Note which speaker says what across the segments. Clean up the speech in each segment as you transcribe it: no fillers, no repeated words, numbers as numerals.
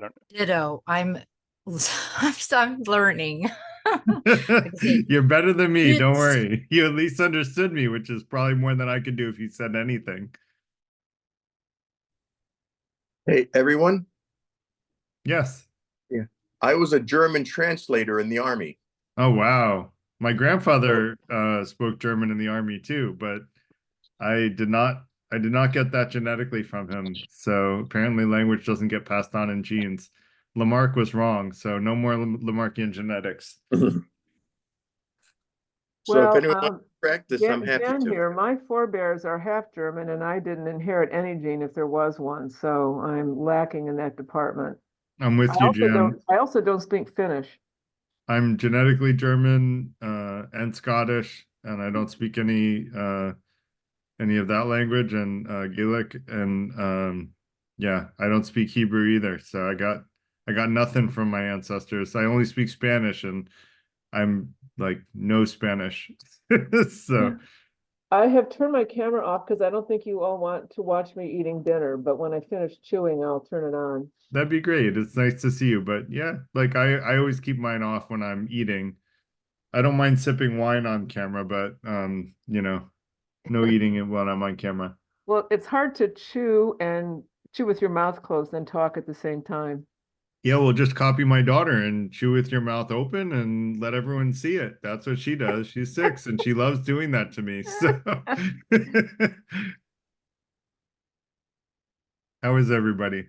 Speaker 1: don't
Speaker 2: Ditto. I'm learning. Like I say,
Speaker 1: You're better than me. Don't
Speaker 2: it's
Speaker 1: worry. You at least understood me, which is probably more than I could do if you said anything.
Speaker 3: Hey, everyone.
Speaker 1: Yes.
Speaker 3: Yeah. I was a German translator in the army.
Speaker 1: Oh, wow. My
Speaker 3: So,
Speaker 1: grandfather spoke German in the army too, but I did not get that genetically from him. So apparently language doesn't get passed on in genes. Lamarck was wrong, so no more Lamarckian genetics.
Speaker 3: so if
Speaker 4: Well,
Speaker 3: anyone wants to practice, I'm happy
Speaker 4: Jen
Speaker 3: to.
Speaker 4: here, my forebears are half German and I didn't inherit any gene if there was one, so I'm lacking in that department.
Speaker 1: I'm with you, Jan.
Speaker 4: I also don't speak Finnish.
Speaker 1: I'm genetically German and Scottish, and I don't speak any of that language and Gaelic, and yeah, I don't speak Hebrew either. So I got nothing from my ancestors. I only speak Spanish, and I'm like no Spanish. So
Speaker 4: I have turned my camera off because I don't think you all want to watch me eating dinner, but when I finish chewing, I'll turn it on.
Speaker 1: that'd be great. It's nice to see you, but yeah, like I always keep mine off when I'm eating. I don't mind sipping wine on camera, but no eating it when I'm on camera.
Speaker 4: Well, it's hard to chew with your mouth closed and talk at the same time.
Speaker 1: Yeah, well, just copy my daughter and chew with your mouth open and let everyone see it. That's what she does. She's 6 and she loves doing that to me. So, how is everybody?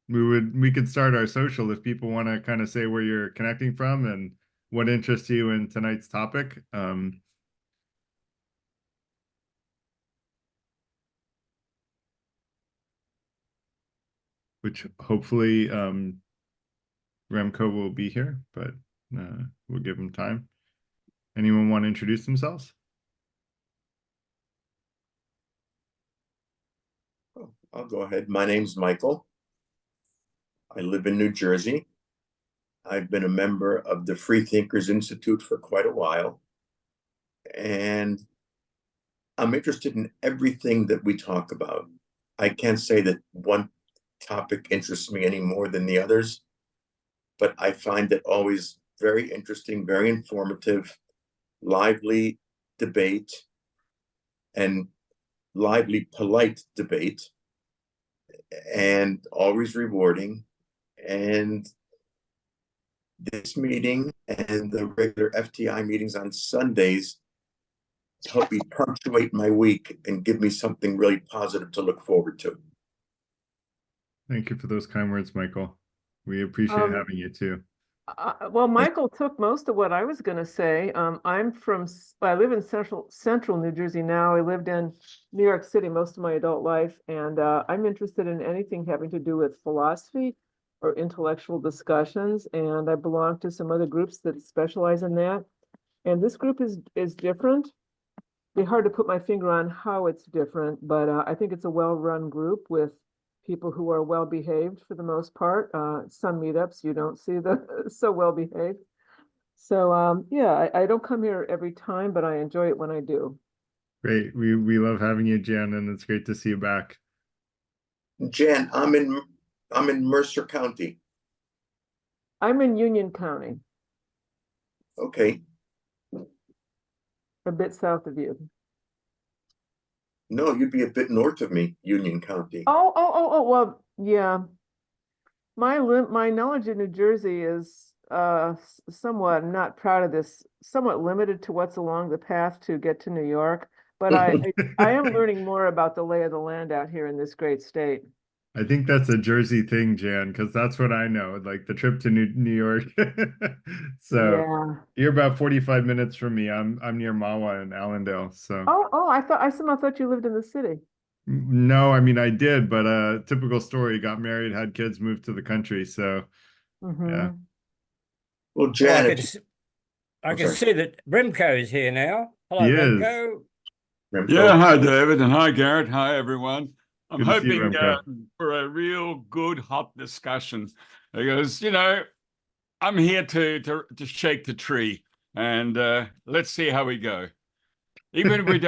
Speaker 1: We could start our social if people want to kind of say where you're connecting from and what interests you in tonight's topic. Which hopefully Remco will be here, but we'll give him time. Anyone want to introduce themselves?
Speaker 3: I'll go ahead. My name's Michael. I live in New Jersey. I've been a member of the Free Thinkers Institute for quite a while. And I'm interested in everything that we talk about. I can't say that one topic interests me any more than the others, but I find it always very interesting, very informative, lively debate, and lively, polite debate, and always rewarding. And this meeting and the regular FTI meetings on Sundays help me punctuate my week and give me something really positive to look forward to.
Speaker 1: Thank you for those kind words, Michael. We appreciate
Speaker 4: Um,
Speaker 1: having you too.
Speaker 4: well, Michael took most of what I was going to say. I live in central New Jersey now. I lived in New York City most of my adult life, and I'm interested in anything having to do with philosophy or intellectual discussions. And I belong to some other groups that specialize in that. And this group is different. It'd be hard to put my finger on how it's different, but I think it's a well-run group with people who are well behaved for the most part. Some meetups you don't see the so well behaved. So yeah, I don't come here every time, but I enjoy it when I do.
Speaker 1: Great. We love having you, Jan, and it's great to see you back.
Speaker 3: Jan, I'm in Mercer County.
Speaker 4: I'm in Union County,
Speaker 3: Okay.
Speaker 4: a bit south of you.
Speaker 3: No, you'd be a bit north of me, Union County.
Speaker 4: Oh, well, yeah. My knowledge of New Jersey is somewhat, I'm not proud of this, somewhat limited to what's along the path to get to New York. But I am learning more about the lay of the land out here in this great state.
Speaker 1: I think that's a Jersey thing, Jan, because that's what I know, like the trip to New York. So
Speaker 4: Yeah.
Speaker 1: you're about 45 minutes from me. I'm near Mawa in Allendale. So
Speaker 4: I somehow thought you lived in the city.
Speaker 1: no, I mean I did, but typical story, got married, had kids, moved to the country. So yeah.
Speaker 4: Mm-hmm.
Speaker 3: Well,
Speaker 5: Well,
Speaker 3: Jan,
Speaker 5: I
Speaker 3: I'm
Speaker 5: can
Speaker 3: sorry,
Speaker 5: see that Remco is here now.
Speaker 1: He
Speaker 5: Hello,
Speaker 1: is.
Speaker 5: Remco.
Speaker 3: Remco.
Speaker 6: Yeah, hi David, and hi Garrett. Hi everyone. I'm
Speaker 1: Good to see you,
Speaker 6: hoping
Speaker 1: Remco.
Speaker 6: for a real good hot discussion because I'm here to shake the tree, and let's see how we go. Even if we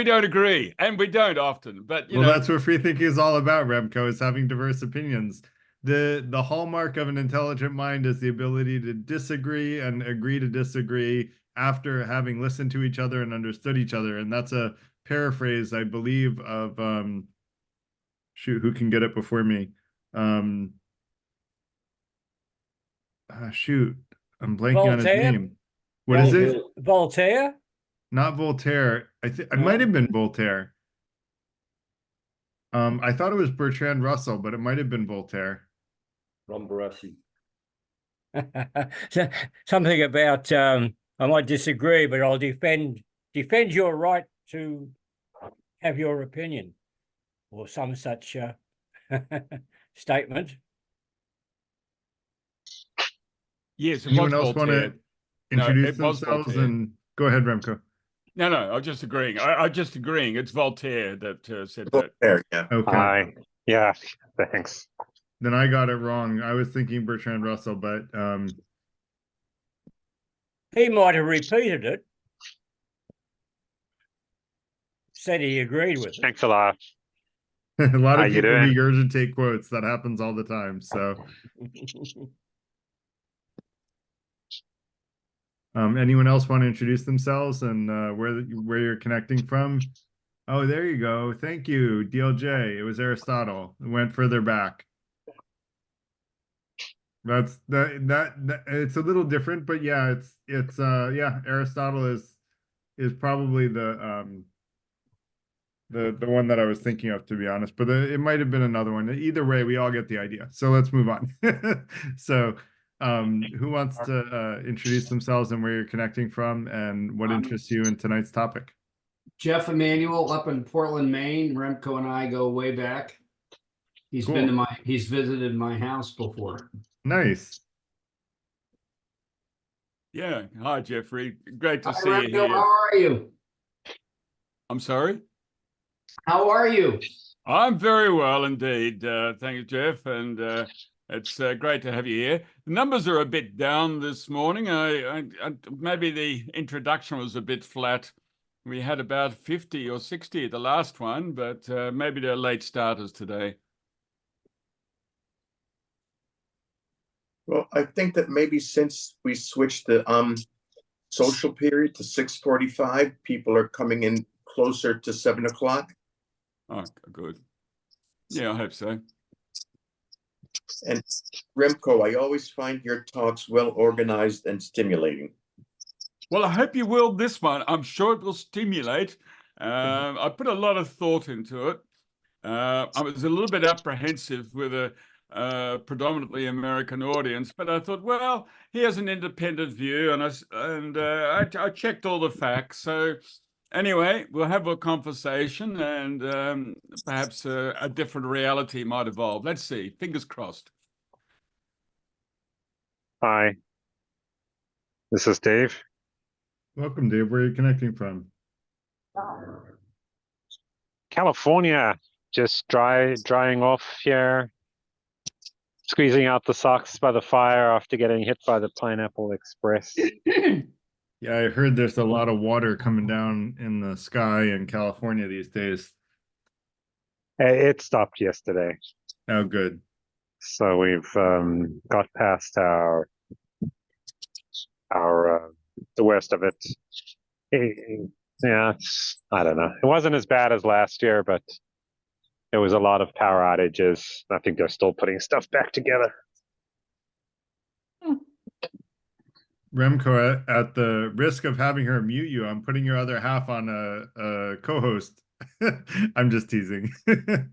Speaker 6: don't agree, and we don't often, but
Speaker 1: Well, that's what free thinking is all about, Remco, is having diverse opinions. the hallmark of an intelligent mind is the ability to disagree and agree to disagree after having listened to each other and understood each other. And that's a paraphrase, I believe, of shoot, who can get it before me? Shoot, I'm blanking on his
Speaker 5: Voltaire?
Speaker 1: name. What is it?
Speaker 5: Voltaire?
Speaker 1: Not Voltaire. I think it
Speaker 5: No.
Speaker 1: might have been Voltaire. I thought it was Bertrand Russell, but it might have been Voltaire.
Speaker 5: Something about I might disagree, but I'll defend your right to have your opinion, or some such statement.
Speaker 6: Yes, it
Speaker 1: Anyone
Speaker 6: was
Speaker 1: else want
Speaker 6: Voltaire.
Speaker 1: to introduce
Speaker 6: it was
Speaker 1: themselves?
Speaker 6: Voltaire.
Speaker 1: And go ahead, Remco.
Speaker 6: No, I'm just agreeing. I'm just agreeing. It's Voltaire that said that.
Speaker 3: Voltaire, yeah.
Speaker 1: Okay.
Speaker 7: Hi. Yeah, thanks.
Speaker 1: Then I got it wrong. I was thinking Bertrand Russell, but
Speaker 5: He might have repeated it. Said he agreed with it.
Speaker 7: Thanks a lot.
Speaker 1: a lot
Speaker 7: How
Speaker 1: of
Speaker 7: you
Speaker 1: people
Speaker 7: doing?
Speaker 1: regurgitate quotes. That happens all the time. So anyone else want to introduce themselves and where you're connecting from? Oh, there you go. Thank you, DLJ. It was Aristotle. It went further back. That's that it's a little different, but yeah, it's yeah, Aristotle is probably the one that I was thinking of, to be honest, but it might have been another one. Either way, we all get the idea. So let's move on. So who wants to introduce themselves and where you're connecting from and what interests you in tonight's topic?
Speaker 8: Jeff Emanuel up in Portland, Maine. Remco and I go way back. He's
Speaker 1: Cool.
Speaker 8: been to he's visited my house before.
Speaker 1: Nice.
Speaker 6: Yeah. Hi, Jeffrey. Great to
Speaker 8: Hi,
Speaker 6: see you
Speaker 8: Remco,
Speaker 6: here.
Speaker 8: how are you?
Speaker 6: I'm sorry.
Speaker 8: How are you?
Speaker 6: I'm very well indeed. Thank you, Jeff. And it's great to have you here. The numbers are a bit down this morning. I maybe the introduction was a bit flat. We had about 50 or 60 at the last one, but maybe they're late starters today.
Speaker 3: Well, I think that maybe since we switched the social period to 6:45, people are coming in closer to 7 o'clock.
Speaker 6: Oh, good. Yeah, I hope so.
Speaker 3: And Remco, I always find your talks well organized and stimulating.
Speaker 6: Well, I hope you will this one. I'm sure it will stimulate. I put a lot of thought into it. I was a little bit apprehensive with a predominantly American audience, but I thought, well, he has an independent view, and I checked all the facts. So anyway, we'll have a conversation, and perhaps a different reality might evolve. Let's see. Fingers crossed.
Speaker 7: Hi. This is Dave.
Speaker 1: Welcome, Dave. Where are you connecting from?
Speaker 7: California. Just drying off here. Squeezing out the socks by the fire after getting hit by the Pineapple Express.
Speaker 1: Yeah, I heard there's a lot of water coming down in the sky in California these days.
Speaker 7: It stopped yesterday.
Speaker 1: Oh, good.
Speaker 7: So we've got past our the worst of it. Yeah, I don't know. It wasn't as bad as last year, but there was a lot of power outages. I think they're still putting stuff back together.
Speaker 1: Remco, at the risk of having her mute you, I'm putting your other half on a co-host. I'm just teasing.
Speaker 6: Good.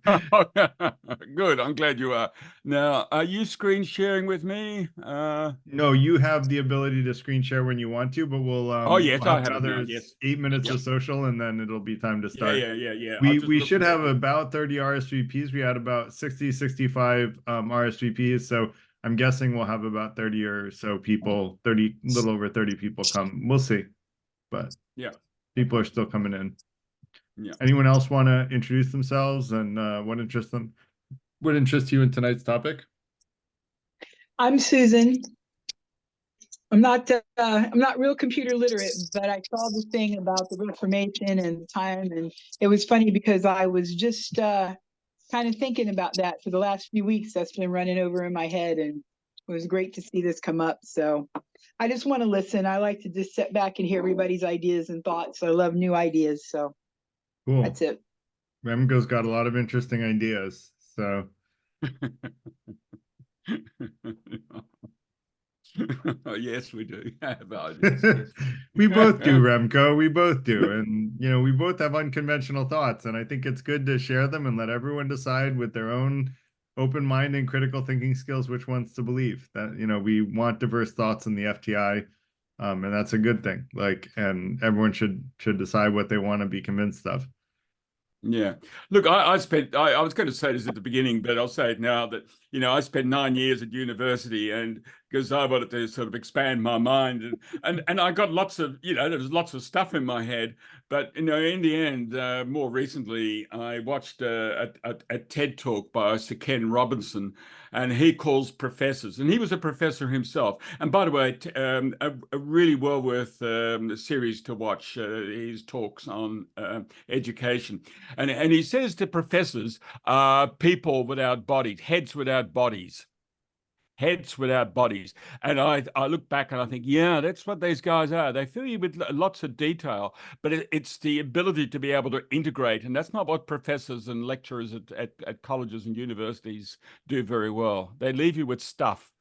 Speaker 6: I'm glad you are. Now, are you screen sharing with me?
Speaker 1: No, you have the ability to screen share when you want to, but we'll
Speaker 6: Oh, yes,
Speaker 1: we'll
Speaker 6: I
Speaker 1: have
Speaker 6: have it now,
Speaker 1: another
Speaker 6: yes.
Speaker 1: 8 minutes
Speaker 6: Yep.
Speaker 1: of social, and then it'll be time to start.
Speaker 6: Yeah.
Speaker 1: We should have about 30 RSVPs. We had about 60, 65 RSVPs, so I'm guessing we'll have about 30 or so people, a little over 30 people come. We'll see, but
Speaker 6: yeah,
Speaker 1: people are still coming in.
Speaker 6: Yeah.
Speaker 1: Anyone else want to introduce themselves and what interests you in tonight's topic?
Speaker 9: I'm Susan. I'm not real computer literate, but I saw the thing about the Reformation and the time, and it was funny because I was just kind kind of thinking about that for the last few weeks. That's been running over in my head, and it was great to see this come up. So I just want to listen. I like to just sit back and hear everybody's ideas and thoughts. I love new ideas. So
Speaker 1: Cool.
Speaker 9: that's it.
Speaker 1: Remco's got a lot of interesting ideas. So
Speaker 6: Yes, we do.
Speaker 1: we both do, Remco. We both do. And, you know, we both have unconventional thoughts. And I think it's good to share them and let everyone decide with their own open mind and critical thinking skills which ones to believe. That, you know, we want diverse thoughts in the FTI. And that's a good thing. Like, and everyone should decide what they want to be convinced of.
Speaker 6: Yeah. Look, I was going to say this at the beginning, but I'll say it now that, you know, I spent 9 years at university, and because I wanted to sort of expand my mind, and I got lots of, you know, there was lots of stuff in my head, but, you know, in the end, more recently, I watched a TED talk by Sir Ken Robinson, and he calls professors, and he was a professor himself. And by the way, a really well worth series to watch, his talks on education. And he says to professors, people without bodies, heads without bodies. Heads without bodies. And I look back and I think, yeah, that's what these guys are. They fill you with lots of detail, but it's the ability to be able to integrate. And that's not what professors and lecturers at colleges and universities do very well. They leave you with stuff,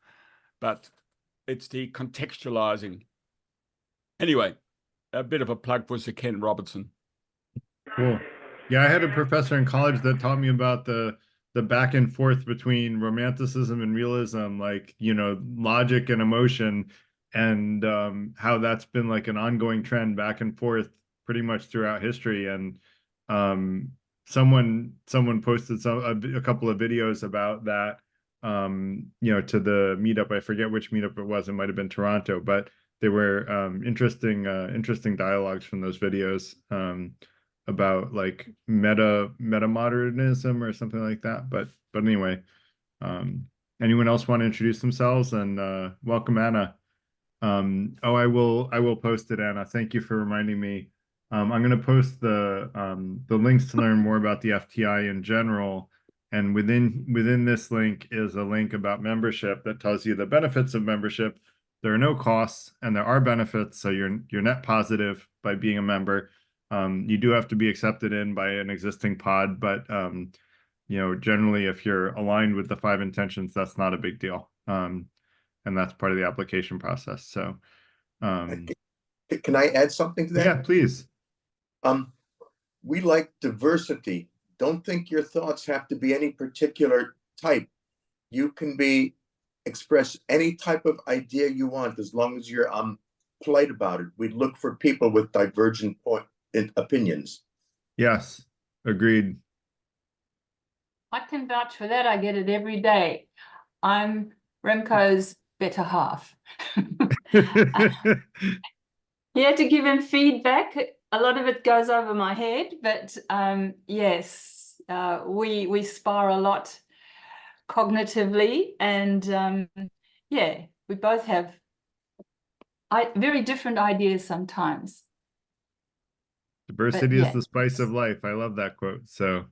Speaker 6: but it's the contextualizing. Anyway, a bit of a plug for Sir Ken Robinson.
Speaker 1: Cool. Yeah, I had a professor in college that taught me about the back and forth between romanticism and realism, like, you know, logic and emotion, and how that's been like an ongoing trend back and forth pretty much throughout history. And someone posted a couple of videos about that, you know, to the meetup. I forget which meetup it was. It might have been Toronto, but they were interesting dialogues from those videos. About like meta modernism or something like that. But anyway, anyone else want to introduce themselves? And welcome, Anna. Oh, I will post it, Anna. Thank you for reminding me. I'm going to post the links to learn more about the FTI in general. And within this link is a link about membership that tells you the benefits of membership. There are no costs and there are benefits, so you're net positive by being a member. You do have to be accepted in by an existing pod, but you know, generally, if you're aligned with the 5 intentions, that's not a big deal, and that's part of the application process. So,
Speaker 3: can I add something to that?
Speaker 1: Yeah, please.
Speaker 3: We like diversity. Don't think your thoughts have to be any particular type. You can express any type of idea you want, as long as you're polite about it. We look for people with divergent opinions.
Speaker 1: Yes, agreed.
Speaker 10: I can vouch for that. I get it every day. I'm Remco's better half. You had to give him feedback. A lot of it goes over my head, but yes, we spar a lot cognitively, and yeah, we both have very different ideas sometimes.
Speaker 1: Diversity is the spice of life. I love that quote. So,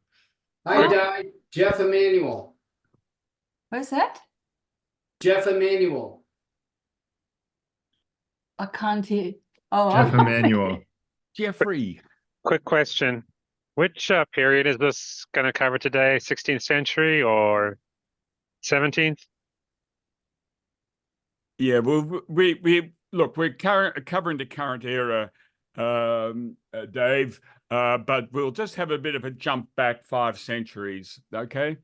Speaker 8: I died. Jeff Emanuel.
Speaker 10: Where's that?
Speaker 8: Jeff Emanuel.
Speaker 10: I can't hear. Oh,
Speaker 1: Jeff Emanuel.
Speaker 6: Jeffrey.
Speaker 7: Quick question. Which period is this going to cover today? 16th century or 17th?
Speaker 6: Yeah, well, we look, we're covering the current era, Dave, but we'll just have a bit of a jump back 5 centuries, okay?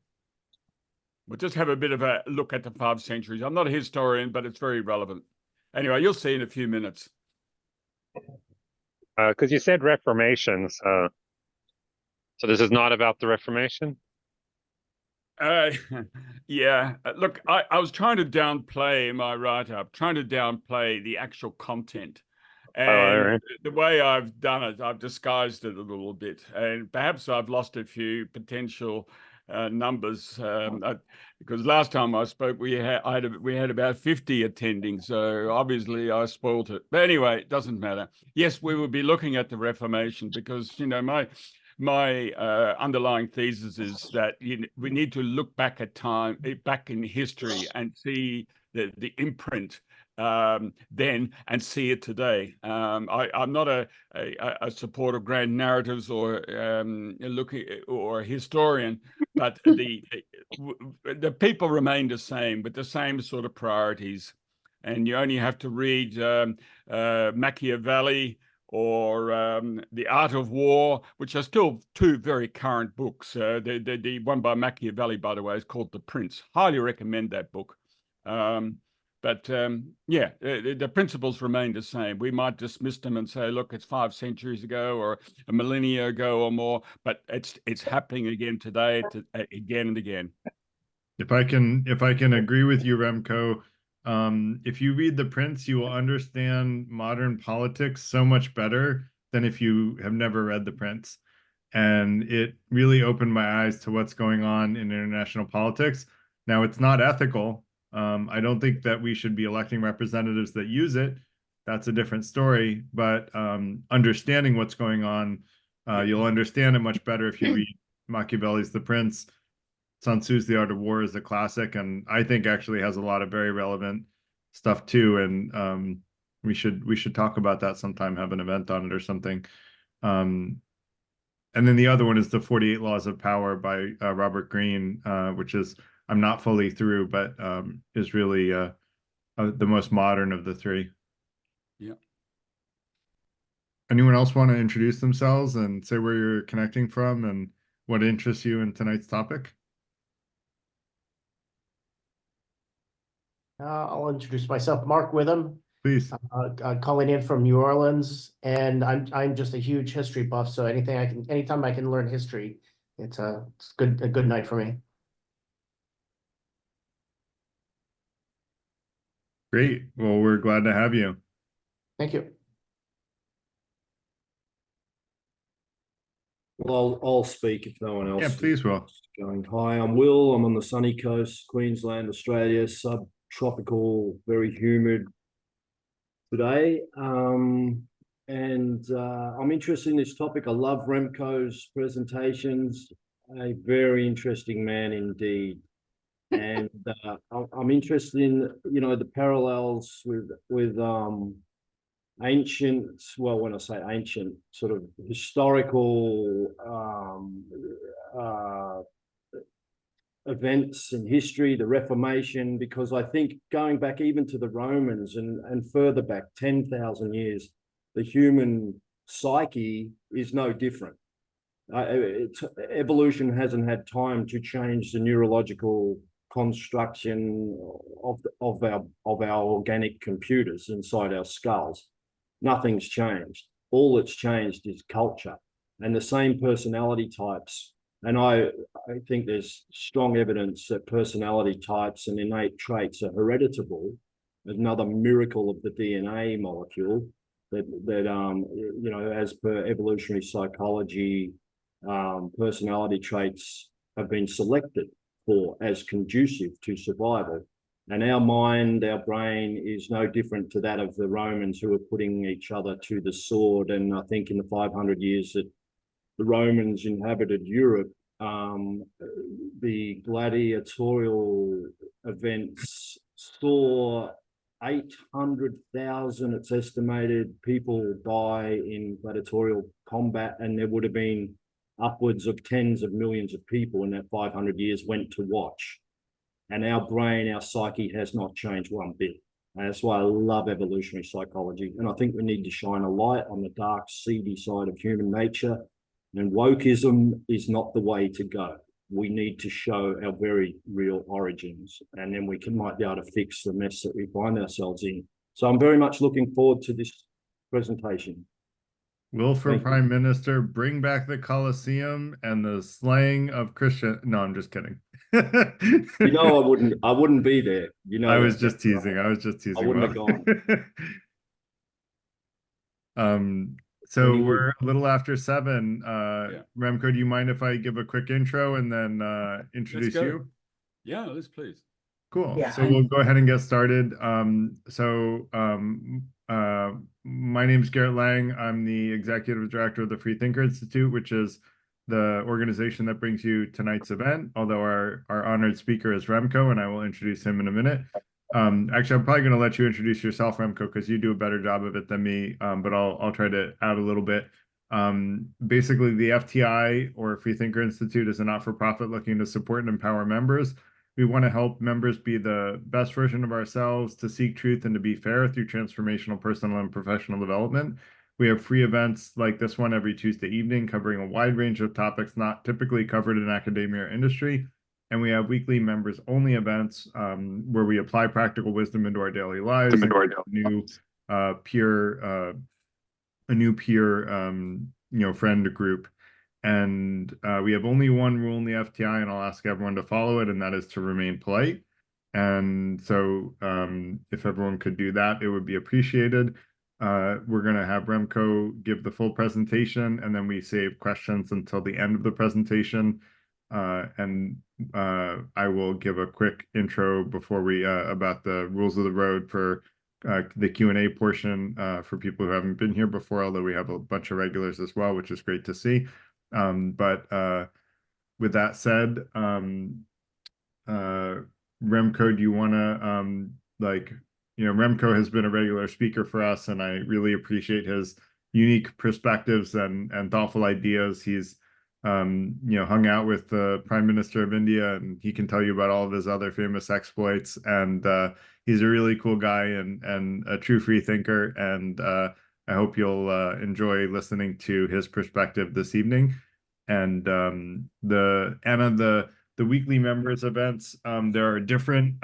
Speaker 6: We'll just have a bit of a look at the 5 centuries. I'm not a historian, but it's very relevant. Anyway, you'll see in a few minutes.
Speaker 7: Because you said Reformation, so this is not about the Reformation?
Speaker 6: Yeah, look, I was trying to downplay my write-up, trying to downplay the actual content. And the way I've done it, I've disguised it a little bit. And perhaps I've lost a few potential numbers, because last time I spoke, we had about 50 attending. So obviously I spoiled it. But anyway, it doesn't matter. Yes, we will be looking at the Reformation because, you know, my underlying thesis is that we need to look back at back in history, and see the imprint then and see it today. I'm not a supporter of grand narratives or or a historian, but the people remain the same, with the same sort of priorities. And you only have to read Machiavelli or The Art of War, which are still two very current books. The one by Machiavelli, by the way, is called The Prince. Highly recommend that book. Yeah, the principles remain the same. We might dismiss them and say, look, it's 5 centuries ago or a millennia ago or more, but it's happening again today, again and again.
Speaker 1: If I can agree with you, Remco, if you read The Prince, you will understand modern politics so much better than if you have never read The Prince. And it really opened my eyes to what's going on in international politics. Now, it's not ethical. I don't think that we should be electing representatives that use it. That's a different story. But understanding what's going on, you'll understand it much better if you read Machiavelli's The Prince. Sun Tzu's The Art of War is a classic, and I think actually has a lot of very relevant stuff too. And we should talk about that sometime, have an event on it or something. And then the other one is The 48 Laws of Power by Robert Greene, which is, I'm not fully through, but is really the most modern of the three.
Speaker 6: Yeah.
Speaker 1: Anyone else want to introduce themselves and say where you're connecting from and what interests you in tonight's topic?
Speaker 11: I'll introduce myself, Mark Witham.
Speaker 1: Please.
Speaker 11: Calling in from New Orleans, and I'm just a huge history buff. So anytime I can learn history, it's a good night for me.
Speaker 1: Great. Well, we're glad to have you.
Speaker 11: Thank you.
Speaker 12: Well, I'll speak if no one else.
Speaker 1: Yeah, please, Will.
Speaker 12: Going. Hi, I'm Will. I'm on the sunny coast, Queensland, Australia, subtropical, very humid today. I'm interested in this topic. I love Remco's presentations. A very interesting man indeed. And I'm interested in, the parallels with ancient, well, when I say ancient, sort of historical events in history, the Reformation, because I think going back even to the Romans and further back 10,000 years, the human psyche is no different. Evolution hasn't had time to change the neurological construction of our organic computers inside our skulls. Nothing's changed. All that's changed is culture and the same personality types. And I think there's strong evidence that personality types and innate traits are hereditable. There's another miracle of the DNA molecule that as per evolutionary psychology, personality traits have been selected for as conducive to survival. And our mind, our brain is no different to that of the Romans, who were putting each other to the sword. And I think in the 500 years that the Romans inhabited Europe, the gladiatorial events saw 800,000, it's estimated, people die in gladiatorial combat, and there would have been upwards of tens of millions of people in that 500 years went to watch. And our brain, our psyche has not changed one bit. And that's why I love evolutionary psychology. And I think we need to shine a light on the dark, seedy side of human nature. And wokeism is not the way to go. We need to show our very real origins, and then we might be able to fix the mess that we find ourselves in. So I'm very much looking forward to this presentation.
Speaker 1: Will for Prime Minister, bring back the Colosseum and the slaying of Christian. No, I'm just kidding.
Speaker 12: I wouldn't be there.
Speaker 1: I was just teasing. I
Speaker 12: wouldn't have
Speaker 1: gone. So we're a little after 7. Remco, do you mind if I give a quick intro and then introduce you?
Speaker 6: Yeah, let's please.
Speaker 1: Cool. Yeah, so we'll go ahead and get started. My name is Garrett Lang. I'm the executive director of the Free Thinker Institute, which is the organization that brings you tonight's event, although our honored speaker is Remco, and I will introduce him in a minute. Actually, I'm probably going to let you introduce yourself, Remco, because you do a better job of it than me, but I'll try to add a little bit. Basically, the FTI, or Freethinker Institute, is a not-for-profit looking to support and empower members. We want to help members be the best version of ourselves, to seek truth and to be fair through transformational personal and professional development. We have free events like this one every Tuesday evening, covering a wide range of topics not typically covered in academia or industry. And we have weekly members-only events where we apply practical wisdom into our daily lives. And a new peer friend group. And we have only one rule in the FTI, and I'll ask everyone to follow it, and that is to remain polite. And so if everyone could do that, it would be appreciated. We're going to have Remco give the full presentation, and then we save questions until the end of the presentation. And I will give a quick intro before we about the rules of the road for the Q&A portion for people who haven't been here before, although we have a bunch of regulars as well, which is great to see. But with that said, Remco, do you want to Remco has been a regular speaker for us, and I really appreciate his unique perspectives and thoughtful ideas. He's hung out with the Prime Minister of India, and he can tell you about all of his other famous exploits. And he's a really cool guy and a true free thinker. And I hope you'll enjoy listening to his perspective this evening. And the weekly members events, there are different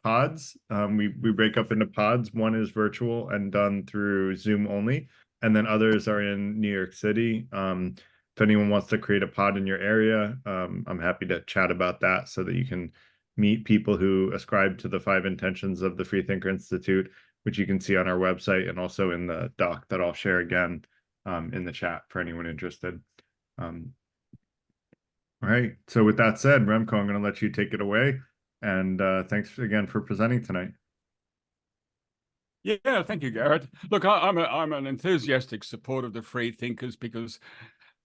Speaker 1: pods. We break up into pods. One is virtual and done through Zoom only, and then others are in New York City. If anyone wants to create a pod in your area, I'm happy to chat about that so that you can meet people who ascribe to the 5 intentions of the Freethinker Institute, which you can see on our website and also in the doc that I'll share again in the chat for anyone interested. All right, so with that said, Remco, I'm going to let you take it away. And thanks again for presenting tonight.
Speaker 6: Yeah, thank you, Garrett. Look, I'm an enthusiastic supporter of the free thinkers because,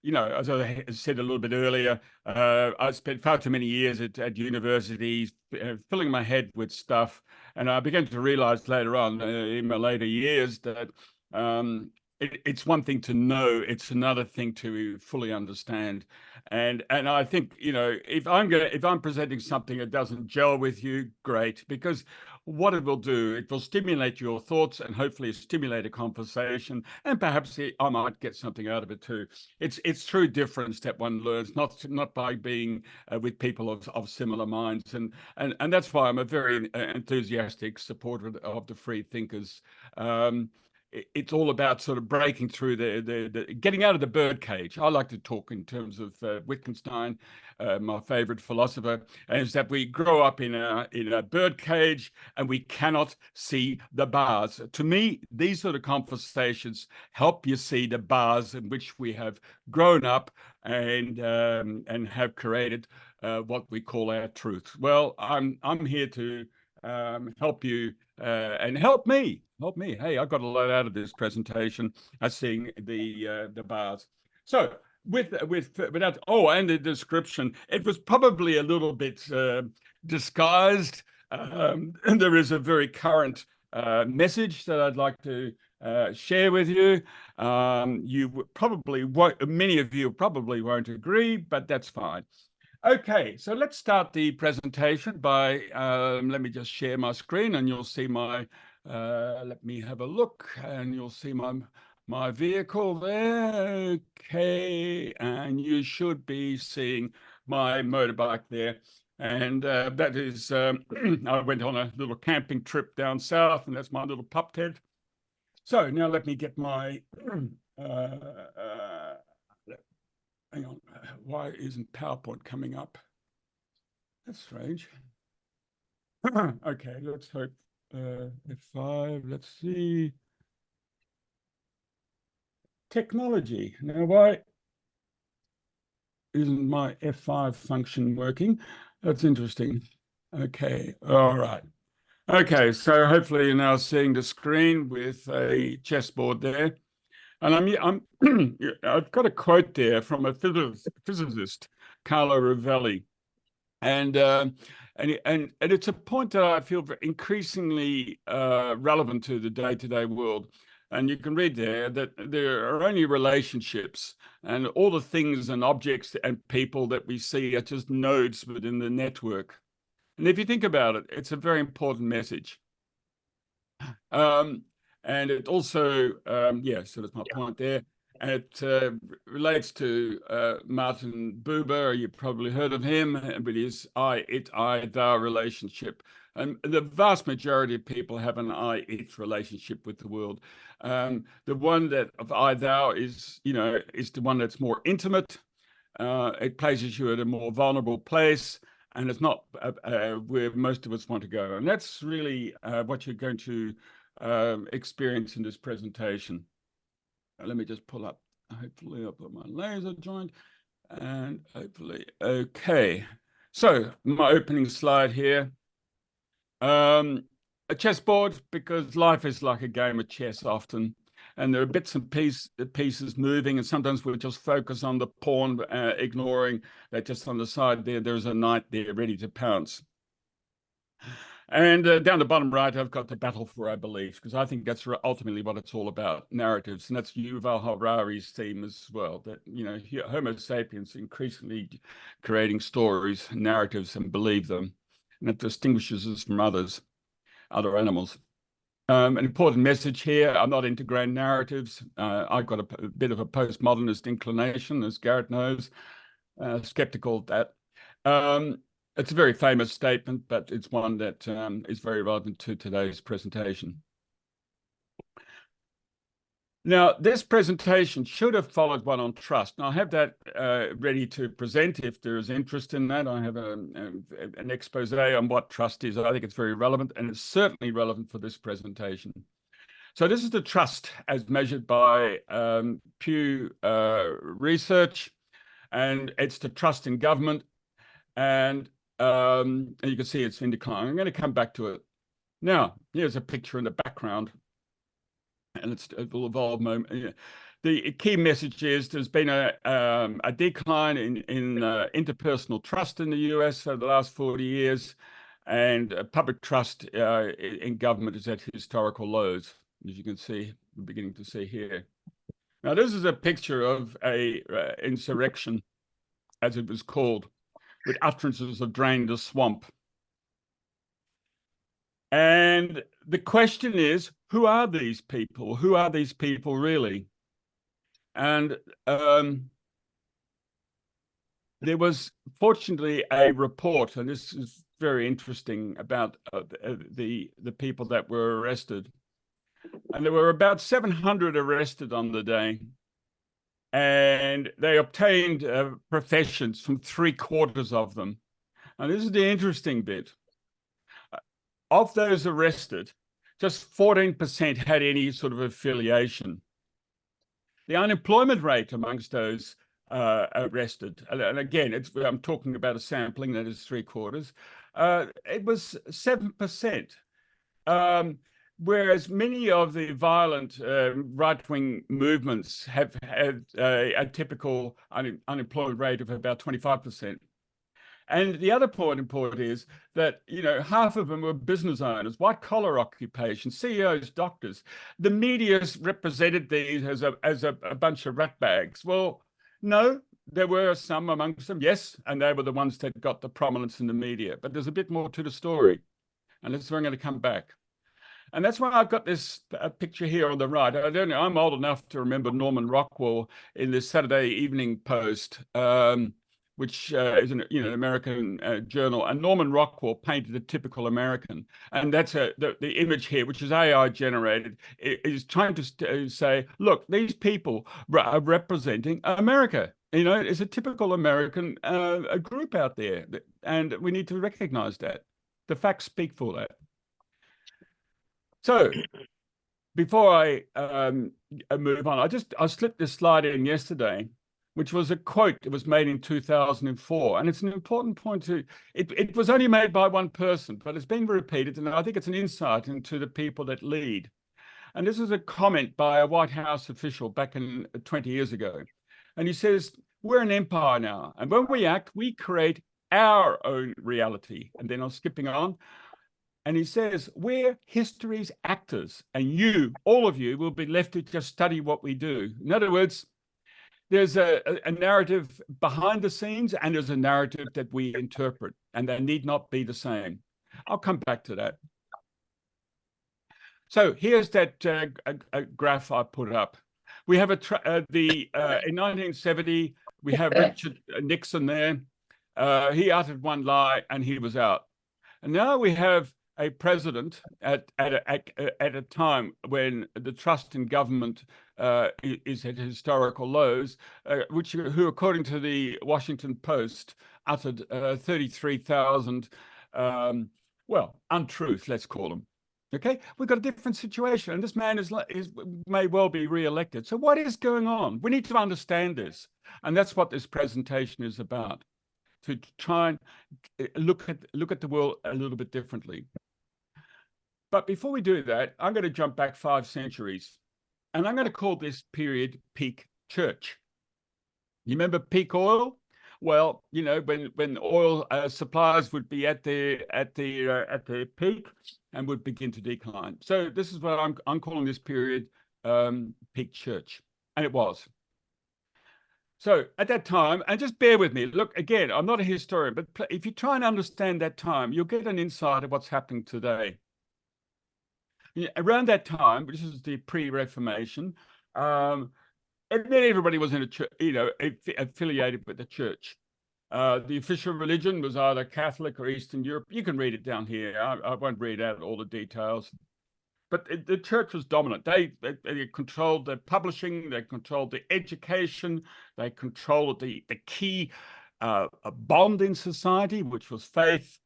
Speaker 6: as I said a little bit earlier, I spent far too many years at universities filling my head with stuff. And I began to realize later on in my later years that it's one thing to know, it's another thing to fully understand. And I think, if I'm presenting something that doesn't gel with you, great, because what it will do, it will stimulate your thoughts and hopefully stimulate a conversation, and perhaps I might get something out of it too. It's through difference that one learns, not by being with people of similar minds, and that's why I'm a very enthusiastic supporter of the free thinkers. It's all about sort of breaking through the getting out of the birdcage. I like to talk in terms of Wittgenstein, my favorite philosopher, and is that we grow up in a birdcage and we cannot see the bars. To me, these sort of conversations help you see the bars in which we have grown up and have created what we call our truth. Well, I'm here to help you and help me. Hey, I got a lot out of this presentation. Seeing the bars. So without and the description, it was probably a little bit disguised. And there is a very current message that I'd like to share with you. You probably won't. Many of you probably won't agree, but that's fine. Okay, so let's start the presentation by, let me just share my screen and you'll see my, let me have a look and you'll see my vehicle there. Okay, and you should be seeing my motorbike there. And that is, I went on a little camping trip down south, and that's my little pup Ted. So now let me get my, hang on, why isn't PowerPoint coming up? That's strange. Okay, let's hope F5, let's see. Technology. Now, why isn't my F5 function working? That's interesting. Okay, all right. Okay, so hopefully you're now seeing the screen with a chessboard there. And I've got a quote there from a physicist, Carlo Rovelli, and it's a point that I feel increasingly relevant to the day-to-day world. And you can read there that there are only relationships, and all the things and objects and people that we see are just nodes within the network. And if you think about it, it's a very important message. And it also, so that's my point there. And it relates to Martin Buber. You've probably heard of him, with his I, it, I, thou relationship. And the vast majority of people have an I, it relationship with the world. The one that of I, thou is the one that's more intimate. It places you at a more vulnerable place, and it's not where most of us want to go. And that's really what you're going to experience in this presentation. Let me just pull up, hopefully I'll put my laser joint, and hopefully, okay. So my opening slide here, a chessboard, because life is like a game of chess often, and there are bits and pieces moving, and sometimes we just focus on the pawn, ignoring that just on the side there's a knight there ready to pounce. And down the bottom right, I've got the battle for our beliefs, because I think that's ultimately what it's all about, narratives. And that's Yuval Harari's theme as well, that, Homo sapiens increasingly creating stories, narratives, and believe them. And that distinguishes us from other animals. An important message here, I'm not into grand narratives. I've got a bit of a postmodernist inclination, as Garrett knows, skeptical of that. It's a very famous statement, but it's one that is very relevant to today's presentation. Now, this presentation should have followed one on trust. Now, I have that ready to present if there is interest in that. I have an expose on what trust is. I think it's very relevant, and it's certainly relevant for this presentation. So this is the trust as measured by Pew Research, and it's the trust in government. And you can see it's in decline. I'm going to come back to it. Now, here's a picture in the background, and it will evolve. The key message is there's been a decline in interpersonal trust in the US over the last 40 years, and public trust in government is at historical lows, as you can see, we're beginning to see here. Now, this is a picture of a insurrection, as it was called, with utterances of drain the swamp. And the question is, who are these people? Who are these people really? And there was fortunately a report, and this is very interesting, about the people that were arrested. And there were about 700 arrested on the day. And they obtained professions from 3/4 of them. And this is the interesting bit. Of those arrested, just 14% had any sort of affiliation. The unemployment rate amongst those arrested, and again, I'm talking about a sampling that is 3/4, it was 7%. Whereas many of the violent right-wing movements have had a typical unemployment rate of about 25%. And the other point is that, half of them were business owners, white-collar occupations, CEOs, doctors. The media represented these as a bunch of ratbags. Well, no, there were some amongst them, yes, and they were the ones that got the prominence in the media. But there's a bit more to the story, and that's where I'm going to come back. And that's why I've got this picture here on the right. I don't know, I'm old enough to remember Norman Rockwell in the Saturday Evening Post, which is an American journal. And Norman Rockwell painted a typical American. And that's the image here, which is AI generated, is trying to say, look, these people are representing America. It's a typical American group out there. And we need to recognize that. The facts speak for that. So before I move on, I slipped this slide in yesterday, which was a quote that was made in 2004. And it's an important point it was only made by one person, but it's been repeated. And I think it's an insight into the people that lead. And this is a comment by a White House official back in 20 years ago. And he says, we're an empire now. And when we act, we create our own reality. And then I'm skipping on. And he says, we're history's actors. And you, all of you, will be left to just study what we do. In other words, there's a narrative behind the scenes, and there's a narrative that we interpret, and they need not be the same. I'll come back to that. So here's that graph I put up. We have in 1970, we have Richard Nixon there. He uttered one lie and he was out. And now we have a president at a time when the trust in government is at historical lows, who, according to the Washington Post, uttered 33,000, well, untruths, let's call them. Okay, we've got a different situation, and this man may well be re-elected. So what is going on? We need to understand this, and that's what this presentation is about, to try and look at the world a little bit differently. But before we do that, I'm going to jump back 5 centuries, and I'm going to call this period peak church. You remember peak oil? Well, you know, when oil supplies would be at their peak and would begin to decline. So this is what I'm calling this period peak church, and it was. So at that time, and just bear with me. Look, again, I'm not a historian, but if you try and understand that time, you'll get an insight of what's happening today. Around that time, which is the pre-Reformation, and then everybody was in a church, you know, affiliated with the church. The official religion was either Catholic or Eastern Europe. You can read it down here. I won't read out all the details. But the church was dominant. They controlled the publishing, they controlled the education, they controlled the key bond in society, which was faith.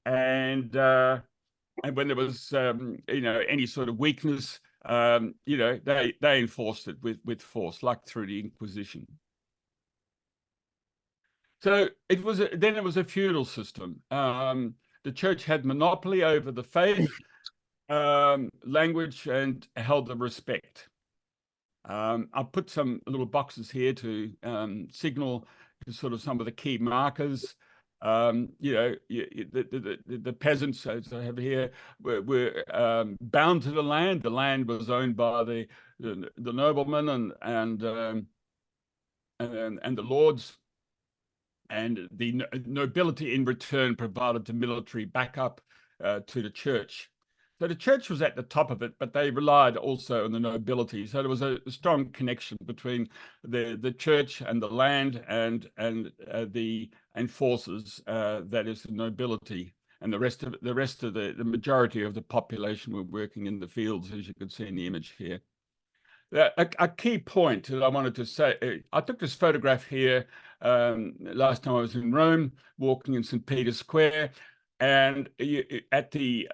Speaker 6: And when there was, you know, any sort of weakness, you know, they enforced it with force, like through the Inquisition. So it was a feudal system. The church had monopoly over the faith, language, and held the respect. I'll put some little boxes here to signal sort of some of the key markers. You know, the peasants, as I have here, were bound to the land. The land was owned by the noblemen and the lords. And the nobility in return provided the military backup to the church. So the church was at the top of it, but they relied also on the nobility. So there was a strong connection between the church and the land and the forces, that is the nobility, and the rest of the majority of the population were working in the fields, as you can see in the image here. A key point that I wanted to say, I took this photograph here last time I was in Rome, walking in St. Peter's Square, and at the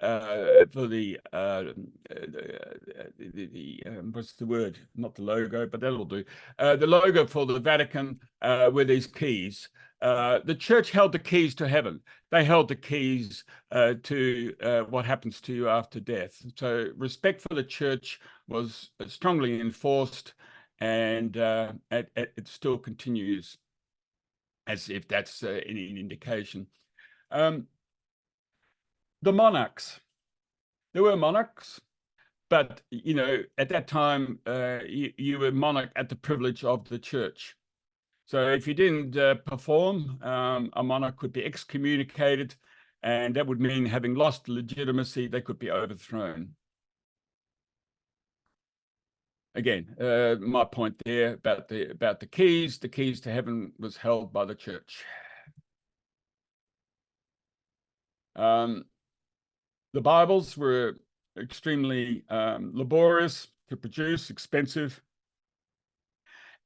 Speaker 6: what's the word? Not the logo, but that'll do. The logo for the Vatican were these keys. The church held the keys to heaven. They held the keys to what happens to you after death. So respect for the church was strongly enforced, and it still continues, as if that's any indication. The monarchs. There were monarchs, but, you know, at that time, you were monarch at the privilege of the church. So if you didn't perform, a monarch could be excommunicated, and that would mean, having lost legitimacy, they could be overthrown. Again, my point there about the keys to heaven was held by the church. The Bibles were extremely laborious to produce, expensive,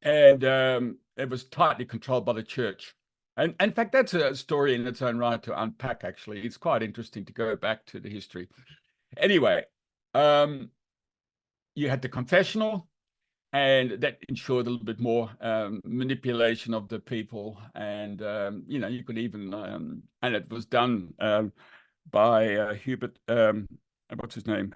Speaker 6: and it was tightly controlled by the church. And in fact, that's a story in its own right to unpack, actually. It's quite interesting to go back to the history. Anyway, you had the confessional, and that ensured a little bit more manipulation of the people. And, you know, you could even, and it was done by Hubert, what's his name?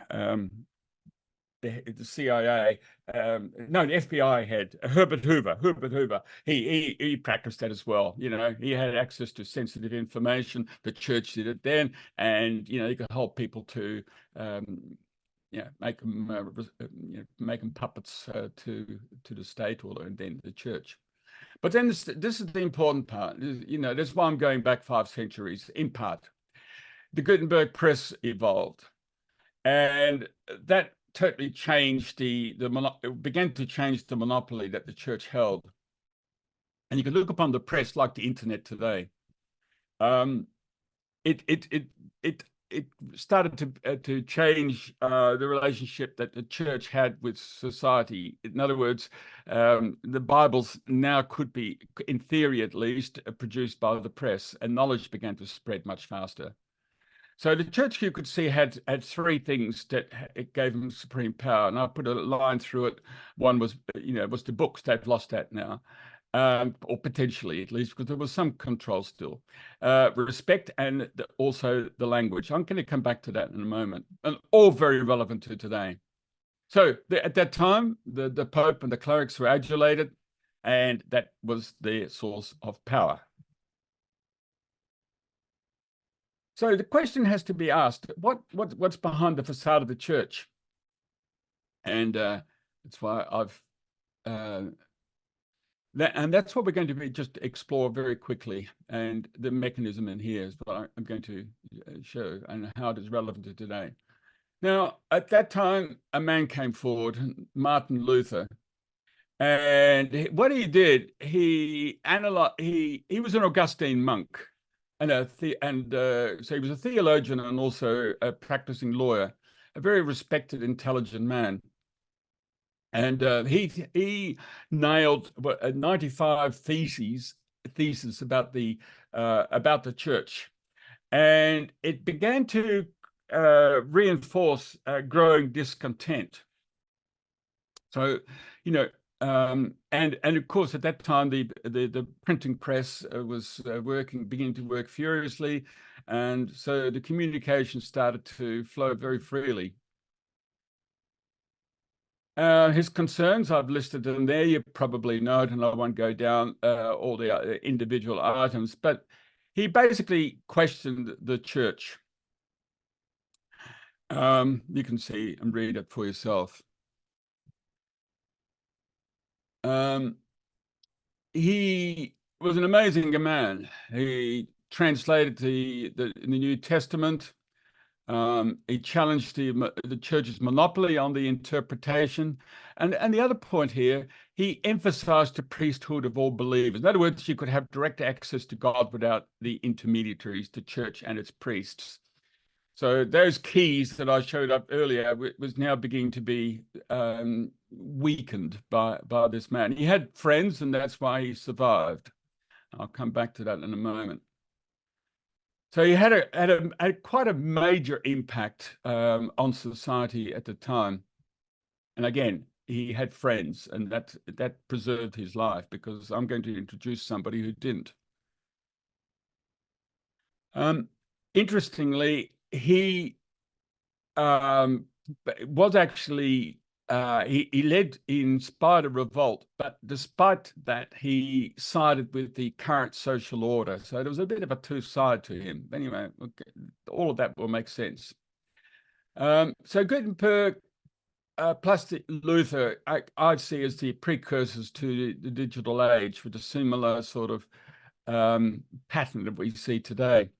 Speaker 6: the CIA, no, the FBI head, Herbert Hoover. He practiced that as well. You know, he had access to sensitive information. The church did it then, and you know, you could hold people to, make them puppets to the state or then the church. But then this is the important part. You know, that's why I'm going back 5 centuries in part. The Gutenberg press evolved, and that totally changed it began to change the monopoly that the church held. And you can look upon the press like the internet today. It started to change the relationship that the church had with society. In other words, the Bibles now could be, in theory at least, produced by the press, and knowledge began to spread much faster. So the church, you could see, had 3 things that it gave them supreme power. And I put a line through it. One was, was the books. They've lost that now, or potentially at least, because there was some control still. Respect and also the language. I'm going to come back to that in a moment. And all very relevant to today. So at that time, the Pope and the clerics were adulated, and that was their source of power. So the question has to be asked: what's behind the facade of the church? And that's why that's what we're going to just explore very quickly. And the mechanism in here is what I'm going to show, and how it is relevant to today. Now, at that time, a man came forward, Martin Luther, and what he did, he was an Augustine monk. So he was a theologian and also a practicing lawyer, a very respected, intelligent man. And he nailed 95 theses about the church, and it began to reinforce growing discontent. So, and of course, at that time, the printing press was beginning to work furiously, and so the communication started to flow very freely. His concerns, I've listed them there. You probably know it, and I won't go down all the individual items, but he basically questioned the church. You can see and read it for yourself. He was an amazing man. He translated the New Testament. He challenged the church's monopoly on the interpretation. And the other point here, he emphasized the priesthood of all believers. In other words, you could have direct access to God without the intermediaries, the church and its priests. So those keys that I showed up earlier was now beginning to be weakened by this man. He had friends, and that's why he survived. I'll come back to that in a moment. So he had quite a major impact on society at the time. And again, he had friends, and that preserved his life, because I'm going to introduce somebody who didn't. Interestingly, he was actually he inspired a revolt, but despite that, he sided with the current social order. So there was a bit of a two-side to him. Anyway, okay, all of that will make sense. So Gutenberg plus Luther, I see as the precursors to the digital age, with a similar sort of pattern that we see today.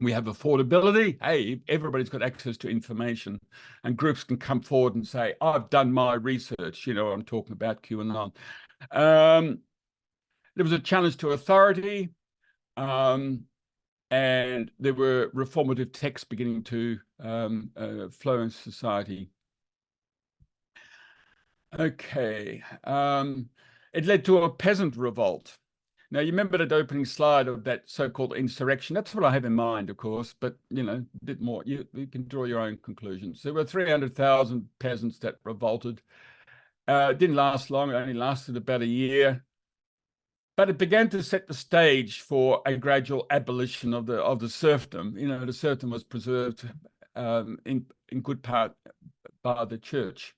Speaker 6: We have affordability. Hey, everybody's got access to information, and groups can come forward and say, I've done my research. You know, I'm talking about QAnon. There was a challenge to authority, and there were reformative texts beginning to flow in society. Okay. It led to a peasant revolt. Now, you remember that opening slide of that so-called insurrection? That's what I have in mind, of course, but, a bit more. You can draw your own conclusions. There were 300,000 peasants that revolted. It didn't last long. It only lasted about a year. But it began to set the stage for a gradual abolition of the serfdom. The serfdom was preserved in good part by the church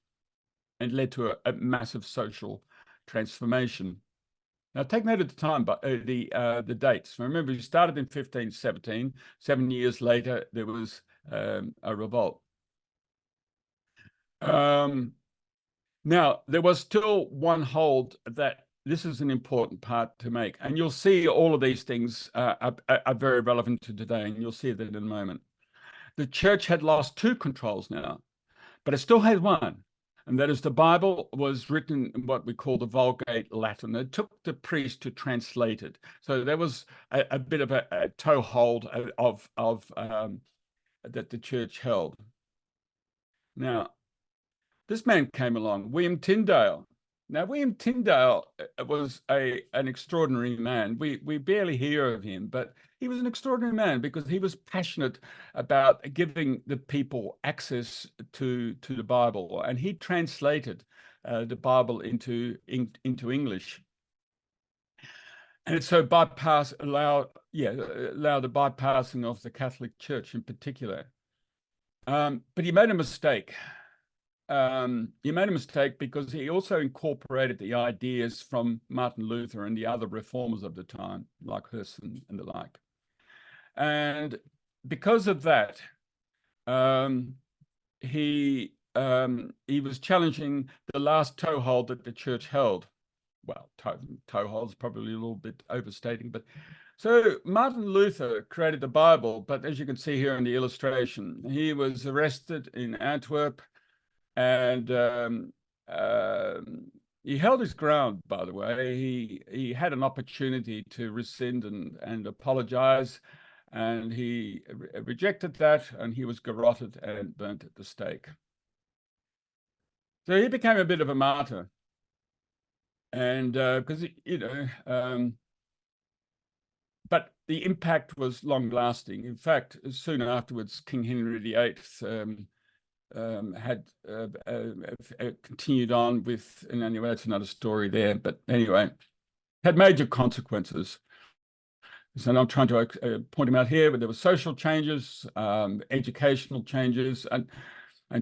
Speaker 6: and led to a massive social transformation. Now, take note of the time, but the dates. Remember, we started in 1517. 7 years later, there was a revolt. Now, there was still one hold that this is an important part to make, and you'll see all of these things are very relevant to today, and you'll see that in a moment. The church had lost two controls now, but it still had one. And that is the Bible was written in what we call the Vulgate Latin. It took the priest to translate it. So there was a bit of a toehold of that the church held. Now, this man came along, William Tyndale. Now, William Tyndale was an extraordinary man. We barely hear of him, but he was an extraordinary man because he was passionate about giving the people access to the Bible, and he translated the Bible into English, and so allowed the bypassing of the Catholic Church in particular. But he made a mistake. He made a mistake because he also incorporated the ideas from Martin Luther and the other reformers of the time, like Hus and the like. And because of that, he was challenging the last toehold that the church held. Well, toehold is probably a little bit overstating, but so Martin Luther created the Bible, but as you can see here in the illustration, he was arrested in Antwerp. And he held his ground, by the way. He had an opportunity to rescind and apologize, and he rejected that, and he was garroted and burnt at the stake. So he became a bit of a martyr. And because, but the impact was long lasting. In fact, soon afterwards, King Henry VIII had continued on with, and anyway, that's another story there, but anyway, had major consequences. So I'm trying to point them out here, but there were social changes, educational changes, and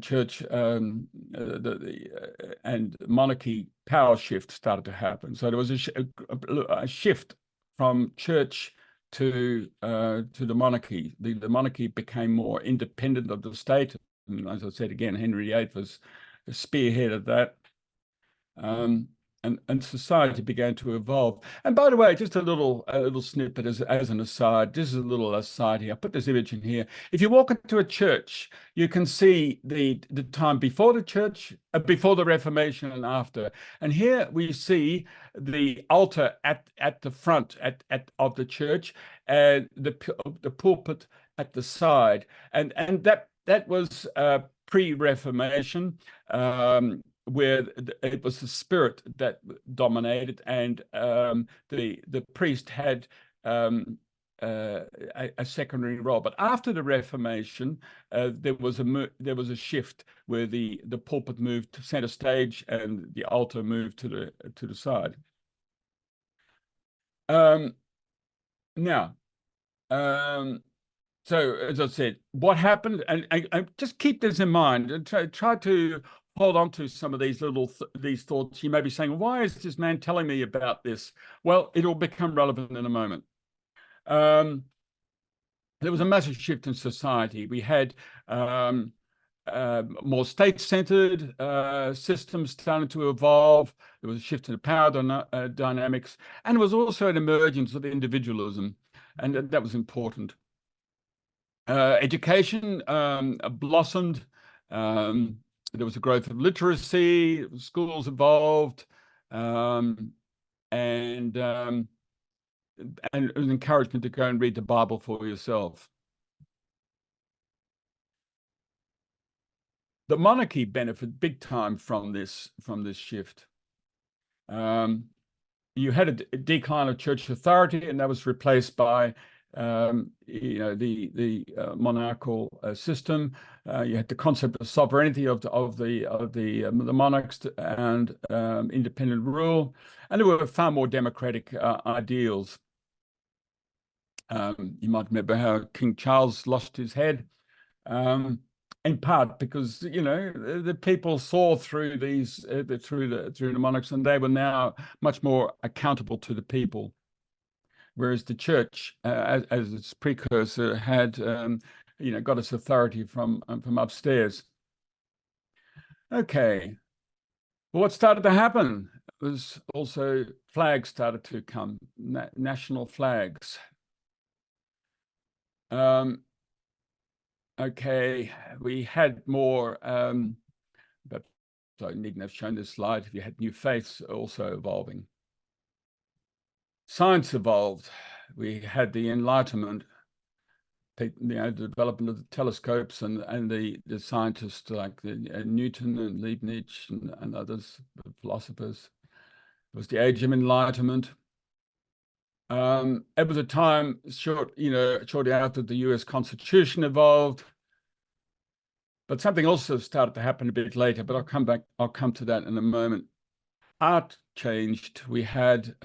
Speaker 6: church and monarchy power shift started to happen. So there was a shift from church to the monarchy. The monarchy became more independent of the state. And as I said again, Henry VIII was a spearhead of that. And society began to evolve. And by the way, just a little snippet as an aside. This is a little aside here. I put this image in here. If you walk into a church, you can see the time before the church, before the Reformation, and after. And here we see the altar at the front of the church, and the pulpit at the side, and that was pre-Reformation, where it was the spirit that dominated, and the priest had a secondary role. But after the Reformation, there was a shift where the pulpit moved to center stage and the altar moved to the side. Now. So, as I said, what happened, and just keep this in mind, and try to hold on to some of these these thoughts. You may be saying, why is this man telling me about this? Well, it'll become relevant in a moment. There was a massive shift in society. We had more state-centered systems starting to evolve. There was a shift in the power dynamics, and there was also an emergence of individualism, and that was important. Education blossomed. There was a growth of literacy. Schools evolved, and it was an encouragement to go and read the Bible for yourself. The monarchy benefited big time from this shift. You had a decline of church authority, and that was replaced by the monarchical system. You had the concept of sovereignty of the monarchs and independent rule, and there were far more democratic ideals. You might remember how King Charles lost his head. in part because, you know, the people saw through these through the monarchs, and they were now much more accountable to the people, whereas the church, as its precursor, had you know, got its authority from upstairs. Okay, well, what started to happen was also flags started to come, national flags. Okay, we had more, but I needn't have shown this slide. If you had new faiths also evolving. Science evolved. We had the Enlightenment, you know, the development of the telescopes and the scientists like Newton and Leibniz and others, philosophers. It was the Age of Enlightenment. It was a time shortly after the US Constitution evolved. But something also started to happen a bit later, but I'll come to that in a moment. Art changed. We had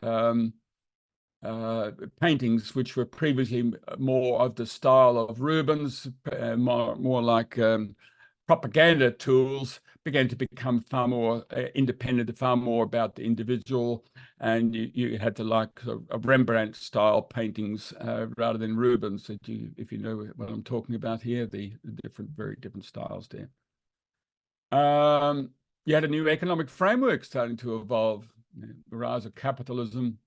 Speaker 6: paintings which were previously more of the style of Rubens, more like propaganda tools, began to become far more independent, far more about the individual, and you had to like Rembrandt style paintings rather than Rubens. If you know what I'm talking about here, the very different styles there. You had a new economic framework starting to evolve, the rise of capitalism,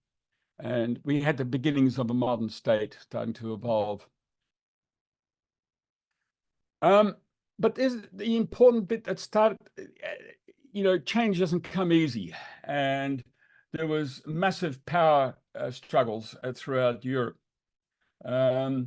Speaker 6: and we had the beginnings of a modern state starting to evolve. But there's the important bit that started, you know, change doesn't come easy. And there was massive power struggles throughout Europe. There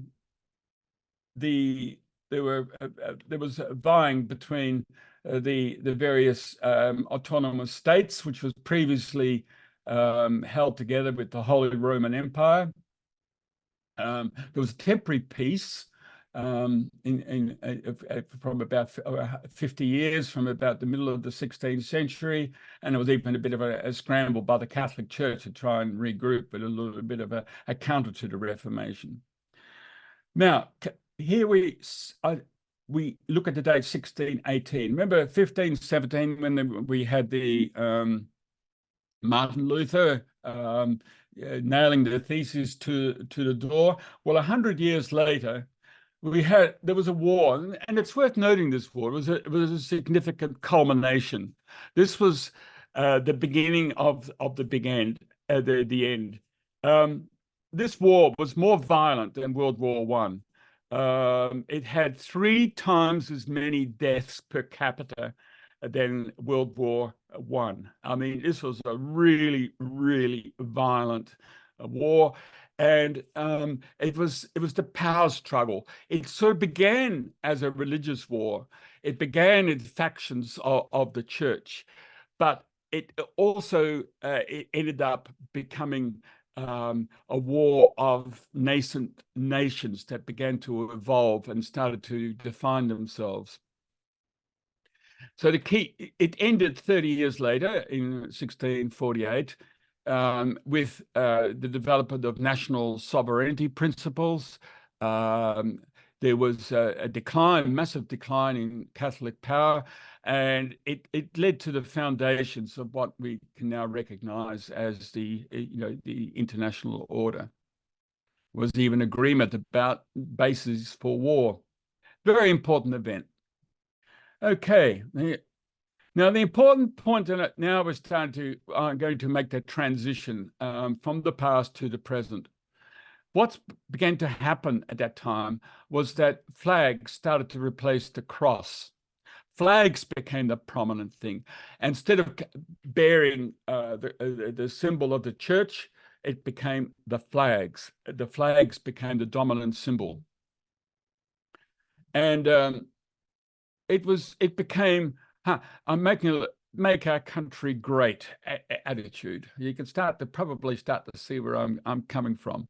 Speaker 6: was vying between the various autonomous states, which was previously held together with the Holy Roman Empire. There was a temporary peace from about 50 years, from about the middle of the 16th century, and it was even a bit of a scramble by the Catholic Church to try and regroup, but a little bit of a counter to the Reformation. Now, here we look at the date 1618. Remember 1517 when we had the Martin Luther nailing the thesis to the door? Well, 100 years later, there was a war, and it's worth noting this war. It was a significant culmination. This was the beginning of the big end, the end. This war was more violent than World War I. It had 3 times as many deaths per capita than World War I. I mean, this was a really, really violent war. And it was the power struggle. It sort of began as a religious war. It began in factions of the church, but it also it ended up becoming a war of nascent nations that began to evolve and started to define themselves. So it ended 30 years later in 1648. With the development of national sovereignty principles. There was a massive decline in Catholic power, and it led to the foundations of what we can now recognize as the international order. There was even agreement about bases for war. Very important event. Okay. Now, the important point in it now we're going to make that transition from the past to the present. What began to happen at that time was that flags started to replace the cross. Flags became the prominent thing. Instead of bearing the symbol of the church, it became the flags. The flags became the dominant symbol. And it became, I'm make our country great attitude. You can probably start to see where I'm coming from.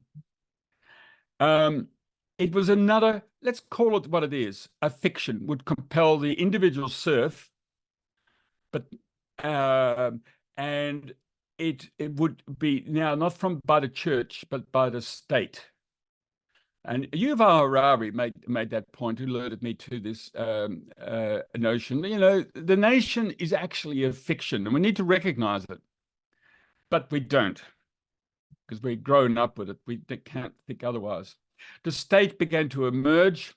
Speaker 6: It was another, let's call it what it is, a fiction would compel the individual serf, but and it would be now not by the church, but by the state. And Yuval Harari made that point, who alerted me to this notion. You know, the nation is actually a fiction, and we need to recognize it. But we don't, because we've grown up with it. We can't think otherwise. The state began to emerge.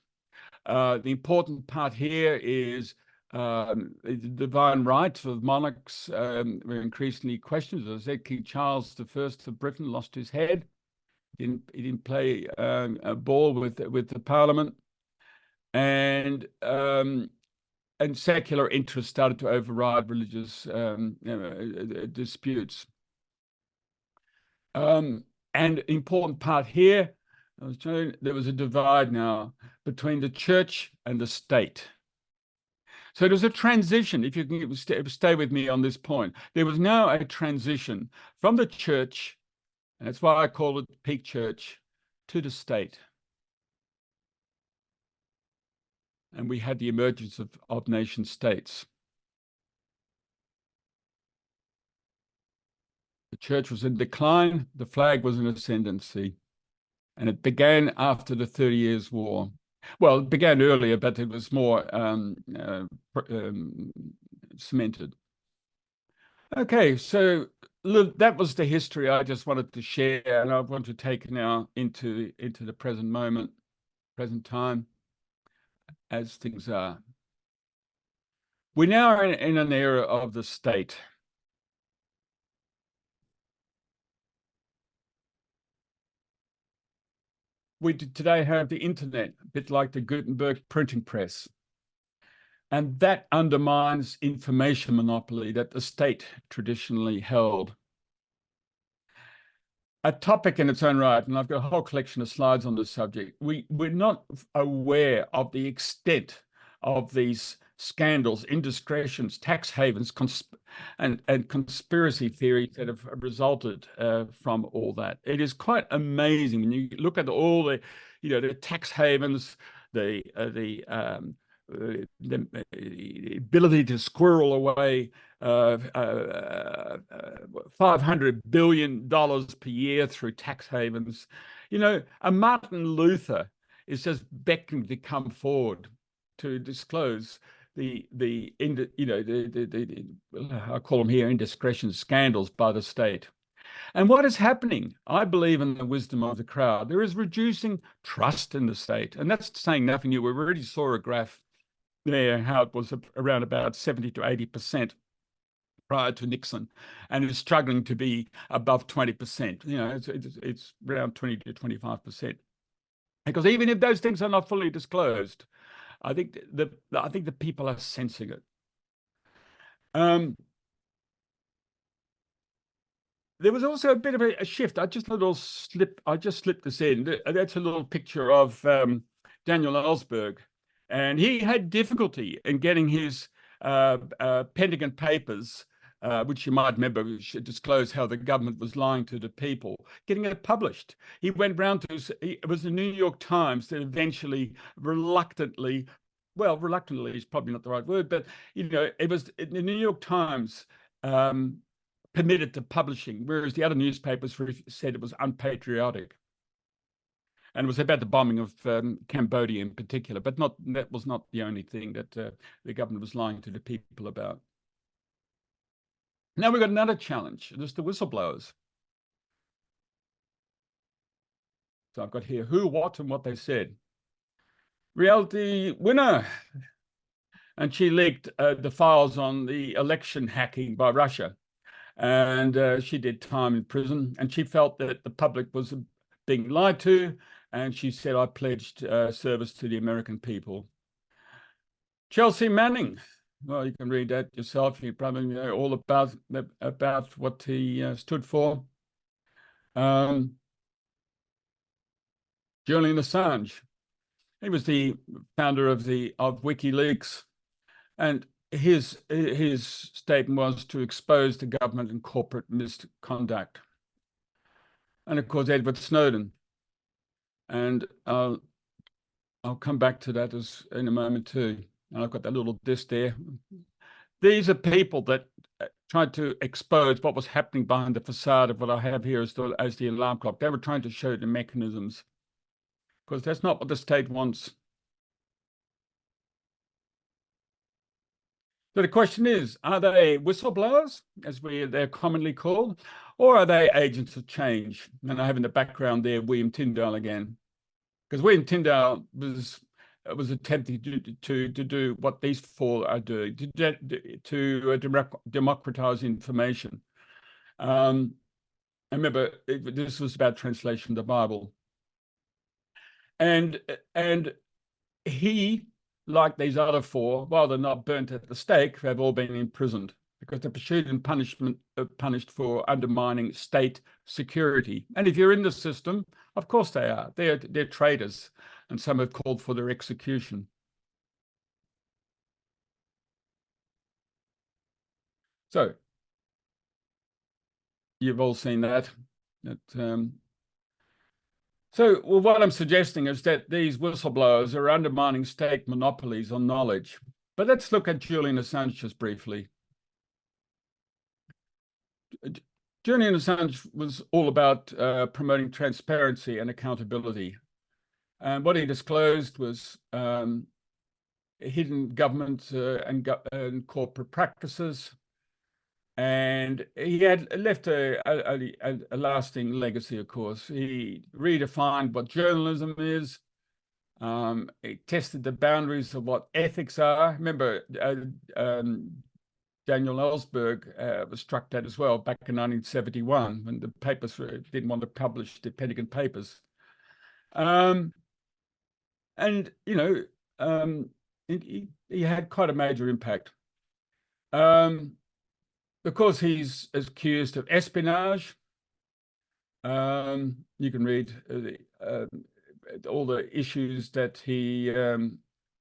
Speaker 6: The important part here is the divine rights of monarchs were increasingly questioned. As I said, King Charles I of Britain lost his head. He didn't play a ball with the Parliament, and secular interests started to override religious disputes. And important part here, I was showing there was a divide now between the church and the state. So there was a transition, if you can stay with me on this point. There was now a transition from the church, and that's why I call it peak church, to the state. And we had the emergence of nation states. The church was in decline, the flag was in ascendancy, and it began after the 30 Years' War. Well, it began earlier, but it was more cemented. Okay, so look, that was the history I just wanted to share, and I want to take now into the present moment, present time, as things are. We now are in an era of the state. We today have the internet, a bit like the Gutenberg printing press. And that undermines information monopoly that the state traditionally held. A topic in its own right, and I've got a whole collection of slides on this subject. We're not aware of the extent of these scandals, indiscretions, tax havens, and conspiracy theories that have resulted from all that. It is quite amazing when you look at all the, the tax havens, the ability to squirrel away $500 billion per year through tax havens. A Martin Luther is just beckoning to come forward to disclose I call them here indiscretions, scandals by the state. And what is happening, I believe in the wisdom of the crowd. There is reducing trust in the state. And that's saying nothing new. We already saw a graph there, how it was around about 70 to 80% prior to Nixon, and it's struggling to be above 20%. It's around 20 to 25%. Because even if those things are not fully disclosed, I think the people are sensing it. There was also a bit of a shift. I just slipped this in. That's a little picture of Daniel Ellsberg, and he had difficulty in getting his Pentagon Papers, which you might remember, which disclosed how the government was lying to the people, getting it published. He went round to, it was the New York Times that eventually reluctantly is probably not the right word, but it was the New York Times permitted to publishing, whereas the other newspapers said it was unpatriotic. And it was about the bombing of Cambodia in particular, but that was not the only thing that the government was lying to the people about. Now we've got another challenge, and it's the whistleblowers. So I've got here who, what, and what they said. Reality winner. And she leaked the files on the election hacking by Russia. And she did time in prison, and she felt that the public was being lied to, and she said, I pledged service to the American people. Chelsea Manning, well, you can read that yourself. You probably know all about what he stood for. Julian Assange, he was the founder of WikiLeaks, and his statement was to expose the government and corporate misconduct. And of course, Edward Snowden. And I'll come back to that in a moment too. And I've got that little disc there. These are people that tried to expose what was happening behind the facade of what I have here as the alarm clock. They were trying to show the mechanisms. because that's not what the state wants. So the question is, are they whistleblowers, as they're commonly called, or are they agents of change? And I have in the background there William Tyndale again, because William Tyndale was attempting to do what these four are doing, to democratize information. I remember this was about translation of the Bible, and he, like these other four, while they're not burnt at the stake, they've all been imprisoned because they're pursued and punished for undermining state security. And if you're in the system, of course they are. They're traitors, and some have called for their execution. So you've all seen that. So what I'm suggesting is that these whistleblowers are undermining state monopolies on knowledge. But let's look at Julian Assange just briefly. Julian Assange was all about promoting transparency and accountability. And what he disclosed was hidden government and corporate practices. And he had left a lasting legacy, of course. He redefined what journalism is. He tested the boundaries of what ethics are. Remember, Daniel Ellsberg was struck dead as well back in 1971 when the papers didn't want to publish the Pentagon Papers. And, you know, he had quite a major impact. Because he's accused of espionage, you can read all the issues that he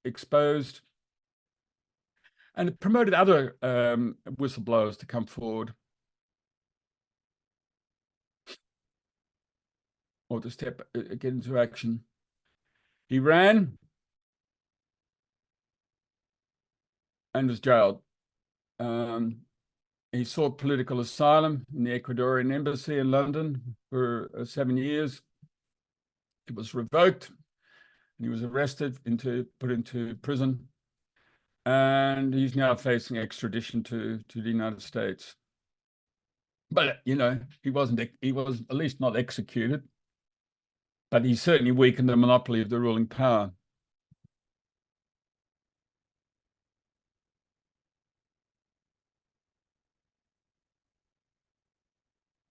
Speaker 6: exposed, and it promoted other whistleblowers to come forward or to get into action. He ran and was jailed. He sought political asylum in the Ecuadorian embassy in London for 7 years. It was revoked, and he was arrested, put into prison, and he's now facing extradition to the United States. But you know, he was at least not executed, but he certainly weakened the monopoly of the ruling power.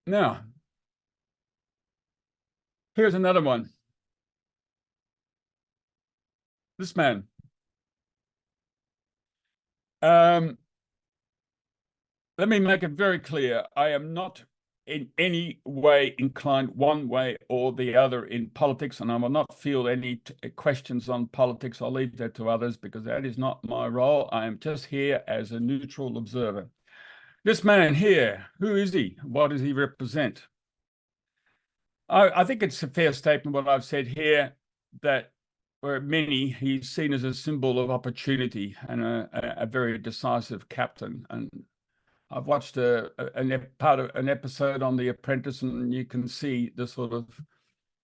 Speaker 6: Now, here's another one. This man. Let me make it very clear. I am not in any way inclined one way or the other in politics, and I will not field any questions on politics. I'll leave that to others because that is not my role. I am just here as a neutral observer. This man here, who is he? What does he represent? I think it's a fair statement what I've said here, that for many, he's seen as a symbol of opportunity and a very decisive captain. And I've watched an episode on The Apprentice, and you can see the sort of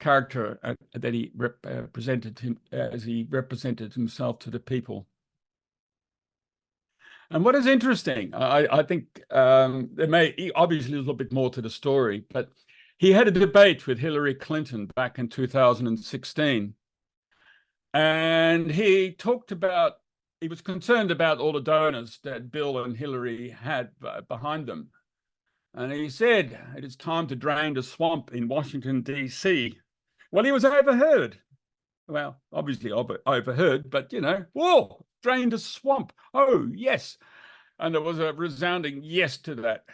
Speaker 6: character that he represented him as he represented himself to the people. And what is interesting, I think there may obviously a little bit more to the story, but he had a debate with Hillary Clinton back in 2016. And he talked about, he was concerned about all the donors that Bill and Hillary had behind them. And he said, it is time to drain the swamp in Washington, D.C. Well, he was overheard. Well, obviously overheard, but, you know, whoa, drain the swamp. Oh, yes. And there was a resounding yes to that.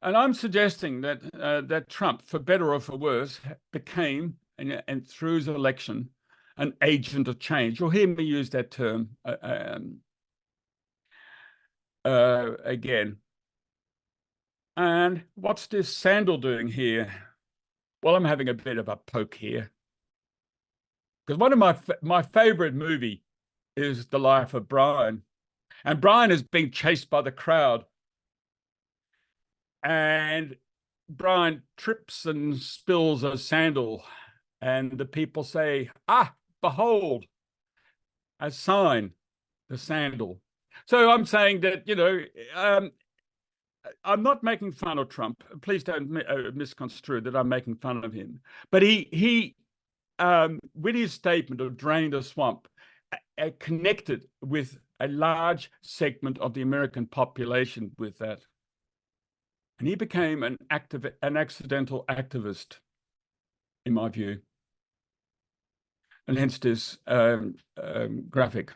Speaker 6: And I'm suggesting that that Trump, for better or for worse, became, and through his election, an agent of change. You'll hear me use that term again. And what's this Sandal doing here? Well, I'm having a bit of a poke here. Because one of my favorite movie is The Life of Brian. And Brian is being chased by the crowd. And Brian trips and spills a sandal and the people say, "Ah, behold, a sign, the sandal." So I'm saying that, you know, I'm not making fun of Trump. Please don't misconstrue that I'm making fun of him. But he with his statement of drain the swamp, connected with a large segment of the American population with that. And he became an accidental activist, in my view. And hence this graphic.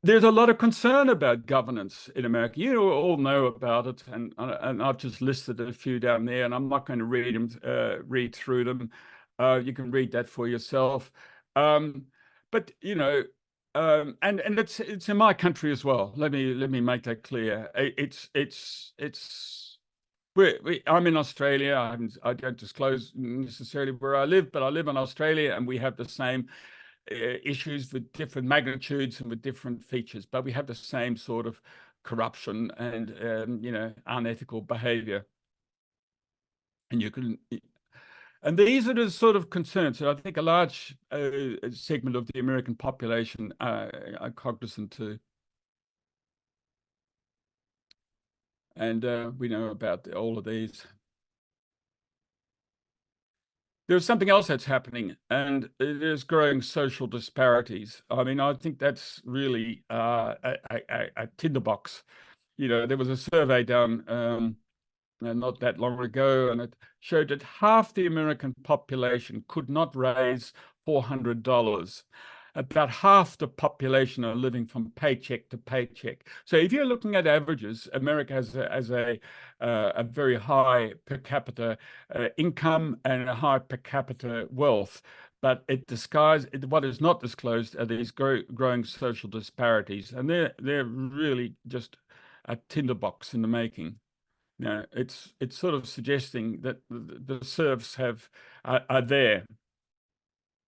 Speaker 6: There's a lot of concern about governance in America. You all know about it, and I've just listed a few down there, and I'm not going to read through them. You can read that for yourself. But you know, and it's in my country as well. Let me make that clear. I'm in Australia. I don't disclose necessarily where I live, but I live in Australia, and we have the same issues with different magnitudes and with different features, but we have the same sort of corruption and you know, unethical behavior. And these are the sort of concerns that I think a large segment of the American population are cognizant to. And we know about all of these. There's something else that's happening, and there's growing social disparities. I mean, I think that's really a tinderbox. You know, there was a survey done not that long ago, and it showed that half the American population could not raise $400. About half the population are living from paycheck to paycheck. So if you're looking at averages, America has a very high per capita income and a high per capita wealth, but what is not disclosed are these growing social disparities, and they're really just a tinderbox in the making. Now, it's sort of suggesting that the serfs are there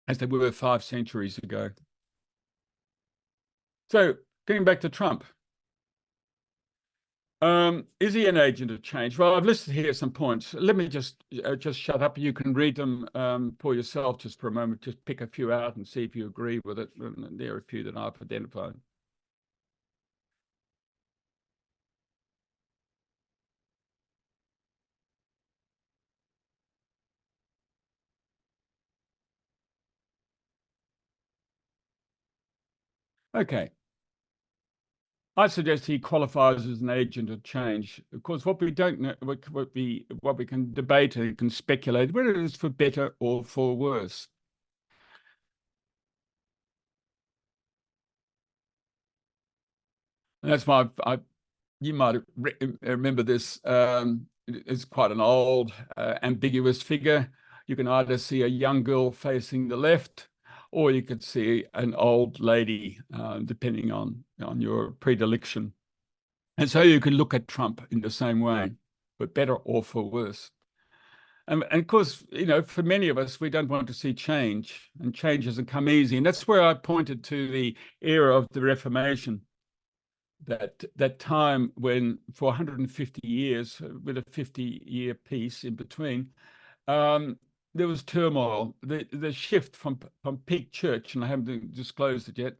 Speaker 6: as they were 5 centuries ago. So, getting back to Trump, is he an agent of change? Well, I've listed here some points. Let me just shut up. You can read them for yourself just for a moment. Just pick a few out and see if you agree with it. And there are a few that I've identified. Okay. I suggest he qualifies as an agent of change. Of course, what we don't know, what we can debate and can speculate, whether it is for better or for worse. And that's why you might remember this. It's quite an old, ambiguous figure. You can either see a young girl facing the left, or you could see an old lady, depending on your predilection. And so you can look at Trump in the same way, for better or for worse. And of course, you know, for many of us, we don't want to see change, and change doesn't come easy. And that's where I pointed to the era of the Reformation, that time when for 150 years, with a 50-year peace in between, there was turmoil. The shift from peak church, and I haven't disclosed it yet,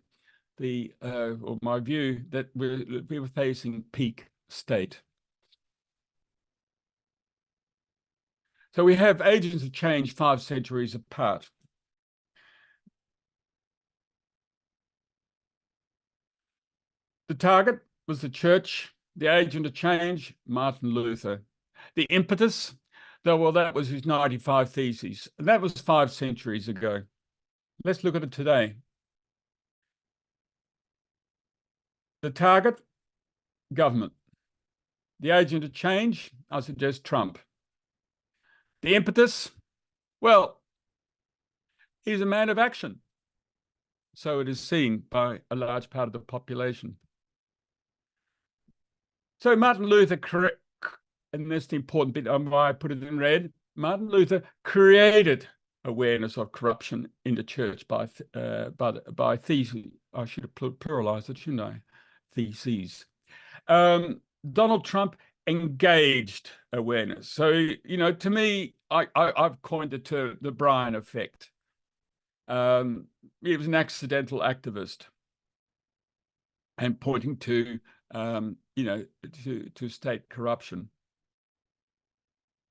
Speaker 6: or my view that we were facing peak state. So we have agents of change 5 centuries apart. The target was the church. The agent of change, Martin Luther. The impetus, well, that was his 95 Theses. And that was 5 centuries ago. Let's look at it today. The target, government. The agent of change, I suggest Trump. The impetus, well, he's a man of action. So it is seen by a large part of the population. So Martin Luther, and that's the important bit on why I put it in red, Martin Luther created awareness of corruption in the church by theses. I should have pluralized it, shouldn't I? Theses. Donald Trump engaged awareness. So, you know, to me, I've coined the term the Brian effect. He was an accidental activist and pointing to, you know, to state corruption.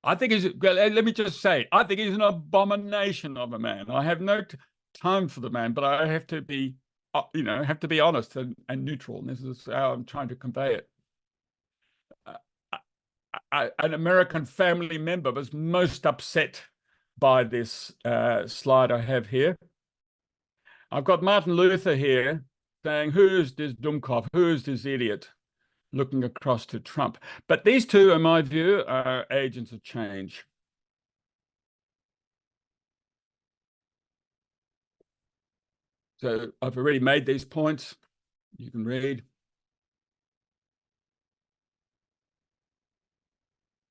Speaker 6: I think let me just say, I think he's an abomination of a man. I have no time for the man, but I have to be, you know, have to be honest and neutral. And this is how I'm trying to convey it. An American family member was most upset by this slide I have here. I've got Martin Luther here saying, who's this Dummkopf? Who's this idiot? Looking across to Trump. But these two, in my view, are agents of change. So I've already made these points. You can read.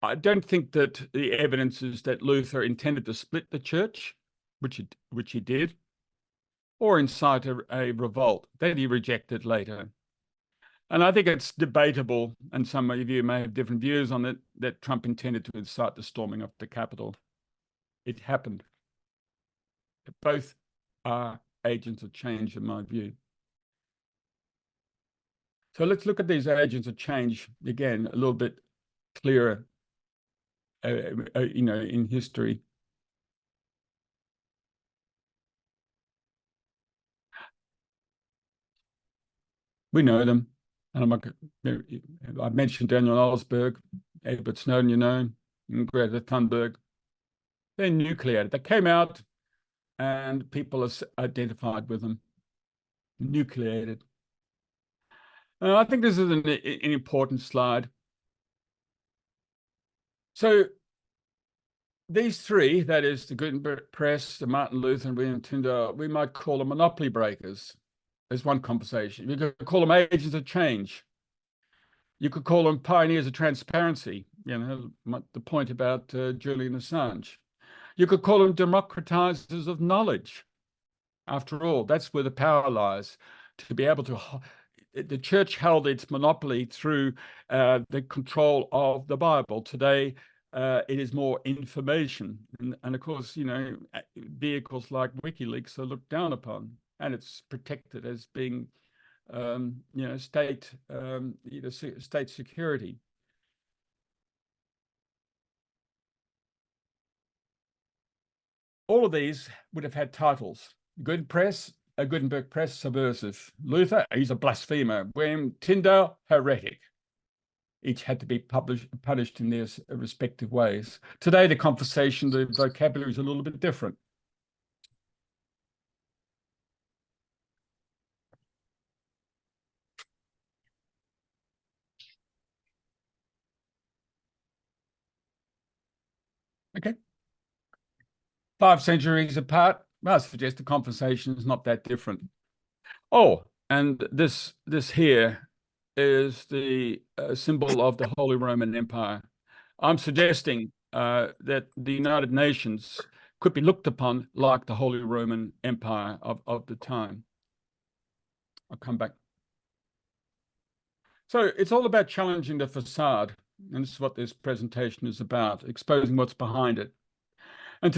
Speaker 6: I don't think that the evidence is that Luther intended to split the church, which he did, or incite a revolt that he rejected later. And I think it's debatable, and some of you may have different views on it, that Trump intended to incite the storming of the Capitol. It happened. Both are agents of change, in my view. So let's look at these agents of change again, a little bit clearer, you know, in history. We know them. And I mentioned Daniel Ellsberg, Edward Snowden, you know, and Greta Thunberg. They're nucleated. They came out and people are identified with them, nucleated. I think this is an important slide. So these three, that is the Gutenberg press, the Martin Luther and William Tyndale, we might call them monopoly breakers. There's one conversation. You could call them agents of change. You could call them pioneers of transparency, you know, the point about Julian Assange. You could call them democratizers of knowledge. After all, that's where the power lies, to be able to, the church held its monopoly through the control of the Bible. Today, it is more information. And of course, you know, vehicles like WikiLeaks are looked down upon, and it's protected as being, you know, state security. All of these would have had titles. Gutenberg press, subversive. Luther, he's a blasphemer. William Tyndale, heretic. Each had to be punished in their respective ways. Today, the conversation, the vocabulary is a little bit different. Okay. 5 centuries apart, I suggest the conversation is not that different. Oh, and this here is the symbol of the Holy Roman Empire. I'm suggesting that the United Nations could be looked upon like the Holy Roman Empire of the time. I'll come back. So it's all about challenging the facade, and this is what this presentation is about, exposing what's behind it. And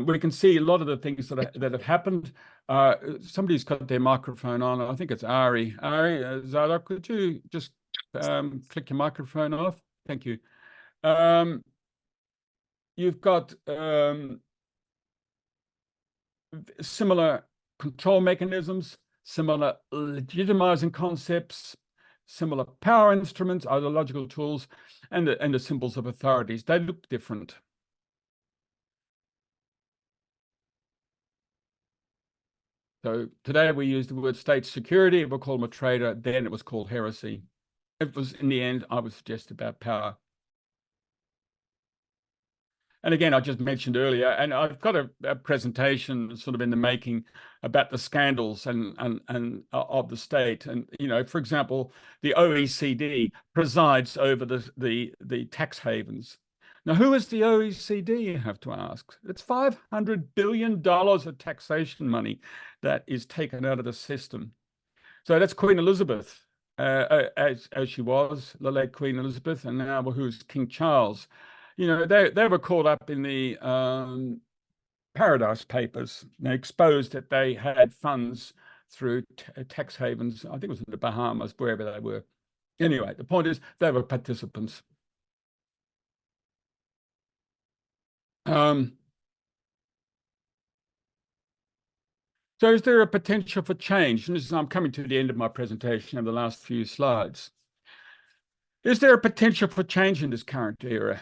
Speaker 6: we can see a lot of the things that have happened. Somebody's got their microphone on. I think it's Ari. Ari, Zadok, could you just click your microphone off? Thank you. You've got similar control mechanisms, similar legitimizing concepts, similar power instruments, ideological tools, and the symbols of authorities. They look different. So today we use the word state security. We'll call him a traitor. Then it was called heresy. It was, in the end, I would suggest about power. And again, I just mentioned earlier, and I've got a presentation sort of in the making about the scandals and of the state. And, you know, for example, the OECD presides over the tax havens. Now, who is the OECD, you have to ask? It's $500 billion of taxation money that is taken out of the system. So that's Queen Elizabeth as she was, the late Queen Elizabeth, and now who's King Charles. You know, they were caught up in the Paradise Papers. They exposed that they had funds through tax havens. I think it was in the Bahamas, wherever they were. Anyway, the point is they were participants. So is there a potential for change? And I'm coming to the end of my presentation of the last few slides. Is there a potential for change in this current era?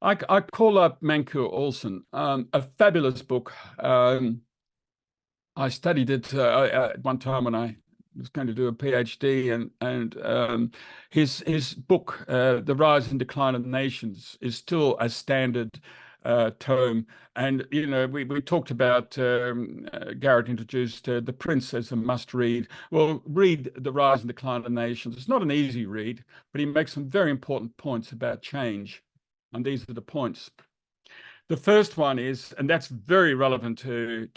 Speaker 6: I call up Mancur Olson, a fabulous book. I studied it at one time when I was going to do a PhD, and his book, The Rise and Decline of the Nations, is still a standard tome. And you know, we talked about Garrett introduced The Prince as a must read. Well, read The Rise and Decline of the Nations. It's not an easy read, but he makes some very important points about change, and these are the points. The first one is, and that's very relevant to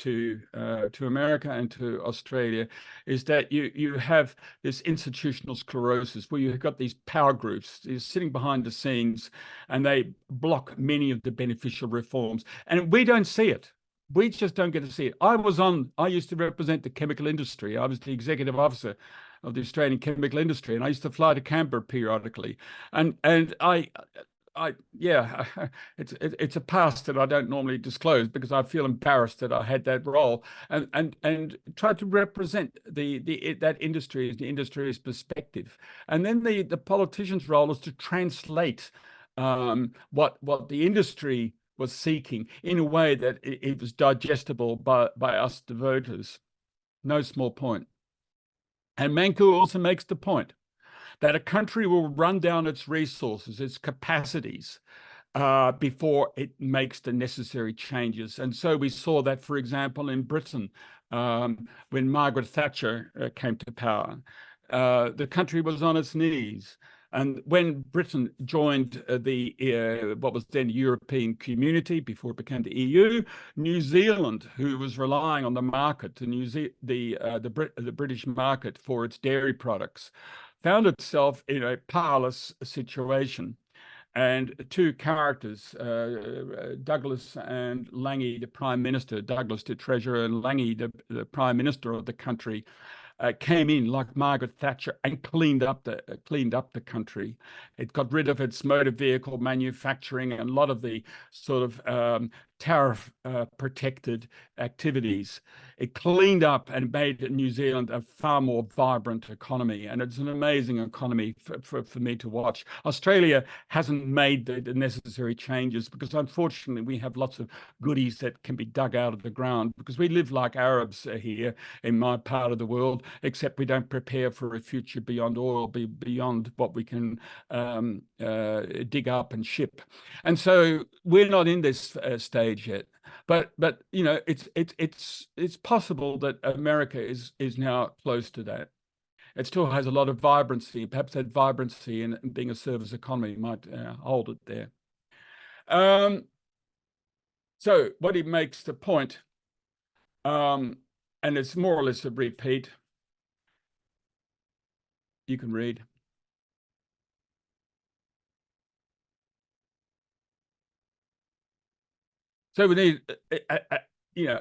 Speaker 6: America and to Australia, is that you have this institutional sclerosis where you've got these power groups sitting behind the scenes, and they block many of the beneficial reforms, and we don't see it. We just don't get to see it. I used to represent the chemical industry. I was the executive officer of the Australian chemical industry, and I used to fly to Canberra periodically, and yeah, it's a past that I don't normally disclose because I feel embarrassed that I had that role, and try to represent that industry as the industry's perspective. And then the politician's role is to translate what the industry was seeking in a way that it was digestible by us, the voters. No small point. And Mancur also makes the point that a country will run down its resources, its capacities, before it makes the necessary changes. And so we saw that, for example, in Britain, when Margaret Thatcher came to power, the country was on its knees. And when Britain joined what was then European Community before it became the EU, New Zealand, who was relying on the market, the British market for its dairy products, found itself in a powerless situation. And two characters, Douglas and Lange, the Prime Minister, Douglas the Treasurer and Lange, the Prime Minister of the country, came in like Margaret Thatcher and cleaned up the country. It got rid of its motor vehicle manufacturing and a lot of the sort of tariff protected activities. It cleaned up and made New Zealand a far more vibrant economy, and it's an amazing economy for me to watch. Australia hasn't made the necessary changes because unfortunately we have lots of goodies that can be dug out of the ground because we live like Arabs here in my part of the world, except we don't prepare for a future beyond oil, beyond what we can dig up and ship. And so we're not in this stage yet, but you know, it's possible that America is now close to that. It still has a lot of vibrancy. Perhaps that vibrancy in being a service economy might hold it there. So what he makes the point, and it's more or less a repeat. You can read. So we need, you know,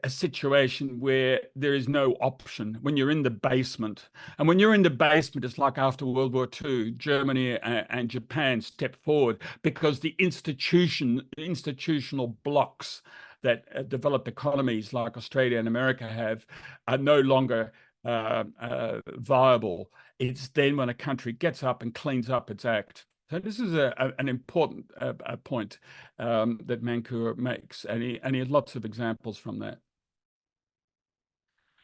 Speaker 6: a situation where there is no option when you're in the basement. And when you're in the basement, it's like after World War II, Germany and Japan stepped forward because the institutional blocks that developed economies like Australia and America have are no longer viable. It's then when a country gets up and cleans up its act. So this is an important point that Mancur makes, and he has lots of examples from that.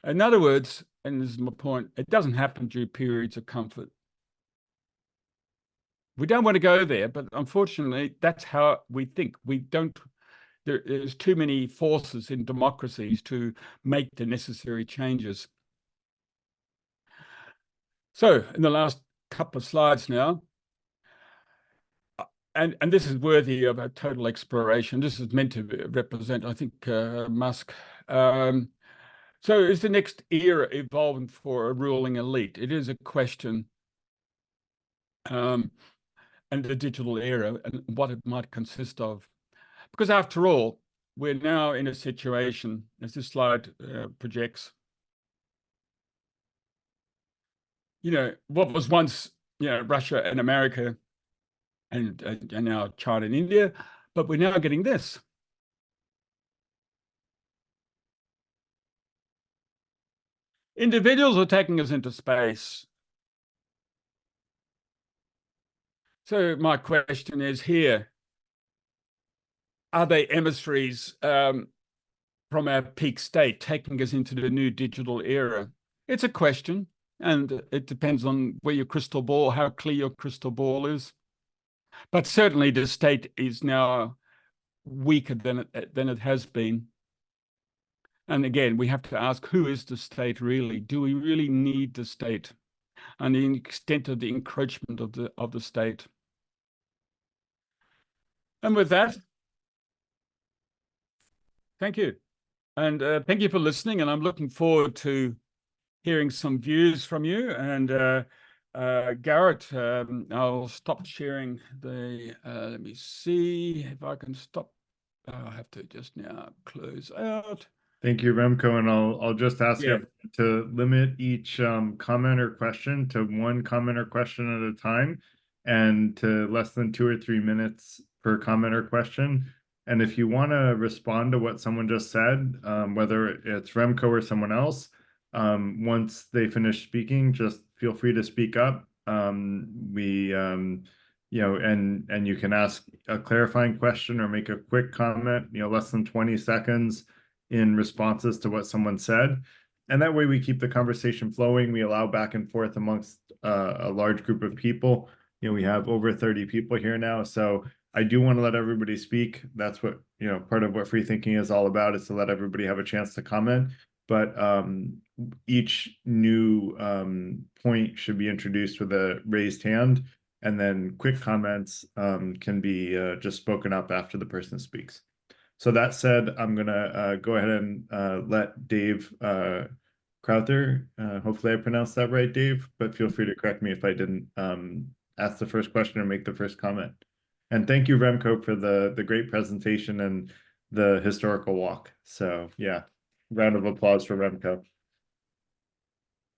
Speaker 6: In other words, and this is my point, it doesn't happen during periods of comfort. We don't want to go there, but unfortunately, that's how we think. We don't. There's too many forces in democracies to make the necessary changes. So in the last couple of slides now, and this is worthy of a total exploration. This is meant to represent, I think, Musk. So So is the next era evolving for a ruling elite? It is a question, and the digital era and what it might consist of. Because after all, we're now in a situation, as this slide projects, what was once, Russia and America and now China and India, but we're now getting this. Individuals are taking us into space. So my question is here, are they emissaries from our peak state taking us into the new digital era? It's a question, and it depends on where your crystal ball, how clear your crystal ball is. But certainly the state is now weaker than it has been. And again, we have to ask, who is the state really? Do we really need the state? And the extent of the encroachment of the state. And with that, thank you. And thank you for listening. And I'm looking forward to hearing some views from you. And Garrett, I'll stop sharing the, let me see if I can stop. I have to just now close out.
Speaker 1: Thank you, Remco, and I'll just ask you to limit each comment or question to one comment or question at a time, and to less than 2 or 3 minutes per comment or question. And if you want to respond to what someone just said, whether it's Remco or someone else, once they finish speaking, just feel free to speak up. And you can ask a clarifying question or make a quick comment, less than 20 seconds in responses to what someone said. And that way we keep the conversation flowing. We allow back and forth amongst a large group of people. We have over 30 people here now. So I do want to let everybody speak. That's what, part of what free thinking is all about, is to let everybody have a chance to comment. But each new point should be introduced with a raised hand, and then quick comments can be just spoken up after the person speaks. So that said, I'm going to go ahead and let Dave Crowther, hopefully I pronounced that right, Dave, but feel free to correct me if I didn't, ask the first question or make the first comment. And thank you, Remco, for the great presentation and the historical walk. So yeah, round of applause for Remco.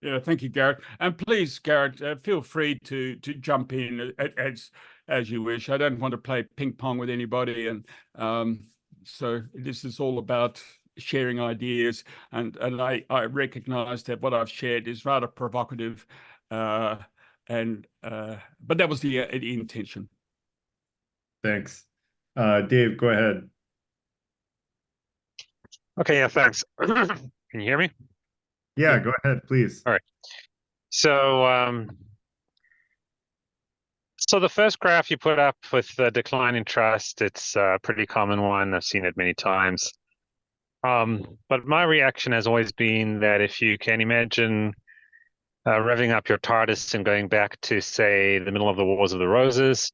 Speaker 6: Yeah, thank you, Garrett. And please, Garrett, feel free to jump in as you wish. I don't want to play ping pong with anybody, and so this is all about sharing ideas, and I recognize that what I've shared is rather provocative, but that was the intention.
Speaker 1: Thanks. Dave, go ahead.
Speaker 7: Okay, yeah, thanks. Can you hear me?
Speaker 1: Yeah, go ahead, please.
Speaker 7: All right. So, so the first graph you put up with the decline in trust, it's a pretty common one. I've seen it many times. But my reaction has always been that if you can imagine revving up your TARDIS and going back to, say, the middle of the Wars of the Roses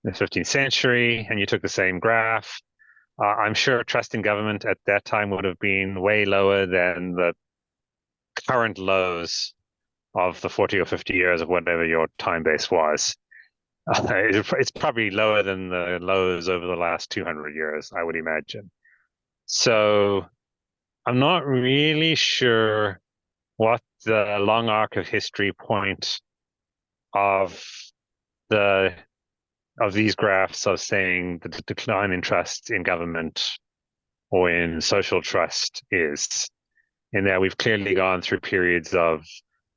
Speaker 7: in the 15th century, and you took the same graph, I'm sure trust in government at that time would have been way lower than the current lows of the 40 or 50 years of whatever your time base was. It's probably lower than the lows over the last 200 years, I would imagine. So I'm not really sure what the long arc of history point of these graphs of saying the decline in trust in government or in social trust is. In that we've clearly gone through periods of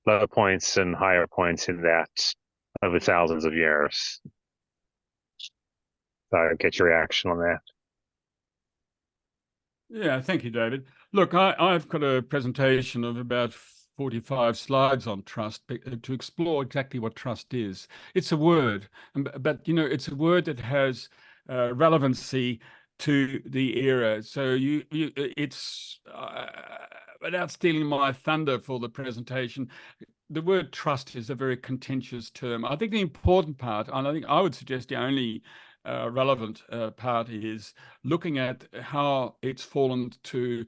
Speaker 7: low points and higher points in that over thousands of years. So I'll get your reaction on that.
Speaker 6: Yeah, thank you, David. Look, I've got a presentation of about 45 slides on trust to explore exactly what trust is. It's a word, but it's a word that has relevancy to the era. So it's without stealing my thunder for the presentation, the word trust is a very contentious term. I think the important part, and I think I would suggest the only relevant part is looking at how it's fallen to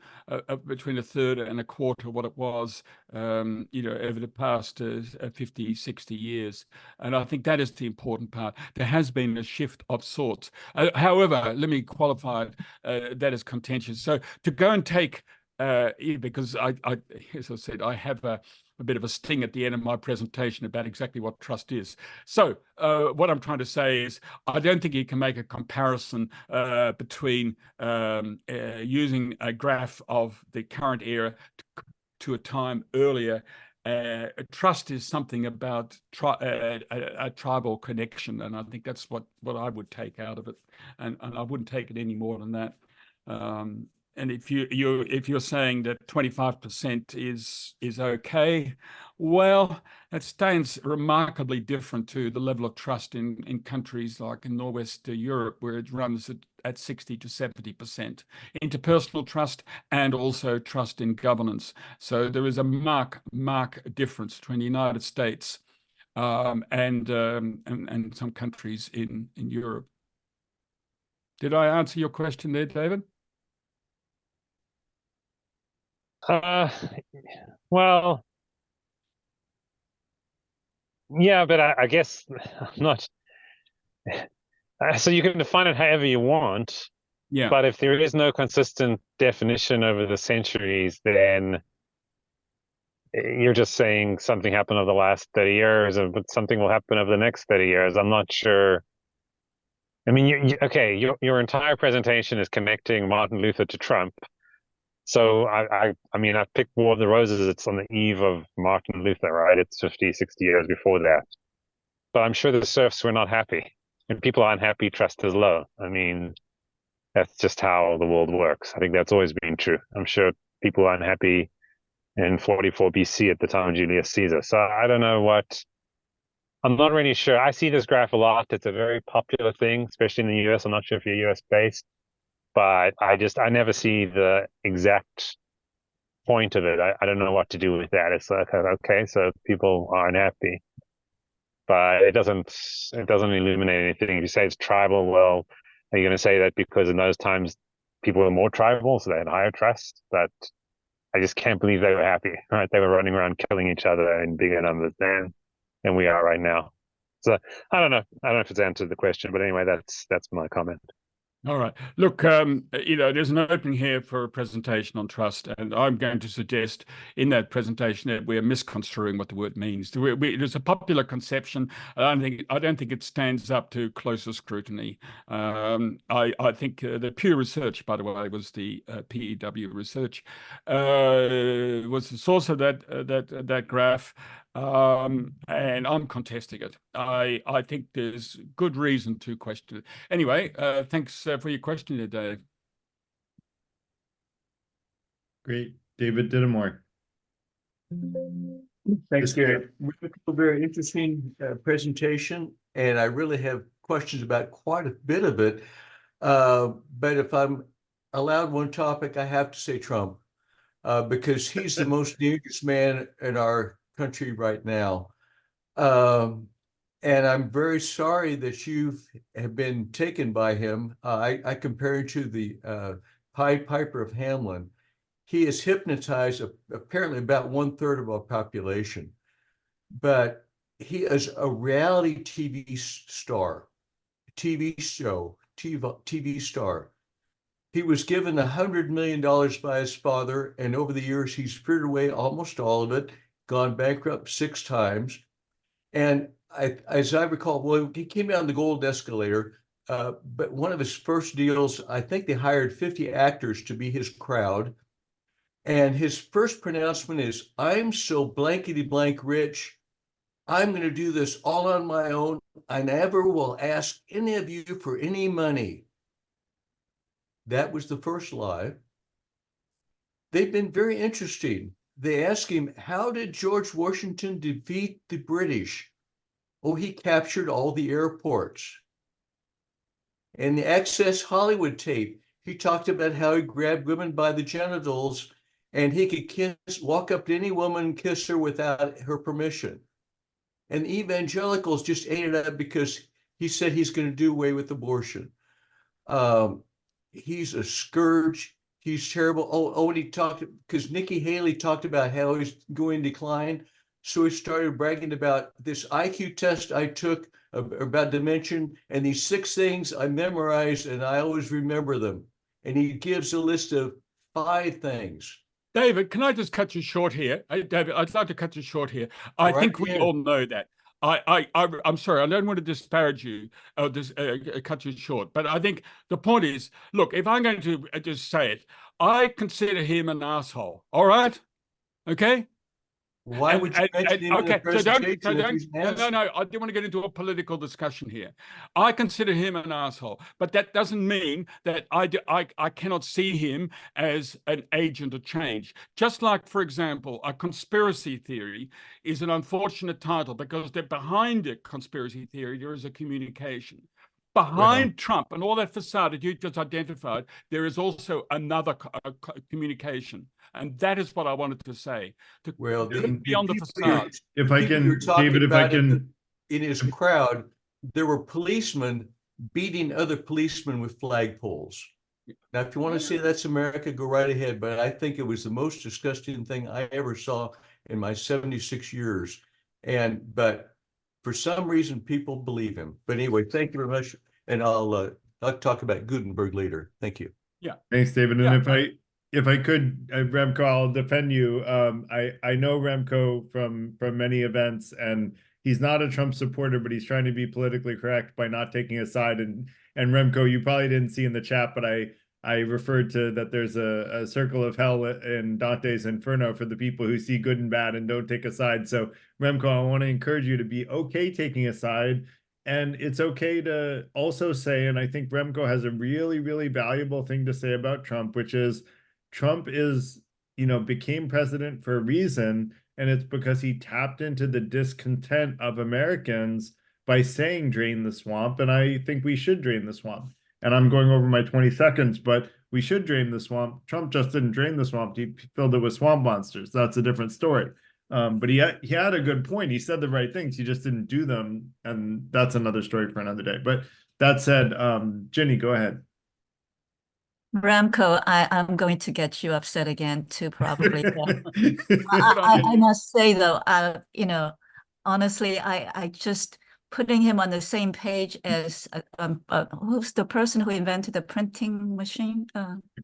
Speaker 6: between a third and a quarter what it was, over the past 50, 60 years. And I think that is the important part. There has been a shift of sorts. However, let me qualify that as contentious. So to go and take, because as I said, I have a bit of a sting at the end of my presentation about exactly what trust is. So what I'm trying to say is I don't think you can make a comparison between using a graph of the current era to a time earlier. Trust is something about a tribal connection, and I think that's what I would take out of it, and I wouldn't take it any more than that. And if you're saying that 25% is okay, well, that stands remarkably different to the level of trust in countries like in Northwest Europe, where it runs at 60 to 70%. Interpersonal trust and also trust in governance. So there is a mark difference between the United States and some countries in Europe. Did I answer your question there, David?
Speaker 7: Well, yeah, but I guess I'm not. So you can define it however you want.
Speaker 6: Yeah.
Speaker 7: But if there is no consistent definition over the centuries, then you're just saying something happened over the last 30 years, but something will happen over the next 30 years. I'm not sure. I mean, okay, your entire presentation is connecting Martin Luther to Trump. So I mean, I've picked War of the Roses. It's on the eve of Martin Luther, right? It's 50, 60 years before that. But I'm sure the serfs were not happy. When people aren't happy, trust is low. I mean, that's just how the world works. I think that's always been true. I'm sure people are unhappy in 44 BC at the time of Julius Caesar. So I don't know what, I'm not really sure. I see this graph a lot. It's a very popular thing, especially in the US. I'm not sure if you're US based, but I never see the exact point of it. I don't know what to do with that. It's like, okay, so people are unhappy, but it doesn't illuminate anything. If you say it's tribal, well, are you going to say that because in those times people were more tribal, so they had higher trust? But I just can't believe they were happy, right? They were running around killing each other in bigger numbers than we are right now. So I don't know. I don't know if it's answered the question, but anyway, that's my comment.
Speaker 6: All right. Look, there's an opening here for a presentation on trust, and I'm going to suggest in that presentation that we're misconstruing what the word means. There's a popular conception. I don't think it stands up to closer scrutiny. I think the Pew Research, by the way, was the PEW research, was the source of that graph. And I'm contesting it. I think there's good reason to question it. Anyway, thanks for your question there, Dave.
Speaker 1: Great. David Dittamore.
Speaker 13: Thanks, Gary. A very interesting presentation, and I really have questions about quite a bit of it. But if I'm allowed one topic, I have to say Trump, because he's the most dangerous man in our country right now. And I'm very sorry that you have been taken by him. I compare him to the Pied Piper of Hamelin. He has hypnotized apparently about 1/3 of our population, but he is a reality TV star, TV star. He was given $100 million by his father, and over the years, he's frittered away almost all of it, gone bankrupt 6 times. And as I recall, well, he came down the gold escalator, but one of his first deals, I think they hired 50 actors to be his crowd. And his first pronouncement is, "I'm so blankety blank rich. I'm going to do this all on my own. I never will ask any of you for any money." That was the first lie. They've been very interesting. They asked him, how did George Washington defeat the British? Oh, he captured all the airports. And the Access Hollywood tape, he talked about how he grabbed women by the genitals and he could walk up to any woman and kiss her without her permission. And the evangelicals just ate it up because He said he's going to do away with abortion. He's a scourge. He's terrible. And he talked, because Nikki Haley talked about how he's going to decline. So he started bragging about this IQ test I took about dimension, and these 6 things I memorized, and I always remember them. And he gives a list of 5 things.
Speaker 6: David, can I just cut you short here? David, I'd like to cut you short here. I think we all know that. I'm sorry, I don't want to disparage you or just cut you short, but I think the point is, look, if I'm going to just say it, I consider him an asshole. All right, okay.
Speaker 13: Why would you mention him in the presentation?
Speaker 6: No, I don't want to get into a political discussion here. I consider him an asshole, but that doesn't mean that I cannot see him as an agent of change. Just like, for example, a conspiracy theory is an unfortunate title because behind a conspiracy theory, there is a communication. Behind Trump and all that facade that you just identified, there is also another communication. And that is what I wanted to say.
Speaker 13: Well,
Speaker 6: beyond the facade.
Speaker 1: If I can, David, if I can.
Speaker 13: In his crowd, there were policemen beating other policemen with flagpoles. Now, if you want to say that's America, go right ahead. But I think it was the most disgusting thing I ever saw in my 76 years. But for some reason, people believe him. But anyway, thank you very much. And I'll talk about Gutenberg later. Thank you.
Speaker 6: Yeah.
Speaker 1: Thanks, David. And if I could, Remco, I'll defend you. I know Remco from many events, and he's not a Trump supporter, but he's trying to be politically correct by not taking a side. And Remco, you probably didn't see in the chat, but I referred to that there's a circle of hell in Dante's Inferno for the people who see good and bad and don't take a side. So Remco, I want to encourage you to be okay taking a side. And it's okay to also say, and I think Remco has a really, really valuable thing to say about Trump, which is Trump became president for a reason, and it's because he tapped into the discontent of Americans by saying drain the swamp, and I think we should drain the swamp. And I'm going over my 20 seconds, but we should drain the swamp. Trump just didn't drain the swamp. He filled it with swamp monsters. That's a different story. But he had a good point. He said the right things. He just didn't do them. And that's another story for another day. But that said, Jenny, go ahead.
Speaker 2: Remco, I'm going to get you upset again too, probably. I must say though, honestly, I just putting him on the same page as who's the person who invented the printing machine?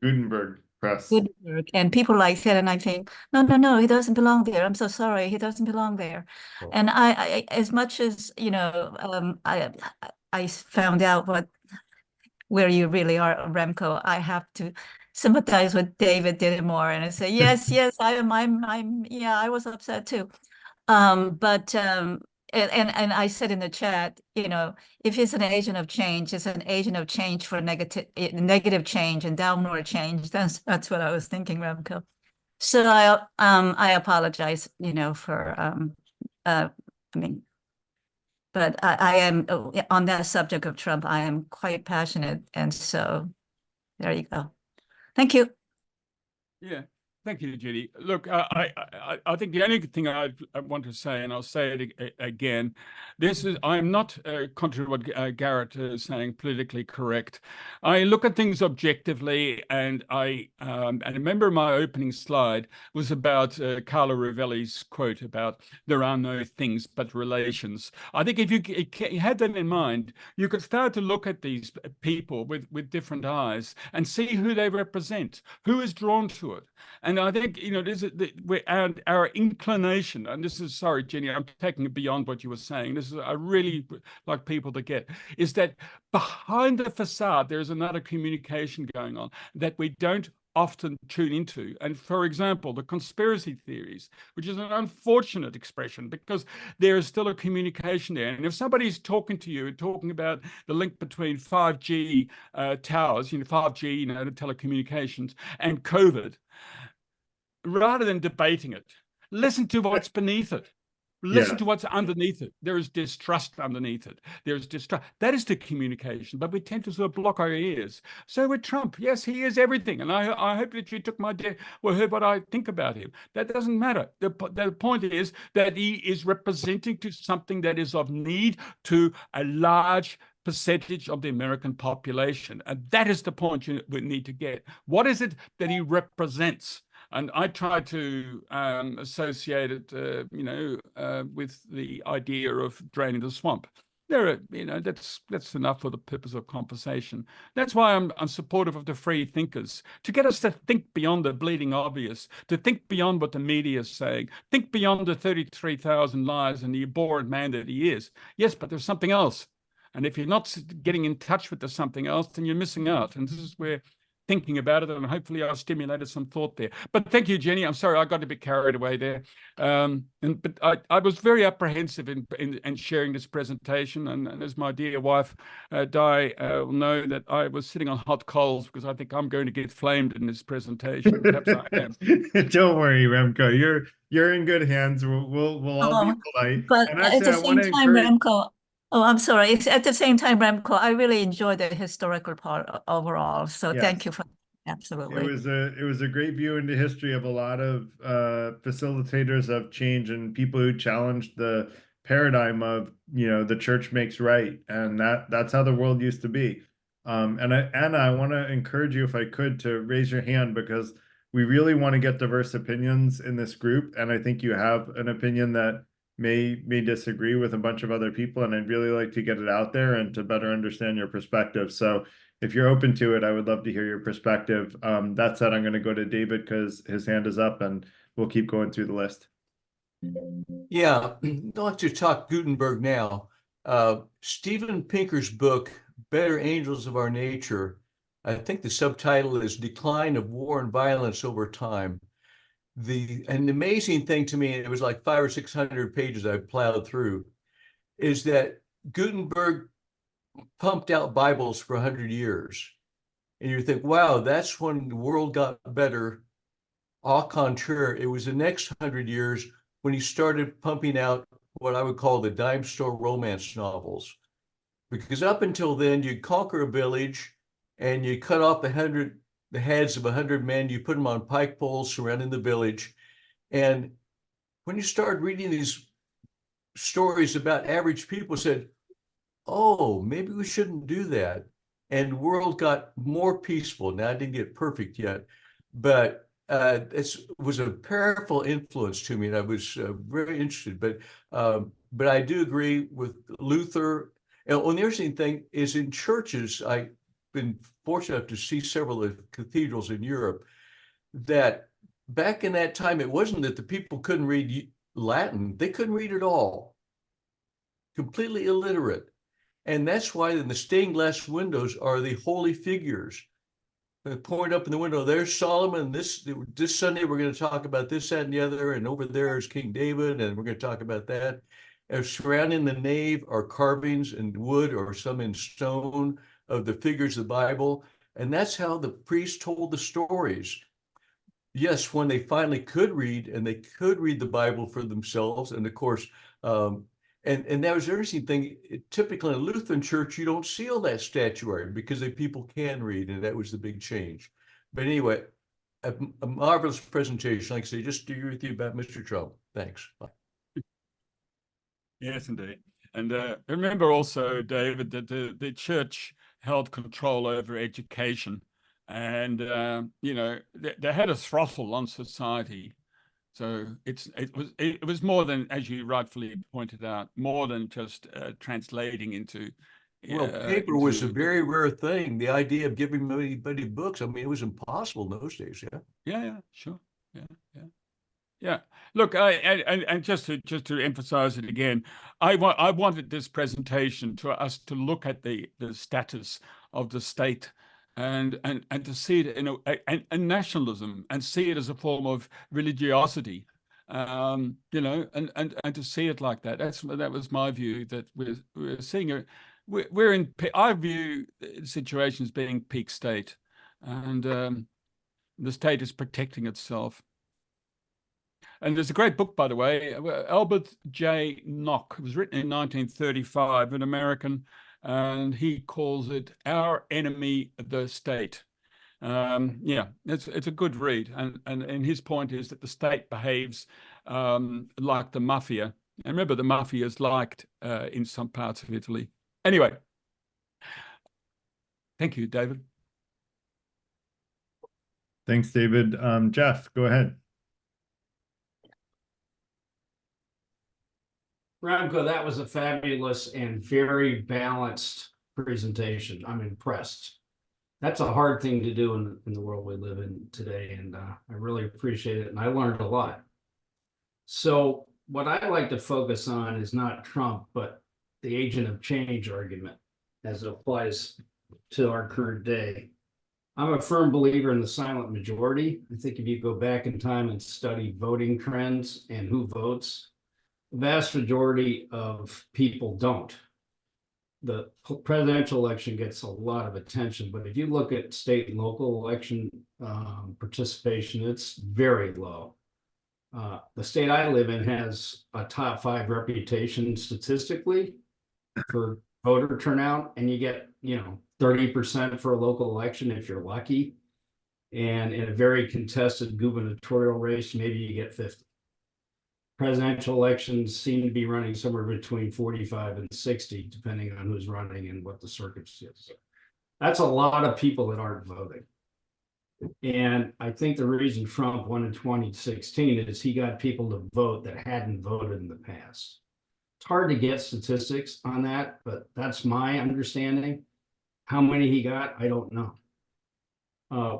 Speaker 1: Gutenberg press.
Speaker 2: Gutenberg, and people like that, and I think, no, he doesn't belong there. I'm so sorry, he doesn't belong there. Oh. And I as much as I found out where you really are, Remco, I have to sympathize with David Dittmore and I say, yes, I was upset too. And I said in the chat, if he's an agent of change, it's an agent of change for negative change and downward change. That's what I was thinking, Remco. So I apologize, for but I am on that subject of Trump. I am quite passionate, and so there you go. Thank you.
Speaker 6: Yeah. Thank you, Judy. Look, I think the only thing I want to say, and I'll say it again, I'm not, contrary to what Garrett is saying, politically correct. I look at things objectively, and I remember my opening slide was about Carlo Rovelli's quote about there are no things but relations. I think if you had that in mind, you could start to look at these people with different eyes and see who they represent, who is drawn to it. And I think, our inclination, and this is, sorry, Jenny, I'm taking it beyond what you were saying. This is, I really like people to get, is that behind the facade, there's another communication going on that we don't often tune into. And for example, the conspiracy theories, which is an unfortunate expression because there is still a communication there. And if somebody's talking to you, talking about the link between 5G towers, 5G, the telecommunications, and COVID, rather than debating it, listen to what's beneath it. Listen
Speaker 1: Yeah.
Speaker 6: to what's underneath it. There is distrust underneath it. There's distrust. That is the communication, but we tend to sort of block our ears. So with Trump, yes, he is everything. And I hope that you took my heard what I think about him. That doesn't matter. The point is that he is representing to something that is of need to a large percentage of the American population. And that is the point we need to get. What is it that he represents? And I try to associate it, with the idea of draining the swamp. That's enough for the purpose of conversation. That's why I'm supportive of the free thinkers, to get us to think beyond the bleeding obvious, to think beyond what the media is saying, think beyond the 33,000 lies and the abhorrent man that he is. Yes, but there's something else. And if you're not getting in touch with the something else, then you're missing out. And this is where thinking about it, and hopefully I've stimulated some thought there. But thank you, Jenny. I'm sorry I got a bit carried away there. But I was very apprehensive in sharing this presentation, and as my dear wife Di will know, that I was sitting on hot coals because I think I'm going to get flamed in this presentation. Perhaps I am.
Speaker 1: Don't worry, Remco. You're in good hands. We'll all be polite.
Speaker 2: But
Speaker 1: And
Speaker 2: at
Speaker 1: actually,
Speaker 2: the
Speaker 1: I want
Speaker 2: same
Speaker 1: to
Speaker 2: time,
Speaker 1: encourage.
Speaker 2: Remco, oh, I'm sorry. It's at the same time, Remco, I really enjoyed the historical part overall. So thank you for absolutely.
Speaker 1: It was a great view into history of a lot of facilitators of change and people who challenged the paradigm of, the church makes right, and that's how the world used to be. Anna, I want to encourage you, if I could, to raise your hand, because we really want to get diverse opinions in this group, and I think you have an opinion that may disagree with a bunch of other people, and I'd really like to get it out there and to better understand your perspective. So if you're open to it, I would love to hear your perspective. That said, I'm going to go to David because his hand is up, and we'll keep going through the list.
Speaker 13: Yeah, I'd like to talk Gutenberg now. Steven Pinker's book, Better Angels of Our Nature, I think the subtitle is Decline of War and Violence Over Time. An amazing thing to me, it was like 500 or 600 pages I plowed through, is that Gutenberg pumped out Bibles for 100 years. And you think, wow, that's when the world got better. Au contraire, it was the next 100 years when he started pumping out what I would call the dime store romance novels. Because up until then, you'd conquer a village and you cut off the heads of 100 men, you put them on pike poles surrounding the village. And when you started reading these stories about average people, said, oh, maybe we shouldn't do that. And the world got more peaceful. Now, I didn't get perfect yet, but it was a powerful influence to me, and I was very interested. But I do agree with Luther. And the interesting thing is, in churches, I've been fortunate enough to see several of the cathedrals in Europe, that back in that time, it wasn't that the people couldn't read Latin. They couldn't read at all. Completely illiterate. And that's why in the stained glass windows are the holy figures. They point up in the window, there's Solomon. This Sunday, we're going to talk about this, that, and the other. And over there is King David, and we're going to talk about that. And surrounding the nave are carvings in wood or some in stone of the figures of the Bible. And that's how the priests told the stories. Yes, when they finally could read, and they could read the Bible for themselves. And of course, and that was the interesting thing. Typically in a Lutheran church, you don't see all that statuary because the people can read, and that was the big change. But anyway, a marvelous presentation. Like I say, just to agree with you about Mr. Trump. Thanks. Bye.
Speaker 6: Yes, indeed. And remember also, David, that the church held control over education, and they had a throttle on society. So it was more than, as you rightfully pointed out, more than just translating into.
Speaker 13: Well, paper was a very rare thing. The idea of giving anybody books, I mean, it was impossible in those days. Yeah.
Speaker 6: Yeah. Sure. Yeah. Look, and just to emphasize it again, I wanted this presentation to us to look at the status of the state. And to see it and nationalism, and see it as a form of religiosity, and to see it like that. That was my view, that we're seeing we're in. I view the situation as being peak state, and the state is protecting itself. And there's a great book, by the way, Albert J. Nock. It was written in 1935, an American, and he calls it Our Enemy, the State. Yeah, it's a good read. And his point is that the state behaves like the mafia. And remember, the mafia is liked in some parts of Italy. Anyway, thank you, David.
Speaker 1: Thanks, David. Jeff, go ahead.
Speaker 8: Remco, that was a fabulous and very balanced presentation. I'm impressed. That's a hard thing to do in the world we live in today, and I really appreciate it, and I learned a lot. So what I like to focus on is not Trump, but the agent of change argument as it applies to our current day. I'm a firm believer in the silent majority. I think if you go back in time and study voting trends and who votes, the vast majority of people don't. The presidential election gets a lot of attention, but if you look at state and local election participation, it's very low. The state I live in has a top 5 reputation statistically for voter turnout, and you get, 30% for a local election if you're lucky. And in a very contested gubernatorial race, maybe you get 50. Presidential elections seem to be running somewhere between 45 and 60, depending on who's running and what the circumstances are. That's a lot of people that aren't voting. And I think the reason Trump won in 2016 is he got people to vote that hadn't voted in the past. It's hard to get statistics on that, but that's my understanding. How many he got, I don't know.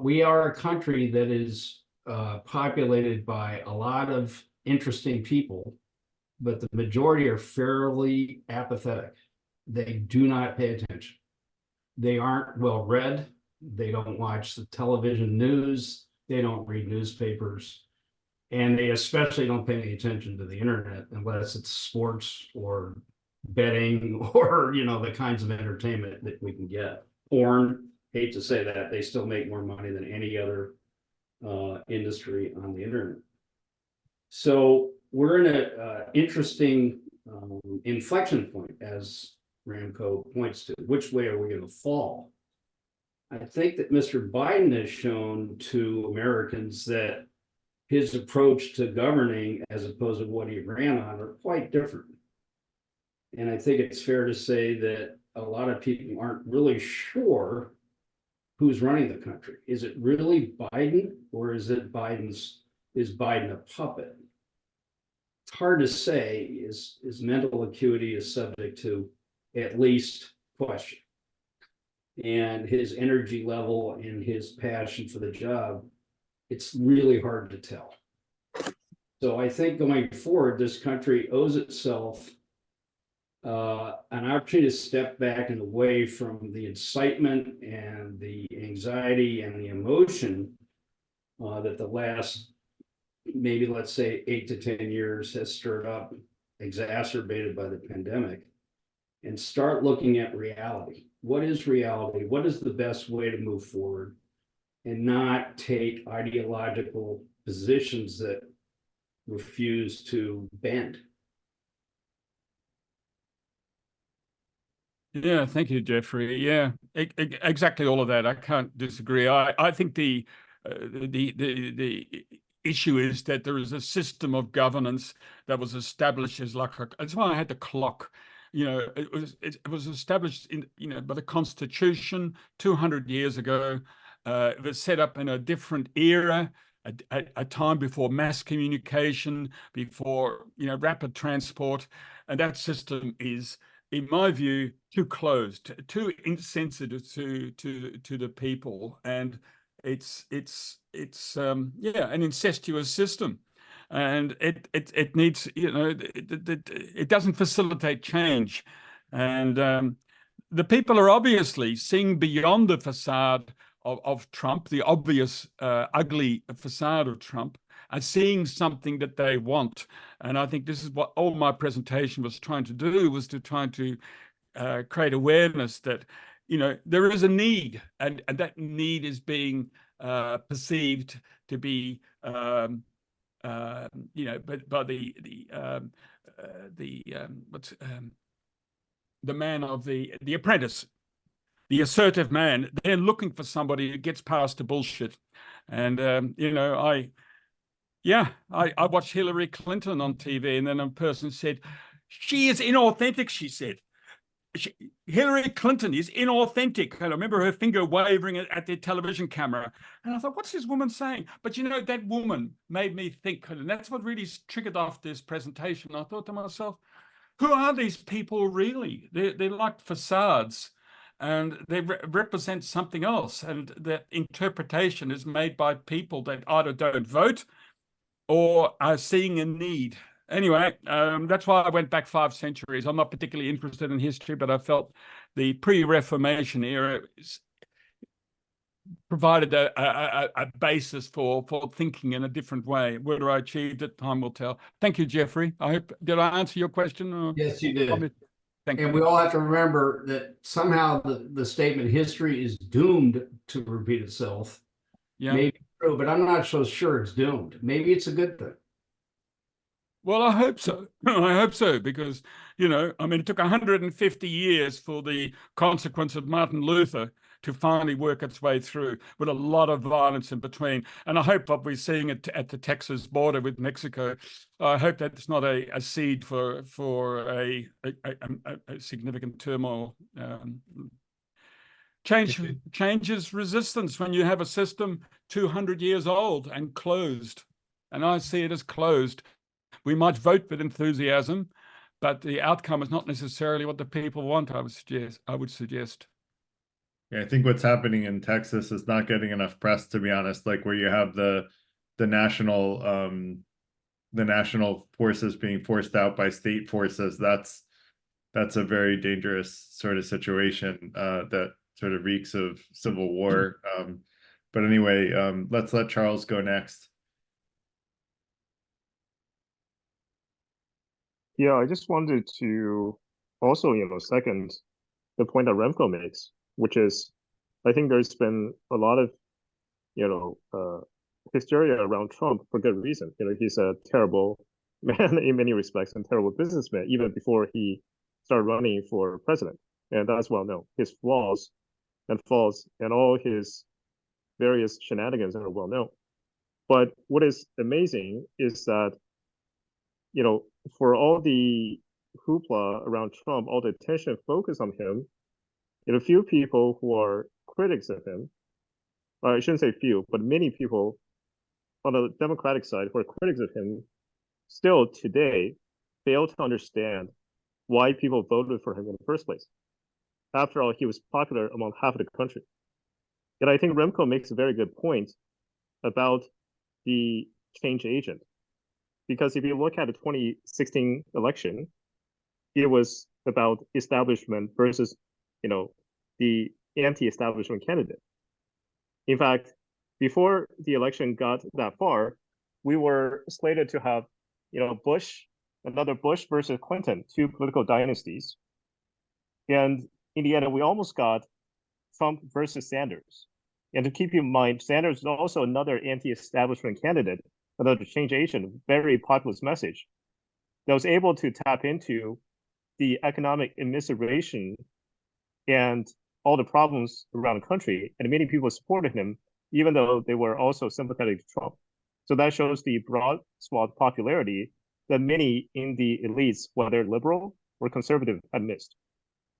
Speaker 8: We are a country that is populated by a lot of interesting people, but the majority are fairly apathetic. They do not pay attention. They aren't well read. They don't watch the television news. They don't read newspapers. And they especially don't pay any attention to the internet unless it's sports or betting or, the kinds of entertainment that we can get. Porn, hate to say that, they still make more money than any other industry on the internet. So we're in an interesting inflection point, as Remco points to. Which way are we going to fall? I think that Mr. Biden has shown to Americans that his approach to governing, as opposed to what he ran on, are quite different. And I think it's fair to say that a lot of people aren't really sure who's running the country. Is it really Biden, or is Biden a puppet? It's hard to say. His mental acuity is subject to at least question. And his energy level and his passion for the job, it's really hard to tell. So I think going forward, this country owes itself an opportunity to step back and away from the incitement and the anxiety and the emotion that the last, maybe let's say 8 to 10 years has stirred up, exacerbated by the pandemic, and start looking at reality. What is reality? What is the best way to move forward? And not take ideological positions that refuse to bend.
Speaker 6: Yeah, thank you, Jeffrey. Yeah, exactly all of that. I can't disagree. I think the issue is that there is a system of governance that was established as that's why I had the clock. It was established by the Constitution 200 years ago. It was set up in a different era, a time before mass communication, before rapid transport, and that system is, in my view, too closed, too insensitive to the people, and it's an incestuous system, and it needs it doesn't facilitate change, and the people are obviously seeing beyond the facade of Trump, the obvious ugly facade of Trump, are seeing something that they want. And I think this is what all my presentation was trying to do, was to try to create awareness that, there is a need, and that need is being perceived to be you know, but by the man of the Apprentice, the assertive man. They're looking for somebody who gets past the bullshit. And you know, I watched Hillary Clinton on TV, and then a person said, "She is inauthentic," she said. Hillary Clinton is inauthentic. And I remember her finger wavering at the television camera. And I thought, what's this woman saying? But you know, that woman made me think, and that's what really triggered off this presentation. I thought to myself, who are these people really? They're like facades, and they represent something else. And that interpretation is made by people that either don't vote or are seeing a need. Anyway, that's why I went back 5 centuries. I'm not particularly interested in history, but I felt the pre-Reformation era provided a basis for thinking in a different way. Whether I achieved it, time will tell. Thank you, Jeffrey. I hope, did I answer your question? Or
Speaker 8: Yes, you did.
Speaker 6: Thank
Speaker 8: and
Speaker 6: you.
Speaker 8: we all have to remember that somehow the statement history is doomed to repeat itself.
Speaker 6: Yeah.
Speaker 8: Maybe true, but I'm not so sure it's doomed. Maybe it's a good thing.
Speaker 6: Well, I hope so. I hope so, because, you know, I mean, it took 150 years for the consequence of Martin Luther to finally work its way through, with a lot of violence in between. And I hope what we're seeing at the Texas border with Mexico, I hope that it's not a seed for a significant turmoil. Changes resistance when you have a system 200 years old and closed. And I see it as closed. We might vote with enthusiasm, but the outcome is not necessarily what the people want, I would suggest.
Speaker 1: Yeah, I think what's happening in Texas is not getting enough press, to be honest, like where you have the national forces being forced out by state forces. That's a very dangerous sort of situation that sort of reeks of civil war. But anyway, let's let Charles go next.
Speaker 14: Yeah, I just wanted to also, second the point that Remco makes, which is, I think there's been a lot of, hysteria around Trump for good reason. He's a terrible man in many respects and terrible businessman, even before he started running for president. And that's well known. His flaws and faults and all his various shenanigans are well known. But what is amazing is that, for all the hoopla around Trump, all the attention focused on him, a few people who are critics of him, I shouldn't say few, but many people on the Democratic side who are critics of him still today fail to understand why people voted for him in the first place. After all, he was popular among half of the country. And I think Remco makes a very good point about the change agent. Because if you look at the 2016 election, it was about establishment versus, the anti-establishment candidate. In fact, before the election got that far, we were slated to have, another Bush versus Clinton, 2 political dynasties. And in the end, we almost got Trump versus Sanders. And to keep in mind, Sanders is also another anti-establishment candidate, another change agent, very populist message that was able to tap into the economic immiseration and all the problems around the country. And many people supported him, even though they were also sympathetic to Trump. So that shows the broad swath popularity that many in the elites, whether liberal or conservative, had missed.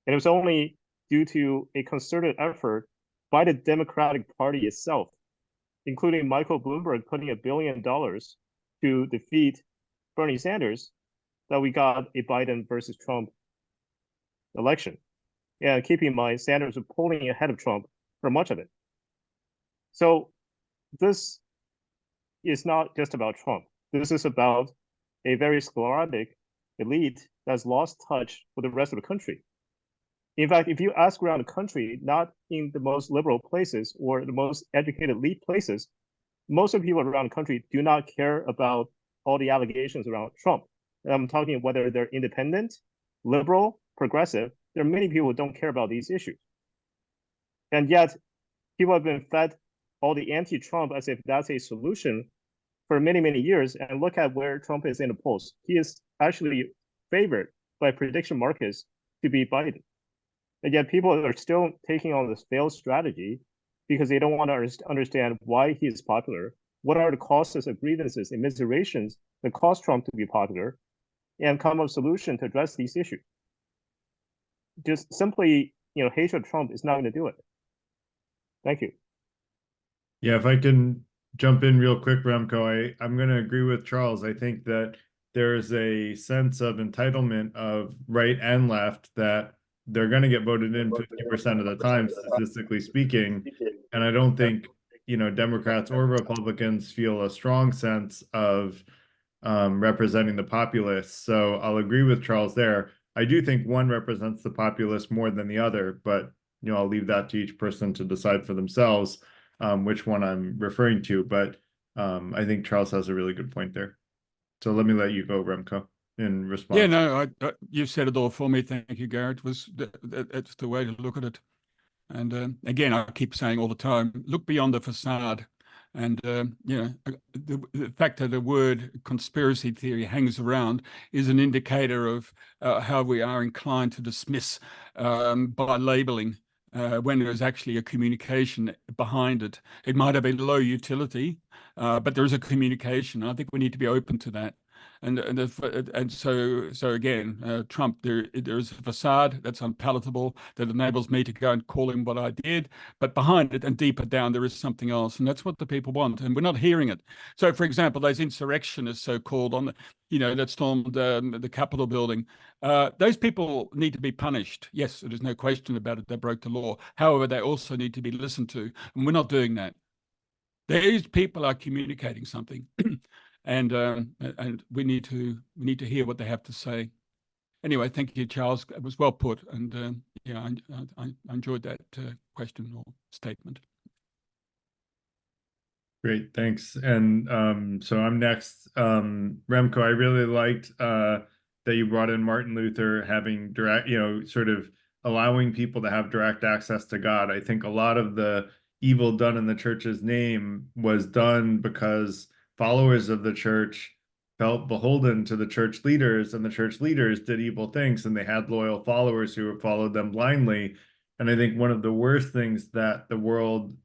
Speaker 14: And it was only due to a concerted effort by the Democratic Party itself, including Michael Bloomberg putting $1 billion to defeat Bernie Sanders, that we got a Biden versus Trump election. And keep in mind, Sanders was polling ahead of Trump for much of it. So this is not just about Trump. This is about a very sclerotic elite that's lost touch with the rest of the country. In fact, if you ask around the country, not in the most liberal places or the most educated elite places, most of the people around the country do not care about all the allegations around Trump. And I'm talking whether they're independent, liberal, progressive. There are many people who don't care about these issues. And yet, people have been fed all the anti-Trump as if that's a solution for many, many years, and look at where Trump is in the polls. He is actually favored by prediction markets to beat Biden. And yet people are still taking on this failed strategy because they don't want to understand why he is popular, what are the causes of grievances and miserations that cause Trump to be popular, and come up with a solution to address these issues. Just simply, hatred of Trump is not going to do it. Thank you.
Speaker 1: Yeah, if I can jump in real quick, Remco, I'm going to agree with Charles. I think that there's a sense of entitlement of right and left that they're going to get voted in 50% of the time, statistically speaking. And I don't think, Democrats or Republicans feel a strong sense of representing the populace. So I'll agree with Charles there. I do think one represents the populace more than the other, but I'll leave that to each person to decide for themselves which one I'm referring to. But I think Charles has a really good point there. So let me let you go, Remco, in response.
Speaker 6: Yeah, no, you said it all for me. Thank you, Garrett. That's the way to look at it. And again, I keep saying all the time, look beyond the facade. And, the fact that the word conspiracy theory hangs around is an indicator of how we are inclined to dismiss by labeling when there's actually a communication behind it. It might have been low utility, but there is a communication. I think we need to be open to that. And so again, Trump, there is a facade that's unpalatable that enables me to go and call him what I did, but behind it and deeper down there is something else, and that's what the people want, and we're not hearing it. So, for example, those insurrectionists, so-called, on that stormed the Capitol building, those people need to be punished. Yes, there's no question about it. They broke the law. However, they also need to be listened to, and we're not doing that. These people are communicating something. And we need to hear what they have to say. Anyway, thank you, Charles. It was well put, and I enjoyed that question or statement.
Speaker 1: Great, thanks. And so I'm next. Remco, I really liked that you brought in Martin Luther having direct, sort of allowing people to have direct access to God. I think a lot of the evil done in the church's name was done because followers of the church felt beholden to the church leaders, and the church leaders did evil things, and they had loyal followers who followed them blindly. And I think one of the worst things that the world,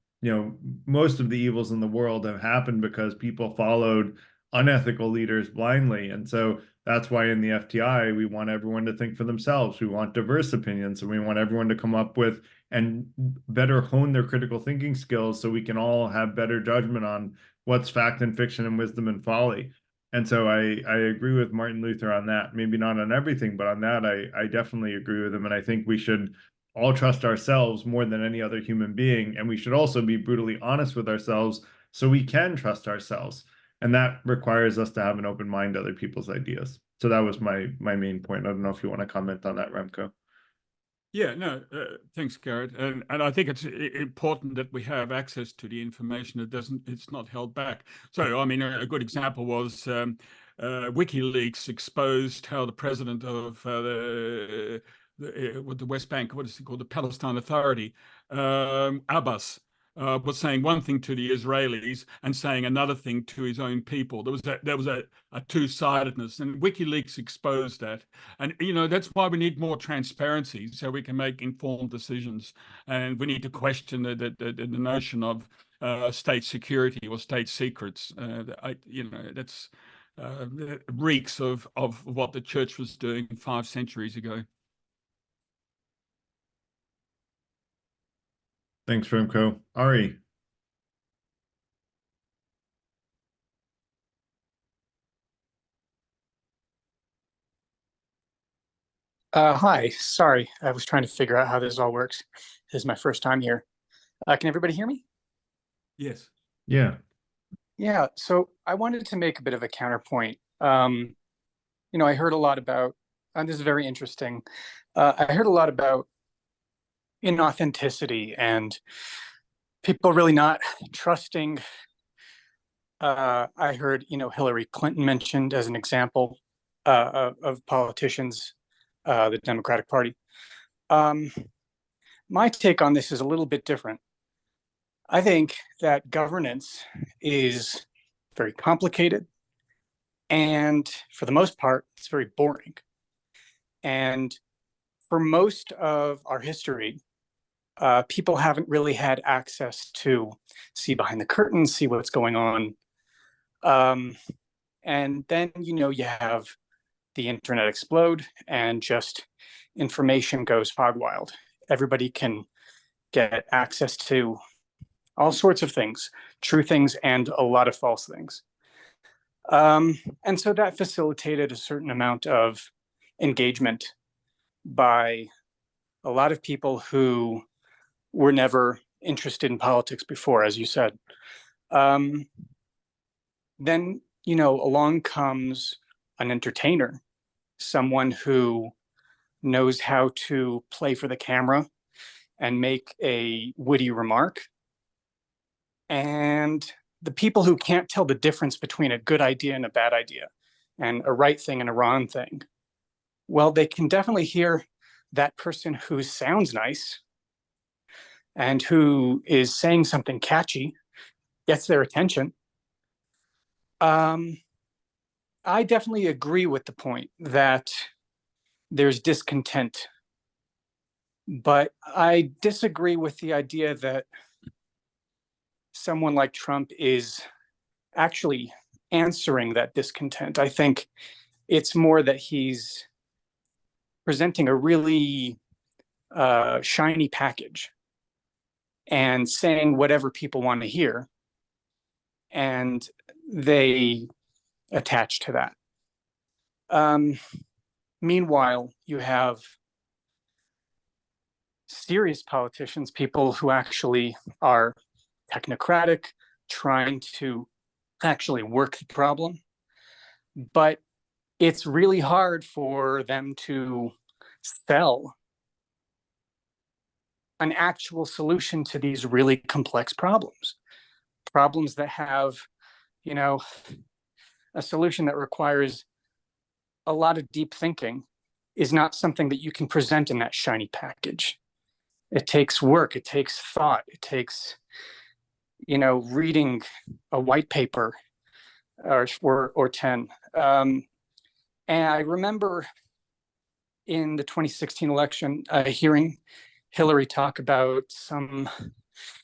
Speaker 1: most of the evils in the world have happened because people followed unethical leaders blindly. And so that's why in the FTI, we want everyone to think for themselves. We want diverse opinions, and we want everyone to come up with and better hone their critical thinking skills so we can all have better judgment on what's fact and fiction and wisdom and folly. And so I agree with Martin Luther on that. Maybe not on everything, but on that, I definitely agree with him. And I think we should all trust ourselves more than any other human being. And we should also be brutally honest with ourselves so we can trust ourselves. And that requires us to have an open mind to other people's ideas. So that was my main point. I don't know if you want to comment on that, Remco.
Speaker 6: Yeah, no, thanks, Garrett. And I think it's important that we have access to the information. It's not held back. So, I mean, a good example was WikiLeaks exposed how the president of the West Bank, what is it called, the Palestine Authority, Abbas, was saying one thing to the Israelis and saying another thing to his own people. There was a two-sidedness, and WikiLeaks exposed that. And that's why we need more transparency so we can make informed decisions. And we need to question the notion of state security or state secrets. That's reeks of what the church was doing 5 centuries ago.
Speaker 1: Thanks, Remco. Ari.
Speaker 15: Hi, sorry, I was trying to figure out how this all works. This is my first time here. Can everybody hear me?
Speaker 6: Yes.
Speaker 1: Yeah.
Speaker 15: Yeah, so I wanted to make a bit of a counterpoint. I heard a lot about, and this is very interesting. I heard a lot about inauthenticity and people really not trusting. I heard, Hillary Clinton mentioned as an example of politicians, the Democratic Party. My take on this is a little bit different. I think that governance is very complicated, and for the most part, it's very boring. And for most of our history, people haven't really had access to see behind the curtain, see what's going on. And then, you have the internet explode and just information goes hog wild. Everybody can get access to all sorts of things, true things and a lot of false things. And so that facilitated a certain amount of engagement by a lot of people who were never interested in politics before, as you said. Then, along comes an entertainer, someone who knows how to play for the camera and make a witty remark. And the people who can't tell the difference between a good idea and a bad idea, and a right thing and a wrong thing, well, they can definitely hear that person who sounds nice and who is saying something catchy, gets their attention. I definitely agree with the point that there's discontent, but I disagree with the idea that someone like Trump is actually answering that discontent. I think it's more that he's presenting a really shiny package and saying whatever people want to hear, and they attach to that. Meanwhile, you have serious politicians, people who actually are technocratic, trying to actually work the problem. But it's really hard for them to sell an actual solution to these really complex problems that have, a solution that requires a lot of deep thinking is not something that you can present in that shiny package. It takes work, it takes thought, it takes, reading a white paper or 10. And I remember in the 2016 election, hearing Hillary talk about either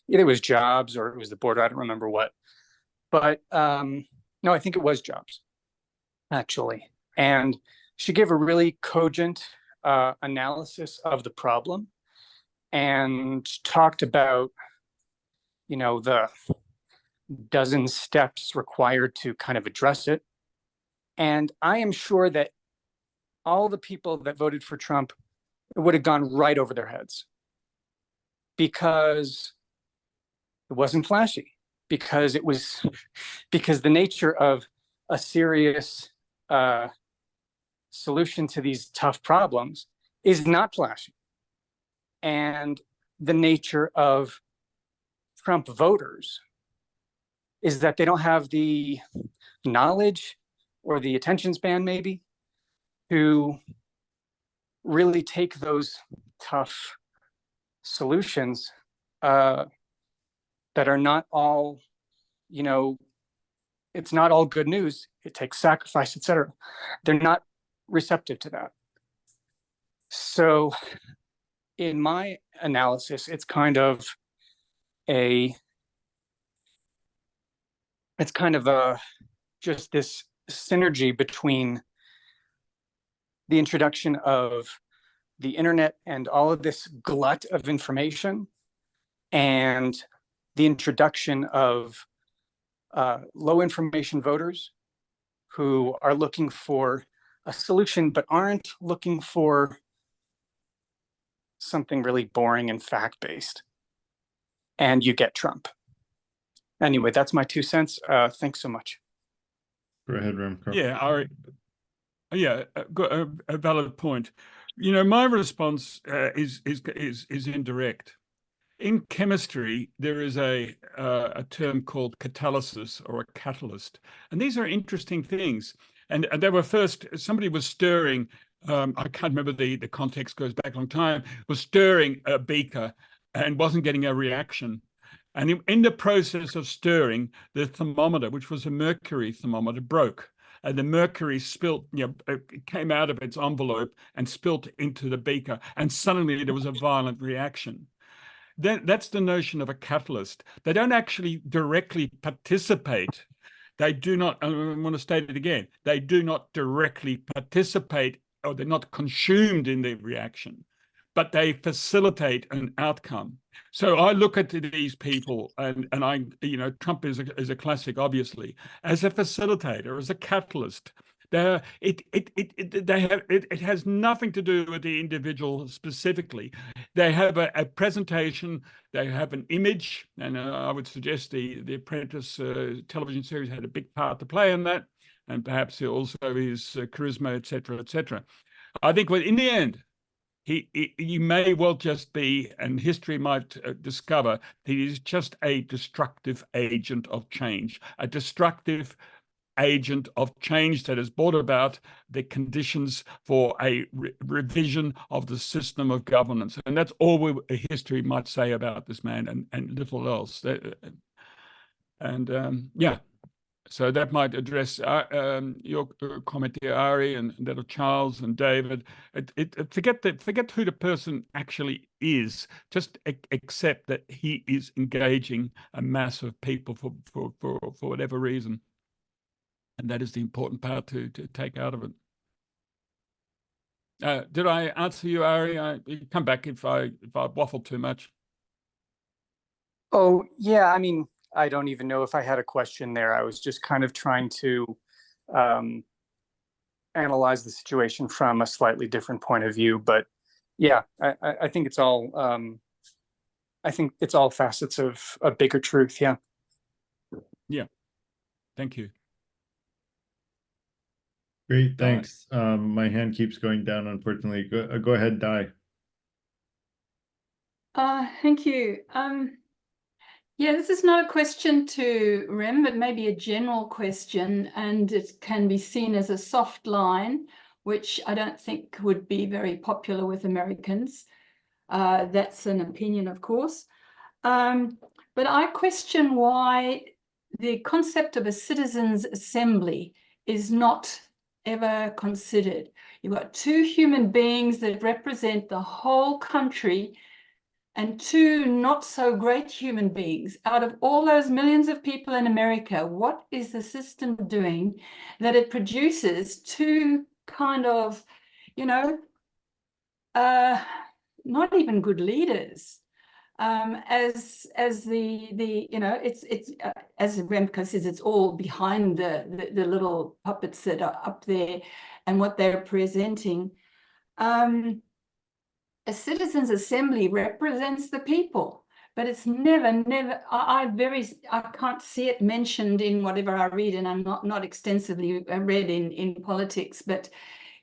Speaker 15: it was jobs or it was the border, I don't remember what. But no, I think it was jobs, actually. And she gave a really cogent analysis of the problem and talked about, the dozen steps required to kind of address it. And I am sure that all the people that voted for Trump would have gone right over their heads because it wasn't flashy, because the nature of a serious solution to these tough problems is not flashy. And the nature of Trump voters is that they don't have the knowledge or the attention span, maybe, to really take those tough solutions that are not all, it's not all good news. It takes sacrifice, etc. They're not receptive to that. So in my analysis, it's kind of just this synergy between the introduction of the internet and all of this glut of information and the introduction of low information voters who are looking for a solution but aren't looking for something really boring and fact-based. And you get Trump. Anyway, that's my 2 cents. Thanks so much.
Speaker 1: Go ahead, Remco.
Speaker 6: Yeah, got a valid point. My response is indirect. In chemistry, there is a term called catalysis or a catalyst, and these are interesting things. And they were somebody was stirring. I can't remember the context, goes back a long time. Was stirring a beaker and wasn't getting a reaction. And in the process of stirring, the thermometer, which was a mercury thermometer, broke. And the mercury spilt, it came out of its envelope and spilt into the beaker. And suddenly there was a violent reaction. That's the notion of a catalyst. They don't actually directly participate. They do not, I want to state it again, they do not directly participate, or they're not consumed in the reaction, but they facilitate an outcome. So I look at these people, and I, Trump is a classic, obviously, as a facilitator, as a catalyst. It has nothing to do with the individual specifically. They have a presentation, they have an image, and I would suggest the Apprentice television series had a big part to play in that, and perhaps also his charisma, etc., etc. I think in the end, he may well just be, and history might discover, that he's just a destructive agent of change, a destructive agent of change that has brought about the conditions for a revision of the system of governance. And that's all history might say about this man, and little else. Yeah. So that might address your comment there, Ari, and that of Charles and David. Forget who the person actually is. Just accept that he is engaging a mass of people for whatever reason, and that is the important part to take out of it. Did I answer you, Ari? You come back if I waffle too much.
Speaker 15: Oh yeah, I mean, I don't even know if I had a question there. I was just kind of trying to analyze the situation from a slightly different point of view. But yeah, I think it's all facets of a bigger truth. Yeah.
Speaker 6: Yeah. Thank you.
Speaker 1: Great, thanks. My hand keeps going down, unfortunately. Go ahead, Di.
Speaker 10: Thank you. Yeah, this is not a question to Rem, but maybe a general question, and it can be seen as a soft line, which I don't think would be very popular with Americans. That's an opinion, of course. But I question why the concept of a citizens' assembly is not ever considered. You've got two human beings that represent the whole country, and two not so great human beings. Out of all those millions of people in America, what is the system doing that it produces two kind of, not even good leaders, as as Remco says, it's all behind the little puppets that are up there and what they're presenting. A citizens' assembly represents the people, but it's never, I can't see it mentioned in whatever I read, and I'm not extensively read in politics, but,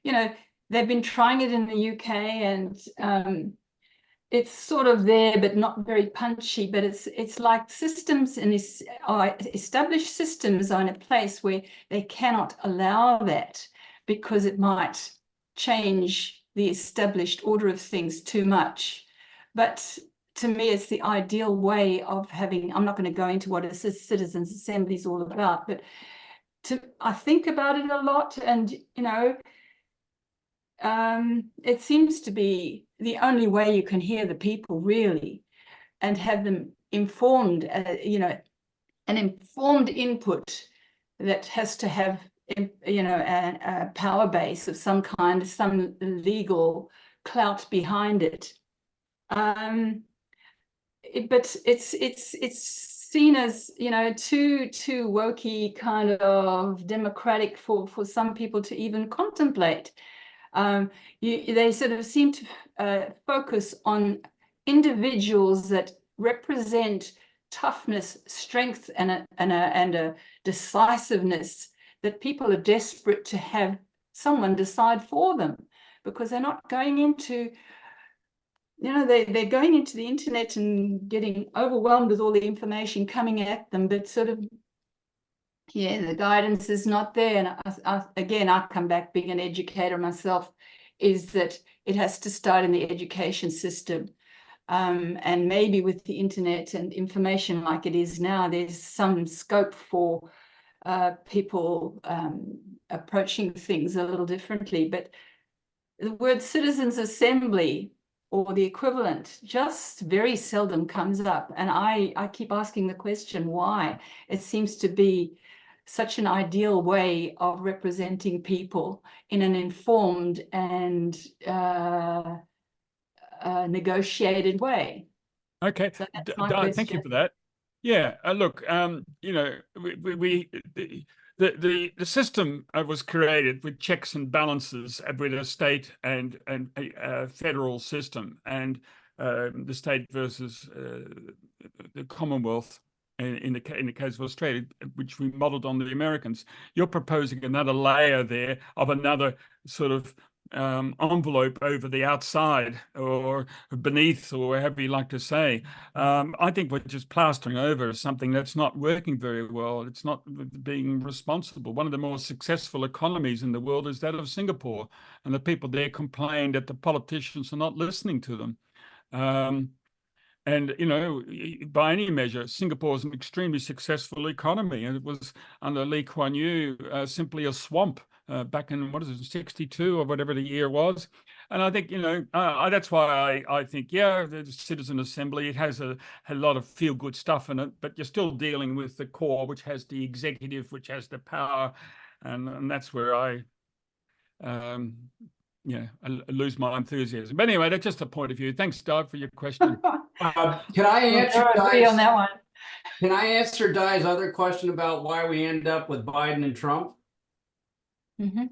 Speaker 10: they've been trying it in the UK, and it's sort of there, but not very punchy, but it's like systems and established systems are in a place where they cannot allow that because it might change the established order of things too much. But to me, it's the ideal way of having, I'm not going to go into what a citizens' assembly is all about, but I think about it a lot, and, it seems to be the only way you can hear the people really and have them informed, an informed input that has to have a power base of some kind, some legal clout behind it. But it's seen as too wokey, kind of democratic for some people to even contemplate. They sort of seem to focus on individuals that represent toughness, strength, and a decisiveness that people are desperate to have someone decide for them, because they're not going into, they're going into the internet and getting overwhelmed with all the information coming at them, but sort of, the guidance is not there. And again, I come back being an educator myself, is that it has to start in the education system. And maybe with the internet and information like it is now, there's some scope for people approaching things a little differently. But the word citizens' assembly or the equivalent just very seldom comes up. And I keep asking the question why. It seems to be such an ideal way of representing people in an informed and negotiated way.
Speaker 6: Okay,
Speaker 10: So that's my
Speaker 6: thank you
Speaker 10: question.
Speaker 6: for that. Yeah, look, you know, the system was created with checks and balances with a state and a federal system, and the state versus the Commonwealth. In the case of Australia, which we modelled on the Americans. You're proposing another layer there of another sort of envelope over the outside or beneath, or however you like to say. I think we're just plastering over something that's not working very well. It's not being responsible. One of the more successful economies in the world is that of Singapore, and the people there complain that the politicians are not listening to them. And, you know, by any measure, Singapore is an extremely successful economy, and it was under Lee Kuan Yew simply a swamp back in, what is it, 62 or whatever the year was. And I think, you know, that's why I think, yeah, the Citizen Assembly, it has a lot of feel-good stuff in it, but you're still dealing with the core, which has the executive, which has the power, and that's where I lose my enthusiasm. But anyway, that's just a point of view. Thanks, Doug, for your question.
Speaker 8: Can I answer
Speaker 10: on that one?
Speaker 8: Can I answer Di's other question about why we end up with Biden and Trump?
Speaker 10: Mm-hmm.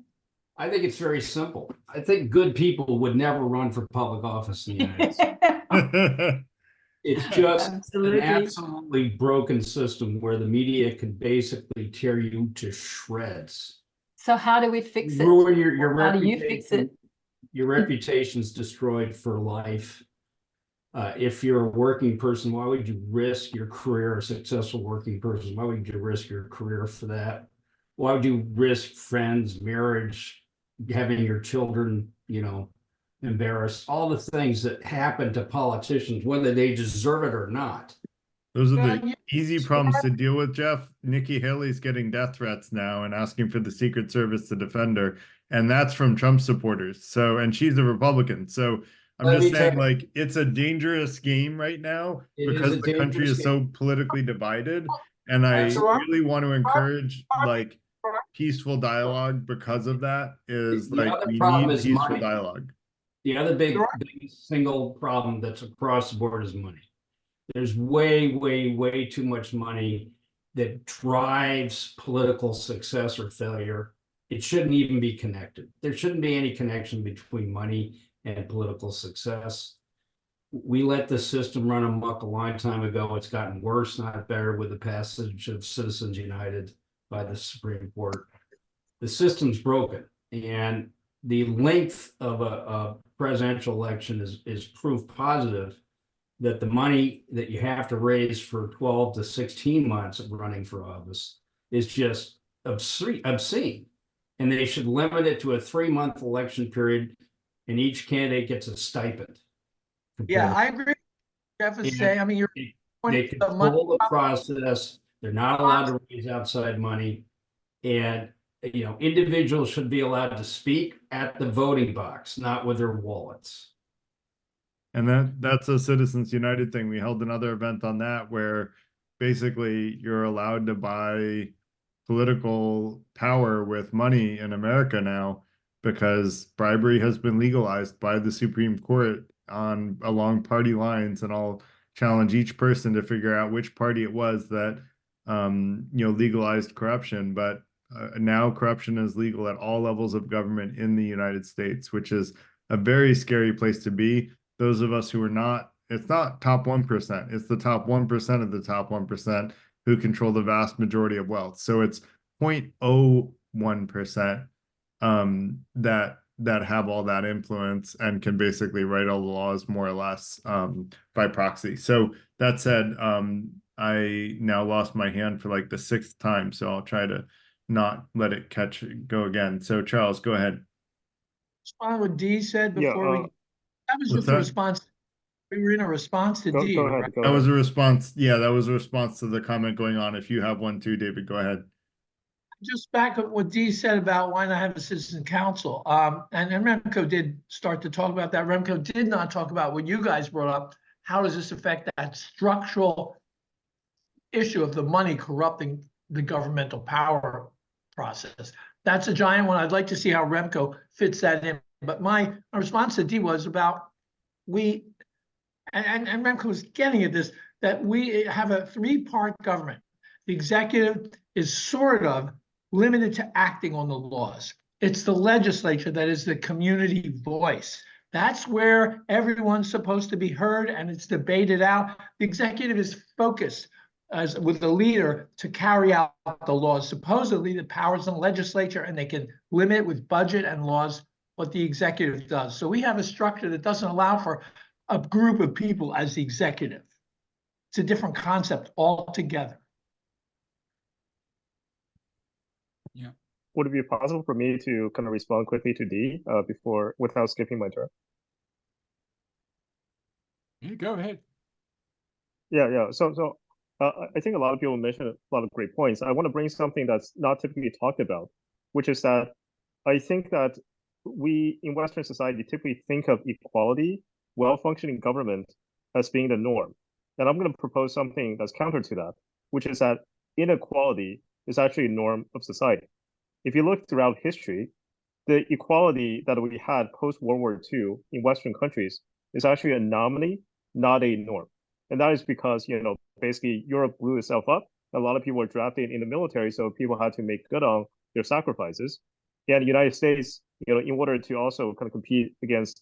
Speaker 8: I think it's very simple. I think good people would never run for public office in the United States. It's just an absolutely broken system where the media can basically tear you to shreds.
Speaker 10: So how do we fix it?
Speaker 8: Ruin your
Speaker 10: How do
Speaker 8: reputation.
Speaker 10: you fix it?
Speaker 8: Your reputation's destroyed for life. If you're a working person, why would you risk your career, a successful working person? Why would you risk your career for that? Why would you risk friends, marriage, having your children, you know, embarrassed? All the things that happen to politicians, whether they deserve it or not.
Speaker 1: Those are the easy problems to deal with, Jeff. Nikki Haley's getting death threats now and asking for the Secret Service to defend her. And that's from Trump supporters. So, and she's a Republican. So I'm just saying, like, it's a dangerous game right now because the country is so politically divided. And I really want to encourage, like, peaceful dialogue because of that. Is like, we need peaceful dialogue.
Speaker 8: The other big single problem that's across the board is money. There's way, way, way too much money that drives political success or failure. It shouldn't even be connected. There shouldn't be any connection between money and political success. We let the system run amok a long time ago. It's gotten worse, not better, with the passage of Citizens United by the Supreme Court. The system's broken, and the length of a presidential election is proof positive that the money that you have to raise for 12 to 16 months of running for office is just obscene. And they should limit it to a 3-month election period, and each candidate gets a stipend.
Speaker 16: Yeah, I agree. Jeff is saying, I mean,
Speaker 8: they control the process. They're not allowed to raise outside money. And, you know, individuals should be allowed to speak at the voting box, not with their wallets.
Speaker 1: And that's a Citizens United thing. We held another event on that where basically you're allowed to buy political power with money in America now because bribery has been legalized by the Supreme Court along party lines. And I'll challenge each person to figure out which party it was that legalized corruption. But now corruption is legal at all levels of government in the United States, which is a very scary place to be. Those of us who are not, it's not top 1%, it's the top 1% of the top 1% who control the vast majority of wealth. So it's 0.01% that have all that influence and can basically write all the laws more or less by proxy. So that said, I now lost my hand for like the 6th time, so I'll try to not let it go again. So Charles, go ahead.
Speaker 16: Respond what Dee said before we. That was
Speaker 1: What's
Speaker 16: the
Speaker 1: that?
Speaker 16: response. We were in a response to
Speaker 14: Go
Speaker 16: D,
Speaker 14: ahead.
Speaker 16: right?
Speaker 14: Go
Speaker 1: That was
Speaker 14: ahead.
Speaker 1: a response. Yeah, that was a response to the comment going on. If you have one too, David, go ahead.
Speaker 16: Just back up what Dee said about why not have a citizen council. And Remco did start to talk about that. Remco did not talk about what you guys brought up. How does this affect that structural issue of the money corrupting the governmental power process? That's a giant one. I'd like to see how Remco fits that in. But my response to Dee was about and Remco was getting at this, that we have a three-part government. The executive is sort of limited to acting on the laws. It's the legislature that is the community voice. That's where everyone's supposed to be heard and it's debated out. The executive is focused as with the leader to carry out the laws. Supposedly the powers in the legislature, and they can limit it with budget and laws what the executive does. So we have a structure that doesn't allow for a group of people as the executive. It's a different concept altogether.
Speaker 6: Yeah.
Speaker 14: Would it be possible for me to kind of respond quickly to D before without skipping my turn?
Speaker 6: Yeah, go ahead.
Speaker 14: Yeah. So I think a lot of people mentioned a lot of great points. I want to bring something that's not typically talked about, which is that I think that we in Western society typically think of equality, well-functioning government as being the norm. And I'm going to propose something that's counter to that, which is that inequality is actually a norm of society. If you look throughout history, the equality that we had post-World War II in Western countries is actually an anomaly, not a norm. And that is because, basically Europe blew itself up. A lot of people were drafted in the military, so people had to make good on their sacrifices. And the United States, in order to also kind of compete against,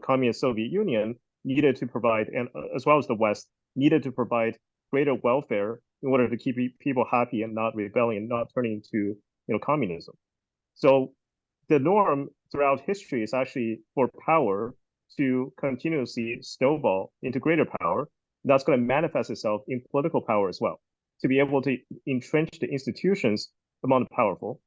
Speaker 14: communist Soviet Union, needed to provide, and as well as the West, needed to provide greater welfare in order to keep people happy and not rebelling and not turning to, communism. So the norm throughout history is actually for power to continuously snowball into greater power. That's going to manifest itself in political power as well, to be able to entrench the institutions among the powerful.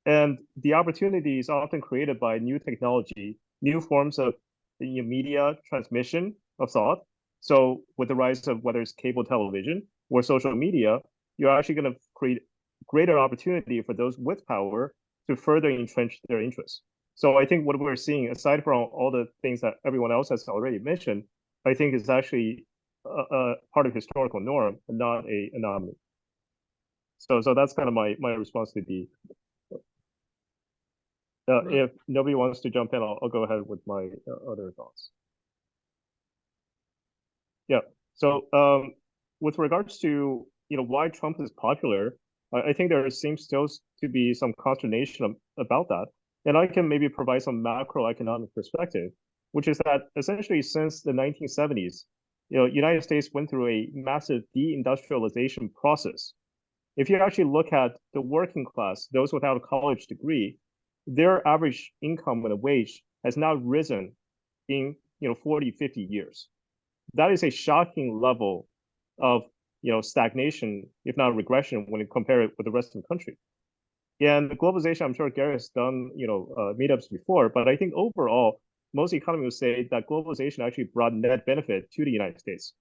Speaker 14: And the opportunity is often created by new technology, new forms of media transmission of thought. So with the rise of whether it's cable television or social media, you're actually going to create greater opportunity for those with power to further entrench their interests. So I think what we're seeing, aside from all the things that everyone else has already mentioned, I think is actually a part of historical norm and not a anomaly. So that's kind of my response to D. If nobody wants to jump in, I'll go ahead with my other thoughts. Yeah. So with regards to why Trump is popular, I think there seems still to be some consternation about that, and I can maybe provide some macroeconomic perspective, which is that essentially since the 1970s, United States went through a massive deindustrialization process. If you actually look at the working class, those without a college degree, their average income and wage has now risen in 40, 50 years. That is a shocking level of stagnation, if not regression, when you compare it with the rest of the country. And the globalization, I'm sure Gary has done meetups before, but I think overall, most economists would say that globalization actually brought net benefit to the United States.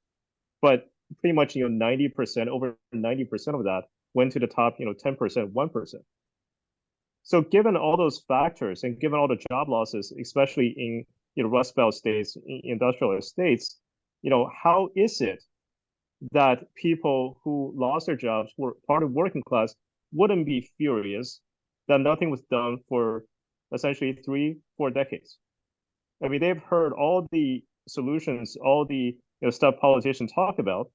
Speaker 14: But pretty much 90%, over 90% of that went to the top 10%, 1%. So given all those factors and given all the job losses, especially in Rust Belt states, industrial states, how is it that people who lost their jobs, were part of working class, wouldn't be furious that nothing was done for essentially 3-4 decades? I mean, they've heard all the solutions, all the stuff politicians talk about,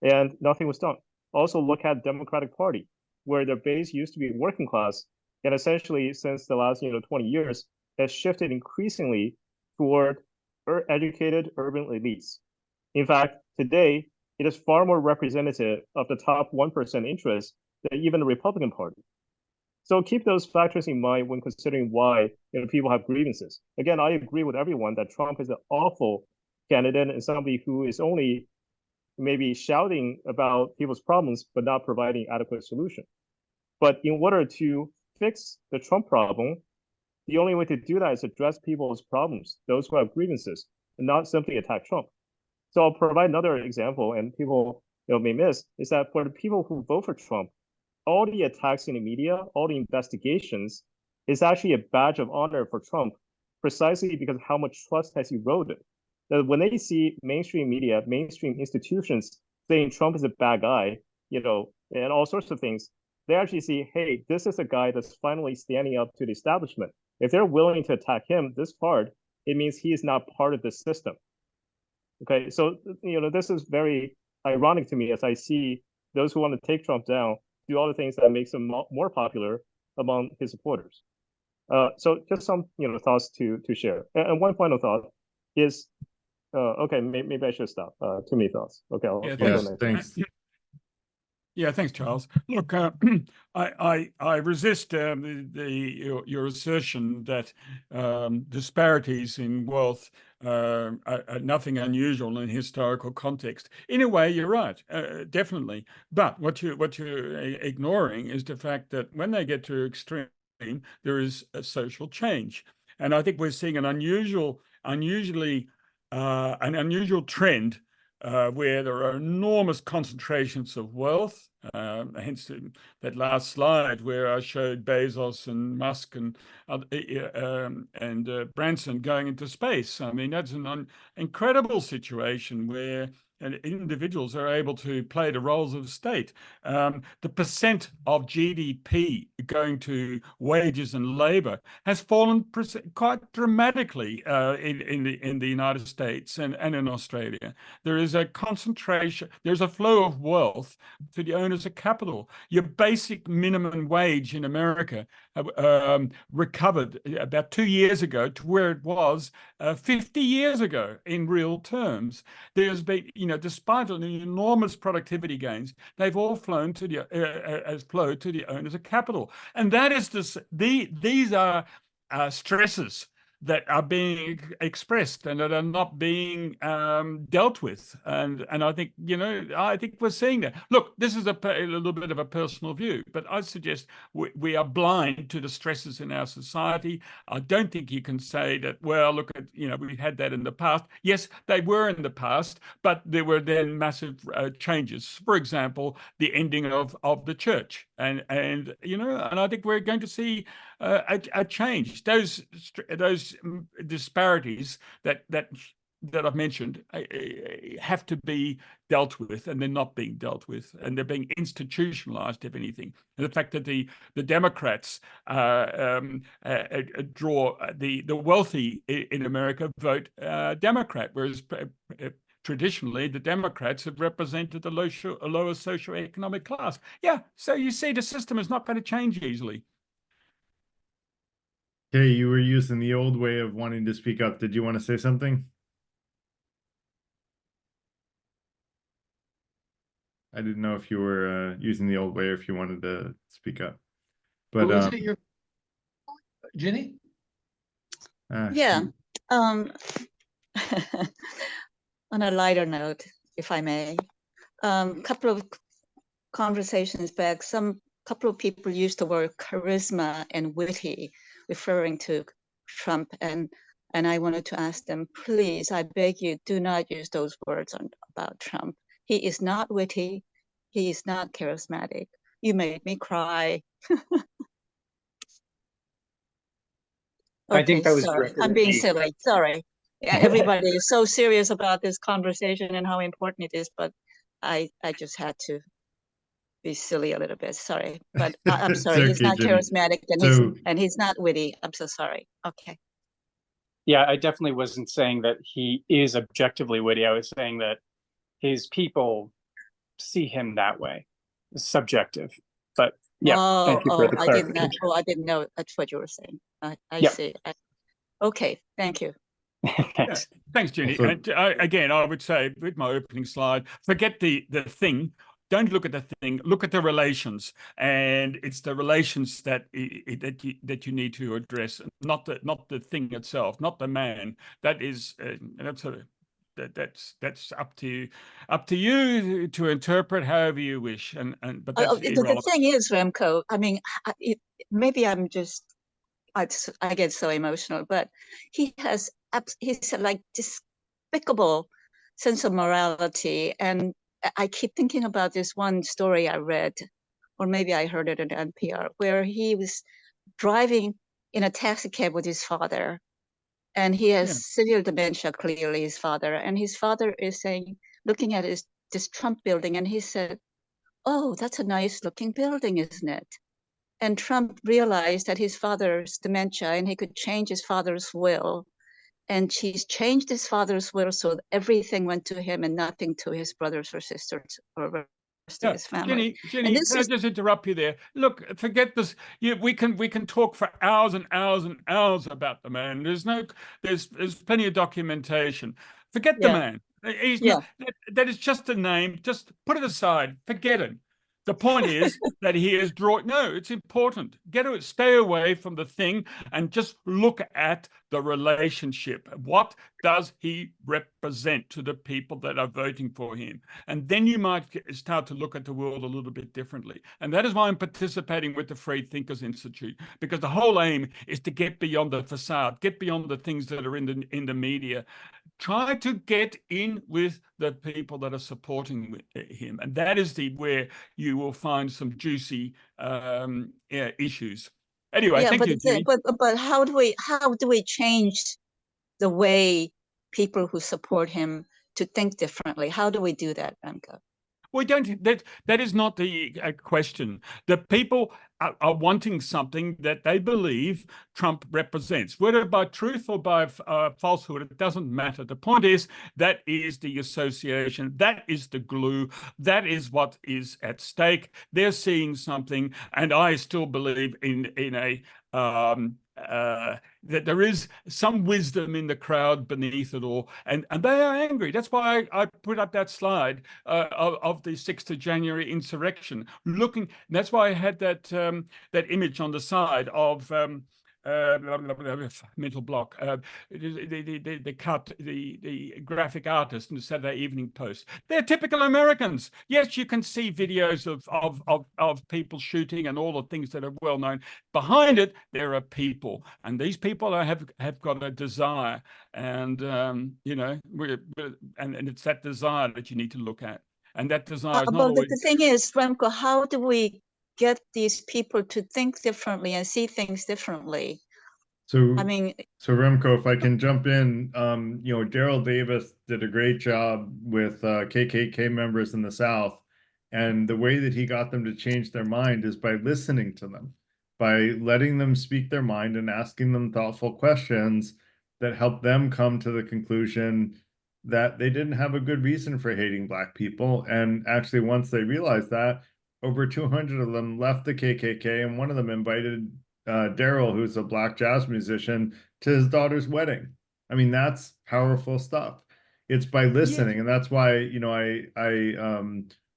Speaker 14: and nothing was done. Also, look at Democratic Party, where their base used to be working class, and essentially since the last 20 years has shifted increasingly toward educated urban elites. In fact, today it is far more representative of the top 1% interests than even the Republican Party. So keep those factors in mind when considering why people have grievances. Again, I agree with everyone that Trump is an awful candidate and somebody who is only maybe shouting about people's problems but not providing adequate solution. But in order to fix the Trump problem, the only way to do that is address people's problems, those who have grievances, and not simply attack Trump. So I'll provide another example, and people may miss, is that for the people who vote for Trump, all the attacks in the media, all the investigations, is actually a badge of honor for Trump, precisely because how much trust has eroded. That when they see mainstream media, mainstream institutions saying Trump is a bad guy, and all sorts of things, they actually see, hey, this is a guy that's finally standing up to the establishment. If they're willing to attack him this hard, it means he is not part of the system. Okay, so this is very ironic to me as I see those who want to take Trump down do all the things that makes him more popular among his supporters. So just some thoughts to share. And one final thought is, okay, maybe I should stop. Too many thoughts. Okay, I'll go next.
Speaker 1: Thanks.
Speaker 6: Yeah, thanks, Charles. Look, I resist your assertion that disparities in wealth are nothing unusual in historical context. In a way, you're right, definitely. But what you're ignoring is the fact that when they get to extreme, there is a social change, and I think we're seeing an unusual trend. Where there are enormous concentrations of wealth, hence that last slide where I showed Bezos and Musk and Branson going into space. I mean, that's an incredible situation where individuals are able to play the roles of the state. The percent of GDP going to wages and labor has fallen quite dramatically in the United States and in Australia. There is a concentration, there's a flow of wealth to the owners of capital. Your basic minimum wage in America recovered about 2 years ago to where it was 50 years ago in real terms. There's been, despite the enormous productivity gains, they've all flowed to the owners of capital, and that is these are stresses that are being expressed and that are not being dealt with, and I think I think we're seeing that. Look, this is a little bit of a personal view, but I suggest we are blind to the stresses in our society. I don't think you can say that, well, look at we've had that in the past. Yes, they were in the past, but there were then massive changes. For example, the ending of the church, and I think we're going to see a change. Those disparities that I've mentioned have to be dealt with, and they're not being dealt with, and they're being institutionalized, if anything. And the fact that the Democrats draw the wealthy in America vote Democrat, whereas traditionally the Democrats have represented the lower socioeconomic class. Yeah, so you see, the system is not going to change easily.
Speaker 1: Okay, you were using the old way of wanting to speak up. Did you want to say something? I didn't know if you were using the old way or if you wanted to speak up. But
Speaker 16: was it your Ginny?
Speaker 2: Yeah. On a lighter note, if I may, couple of conversations back, couple of people used the word charisma and witty, referring to Trump, and I wanted to ask them, please, I beg you, do not use those words about Trump. He is not witty. He is not charismatic. You made me cry.
Speaker 15: I think that was
Speaker 2: sorry. I'm being silly. Sorry. Yeah, everybody is so serious about this conversation and how important it is, but I just had to be silly a little bit. Sorry, but I'm sorry.
Speaker 1: Okay,
Speaker 2: he's not
Speaker 1: Jenny.
Speaker 2: charismatic, and he's not witty. I'm so sorry. Okay.
Speaker 15: Yeah, I definitely wasn't saying that he is objectively witty. I was saying that his people see him that way. It's subjective. But yeah, thank you for the clarification.
Speaker 2: I didn't know that's what you were saying. I see. Okay, thank you.
Speaker 15: Thanks.
Speaker 6: Yeah, thanks, Jenny.
Speaker 1: Also,
Speaker 6: And again, I would say with my opening slide, forget the thing. Don't look at the thing. Look at the relations, and it's the relations that you need to address, not the thing itself, not the man. That is that's up to you to interpret however you wish. But that's
Speaker 2: the thing is, Remco, I mean, maybe I'm just I get so emotional, but he's like despicable sense of morality. And I keep thinking about this one story I read, or maybe I heard it in NPR, where he was driving in a taxi cab with his father, and he has severe dementia, clearly, his father. And his father is saying, looking at this Trump building, and he said, "Oh, that's a nice looking building, isn't it?" And Trump realized that his father's dementia, and he could change his father's will. And she's changed his father's will so that everything went to him and nothing to his brothers or sisters or the rest of his family.
Speaker 6: Jenny, can I just interrupt you there? Look, forget this. We can talk for hours and hours and hours about the man. There's plenty of documentation. Forget the man. He's not, that is just a name. Just put it aside. Forget it. The point is that he has drawn. No, it's important. Stay away from the thing and just look at the relationship. What does he represent to the people that are voting for him? And then you might start to look at the world a little bit differently. And that is why I'm participating with the Free Thinkers Institute, because the whole aim is to get beyond the facade, get beyond the things that are in the media. Try to get in with the people that are supporting him, and that is where you will find some juicy issues. Anyway, thank you, Jenny.
Speaker 2: But how do we change the way people who support him to think differently? How do we do that, Remco?
Speaker 6: We don't. That is not the question. The people are wanting something that they believe Trump represents, whether by truth or by falsehood. It doesn't matter. The point is that is the association. That is the glue. That is what is at stake. They're seeing something, and I still believe in a. That there is some wisdom in the crowd beneath it all, and they are angry. That's why I put up that slide of the 6th of January insurrection. That's why I had that image on the side of mental block. The graphic artist in the Saturday Evening Post. They're typical Americans. Yes, you can see videos of people shooting and all the things that are well known. Behind it, there are people, and these people have got a desire, and and it's that desire that you need to look at, and that desire is not always.
Speaker 2: The thing is, Remco, how do we get these people to think differently and see things differently?
Speaker 1: So Remco, if I can jump in, Daryl Davis did a great job with KKK members in the South, and the way that he got them to change their mind is by listening to them, by letting them speak their mind and asking them thoughtful questions that help them come to the conclusion that they didn't have a good reason for hating Black people. And actually, once they realized that, over 200 of them left the KKK, and one of them invited Daryl, who's a Black jazz musician, to his daughter's wedding. I mean, that's powerful stuff. It's by listening, and that's why I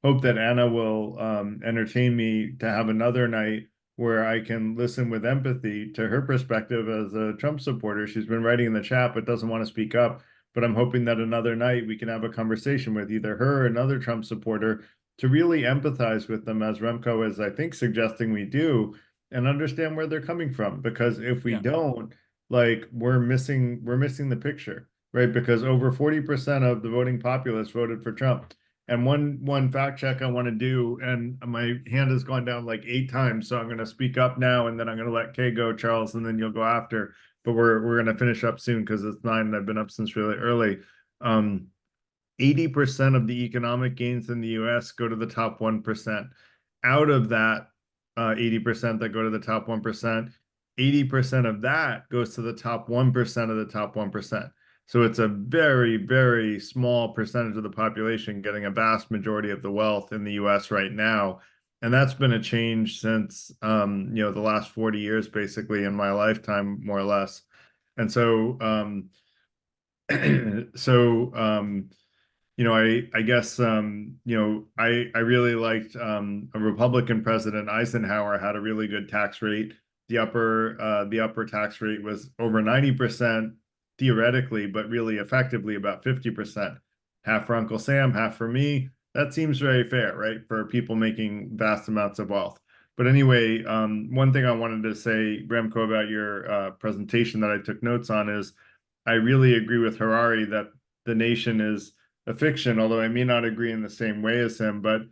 Speaker 1: hope that Anna will entertain me to have another night where I can listen with empathy to her perspective as a Trump supporter. She's been writing in the chat but doesn't want to speak up. But I'm hoping that another night we can have a conversation with either her or another Trump supporter to really empathize with them, as Remco is, I think, suggesting we do, and understand where they're coming from. Because if we don't, we're missing the picture, right? Because over 40% of the voting populace voted for Trump. And one fact check I want to do, and my hand has gone down like 8 times, so I'm going to speak up now, and then I'm going to let Kay go, Charles, and then you'll go after. But we're going to finish up soon because it's 9 and I've been up since really early. 80% of the economic gains in the US go to the top 1%. Out of that 80% that go to the top 1%, 80% of that goes to the top 1% of the top 1%. So it's a very, very small percentage of the population getting a vast majority of the wealth in the US right now. And that's been a change since, the last 40 years, basically, in my lifetime, more or less. And so, I guess, I really liked a Republican president, Eisenhower, had a really good tax rate. The upper tax rate was over 90% theoretically, but really effectively about 50%. Half for Uncle Sam, half for me. That seems very fair, right? For people making vast amounts of wealth. But anyway, one thing I wanted to say, Remco, about your presentation that I took notes on is I really agree with Harari that the nation is a fiction, although I may not agree in the same way as him, but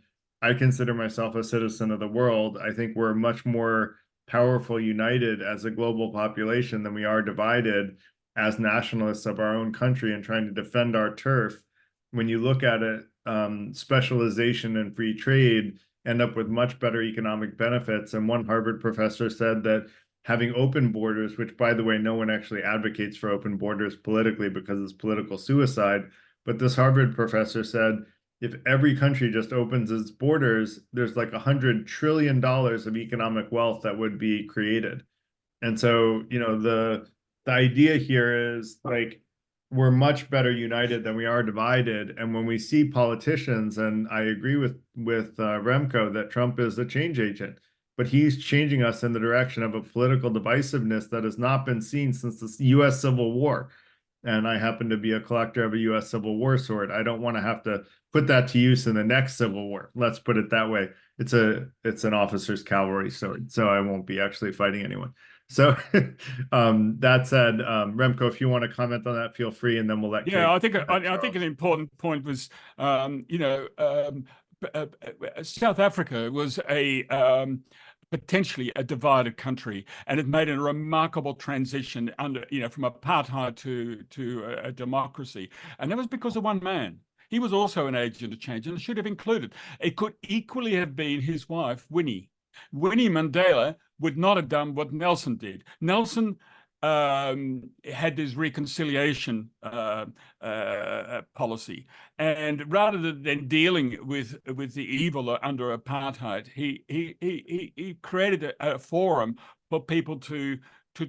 Speaker 1: I consider myself a citizen of the world. I think we're much more powerful united as a global population than we are divided as nationalists of our own country and trying to defend our turf. When you look at it, specialization and free trade end up with much better economic benefits. And one Harvard professor said that having open borders, which by the way, no one actually advocates for open borders politically because it's political suicide. But this Harvard professor said, if every country just opens its borders, there's like $100 trillion of economic wealth that would be created. And so, you know, the idea here is like, we're much better united than we are divided. And when we see politicians, and I agree with Remco that Trump is a change agent, but he's changing us in the direction of a political divisiveness that has not been seen since the U.S. Civil War. And I happen to be a collector of a U.S. Civil War sword. I don't want to have to put that to use in the next Civil War. Let's put it that way. It's an officer's cavalry sword, so I won't be actually fighting anyone. So that said, Remco, if you want to comment on that, feel free, and then we'll let Kate.
Speaker 6: Yeah, I think an important point was, South Africa was potentially a divided country, and it made a remarkable transition under, from apartheid to a democracy, and that was because of one man. He was also an agent of change, and it should have included. It could equally have been his wife, Winnie. Winnie Mandela would not have done what Nelson did. Nelson had this reconciliation policy, and rather than dealing with the evil under apartheid, he created a forum for people to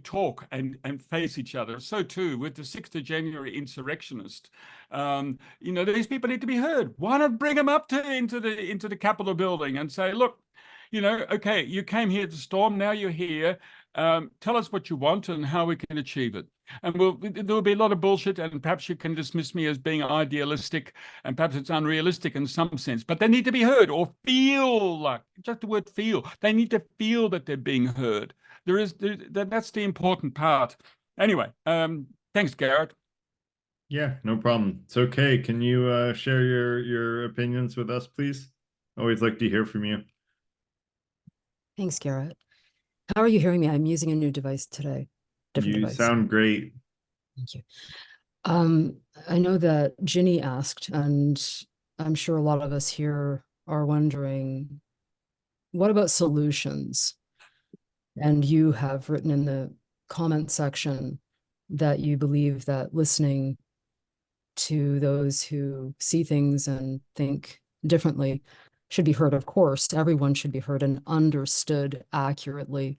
Speaker 6: talk and face each other. So too with the 6th of January insurrectionists. These people need to be heard. Why not bring them up into the Capitol building and say, look, okay, you came here to storm, now you're here. Tell us what you want and how we can achieve it. And there'll be a lot of bullshit, and perhaps you can dismiss me as being idealistic, and perhaps it's unrealistic in some sense, but they need to be heard or feel like, just the word feel. They need to feel that they're being heard. That's the important part. Anyway, thanks, Garrett.
Speaker 1: Yeah, no problem. It's okay. Can you share your opinions with us, please? Always like to hear from you.
Speaker 17: Thanks, Garrett. How are you hearing me? I'm using a new device today.
Speaker 1: You sound great.
Speaker 17: Thank you. I know that Ginny asked, and I'm sure a lot of us here are wondering, what about solutions? And you have written in the comment section that you believe that listening to those who see things and think differently should be heard. Of course, everyone should be heard and understood accurately.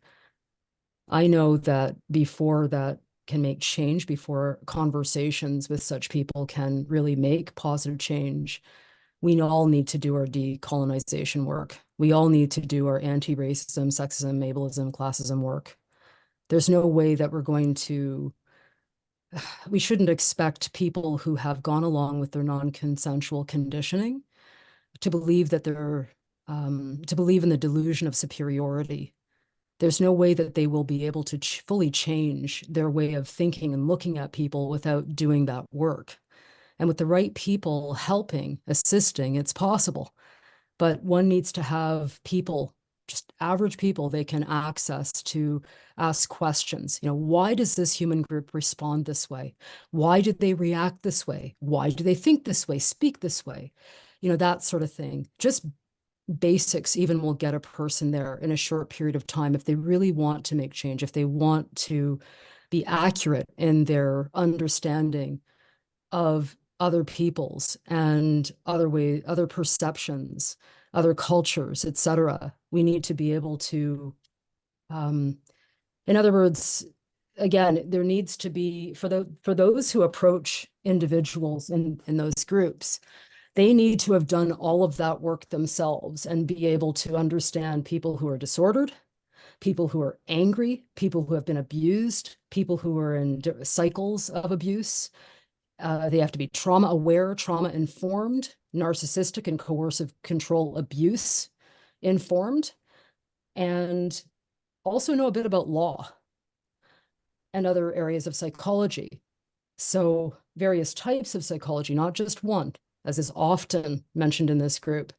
Speaker 17: I know that before that can make change, before conversations with such people can really make positive change, we all need to do our decolonization work. We all need to do our anti-racism, sexism, ableism, classism work. There's no way that we shouldn't expect people who have gone along with their non-consensual conditioning to believe that to believe in the delusion of superiority. There's no way that they will be able to fully change their way of thinking and looking at people without doing that work. And with the right people helping, assisting, it's possible. But one needs to have people, just average people, they can access to ask questions. Why does this human group respond this way? Why did they react this way? Why do they think this way, speak this way? That sort of thing. Just basics even will get a person there in a short period of time if they really want to make change, if they want to be accurate in their understanding of other peoples and other perceptions, other cultures, etc. We need to be able to, in other words, again, there needs to be, for those who approach individuals in those groups, they need to have done all of that work themselves and be able to understand people who are disordered, people who are angry, people who have been abused, people who are in cycles of abuse. They have to be trauma aware, trauma informed, narcissistic and coercive control abuse informed, and also know a bit about law and other areas of psychology. So various types of psychology, not just one. as is often mentioned in this group.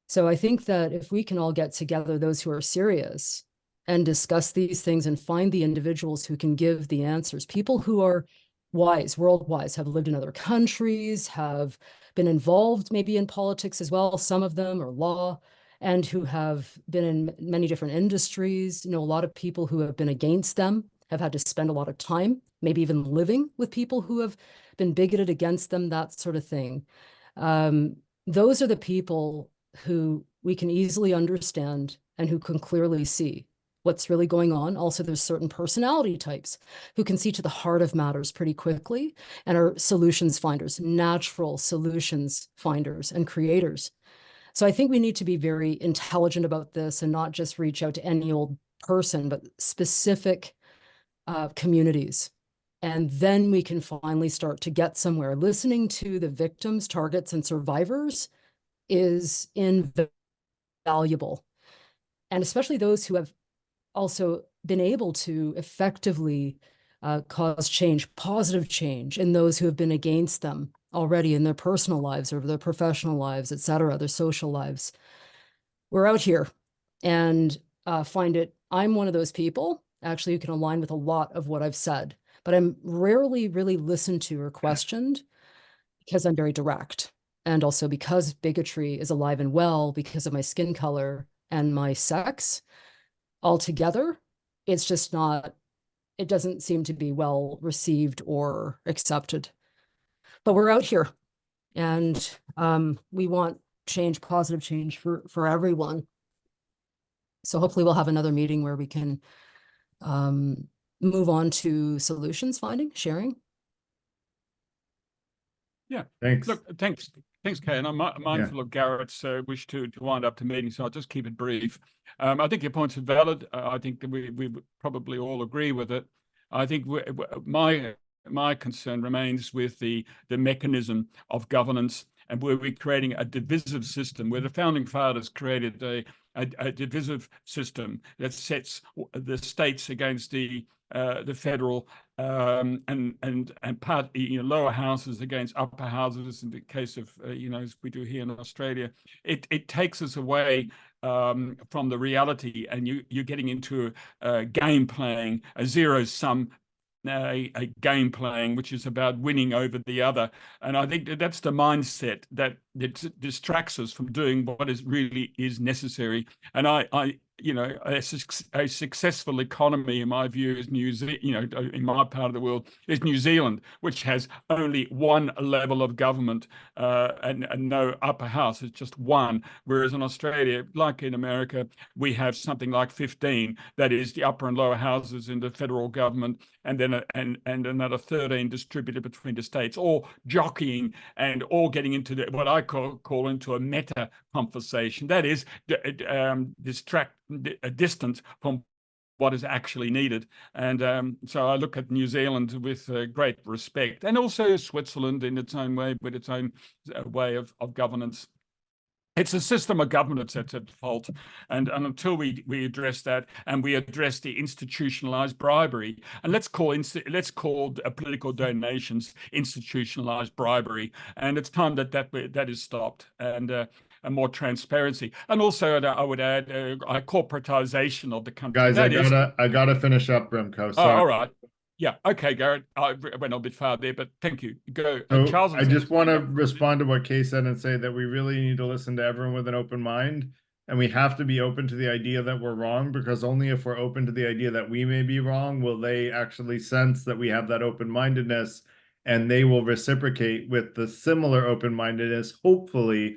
Speaker 17: So I think that if we can all get together, those who are serious, and discuss these things and find the individuals who can give the answers, people who are wise, world wise, have lived in other countries, have been involved maybe in politics as well, some of them, or law, and who have been in many different industries. You know, a lot of people who have been against them have had to spend a lot of time, maybe even living with people who have been bigoted against them, that sort of thing. Those are the people who we can easily understand and who can clearly see what's really going on. Also, there's certain personality types who can see to the heart of matters pretty quickly and are solutions finders, natural solutions finders and creators. So I think we need to be very intelligent about this and not just reach out to any old person, but specific communities. And then we can finally start to get somewhere. Listening to the victims, targets, and survivors is invaluable. And especially those who have also been able to effectively cause change, positive change, in those who have been against them already in their personal lives or their professional lives, et cetera, their social lives. We're out here and find it. I'm one of those people, actually, who can align with a lot of what I've said, but I'm rarely really listened to or questioned because I'm very direct. And also because bigotry is alive and well because of my skin color and my sex. Altogether, it's just not, it doesn't seem to be well received or accepted. But we're out here and we want change, positive change for everyone. So hopefully we'll have another meeting where we can move on to solutions finding, sharing.
Speaker 6: Yeah.
Speaker 1: Thanks.
Speaker 6: Look, thanks, Kay. And I'm mindful of Garrett's wish to wind up the meeting, so I'll just keep it brief. I think your points are valid. I think that we probably all agree with it. I think my concern remains with the mechanism of governance, and where we're creating a divisive system, where the founding fathers created a divisive system that sets the states against the federal and part, lower houses against upper houses in the case of as we do here in Australia. It takes us away from the reality, and you're getting into game playing, a zero sum. A game playing, which is about winning over the other, and I think that's the mindset that distracts us from doing what is really necessary. And a successful economy, in my view, is in my part of the world, is New Zealand, which has only one level of government and no upper house. It's just one. Whereas in Australia, like in America, we have something like 15. That is the upper and lower houses in the federal government, and then and another 13 distributed between the states, all jockeying and all getting into what I call into a meta conversation. That is distant from what is actually needed. And so I look at New Zealand with great respect, and also Switzerland in its own way, with its own way of governance. It's a system of governance that's at fault, and until we address that, and we address the institutionalized bribery, and let's call political donations institutionalized bribery, and it's time that is stopped, and more transparency, and also I would add a corporatization of the country.
Speaker 1: Guys, I gotta finish up, Remco. Sorry.
Speaker 6: All right. Yeah. Okay, Garrett. I went a bit far there, but thank you. Go,
Speaker 1: So
Speaker 6: Charles.
Speaker 1: I just want to respond to what Kay said and say that we really need to listen to everyone with an open mind, and we have to be open to the idea that we're wrong, because only if we're open to the idea that we may be wrong will they actually sense that we have that open-mindedness, and they will reciprocate with the similar open-mindedness. Hopefully,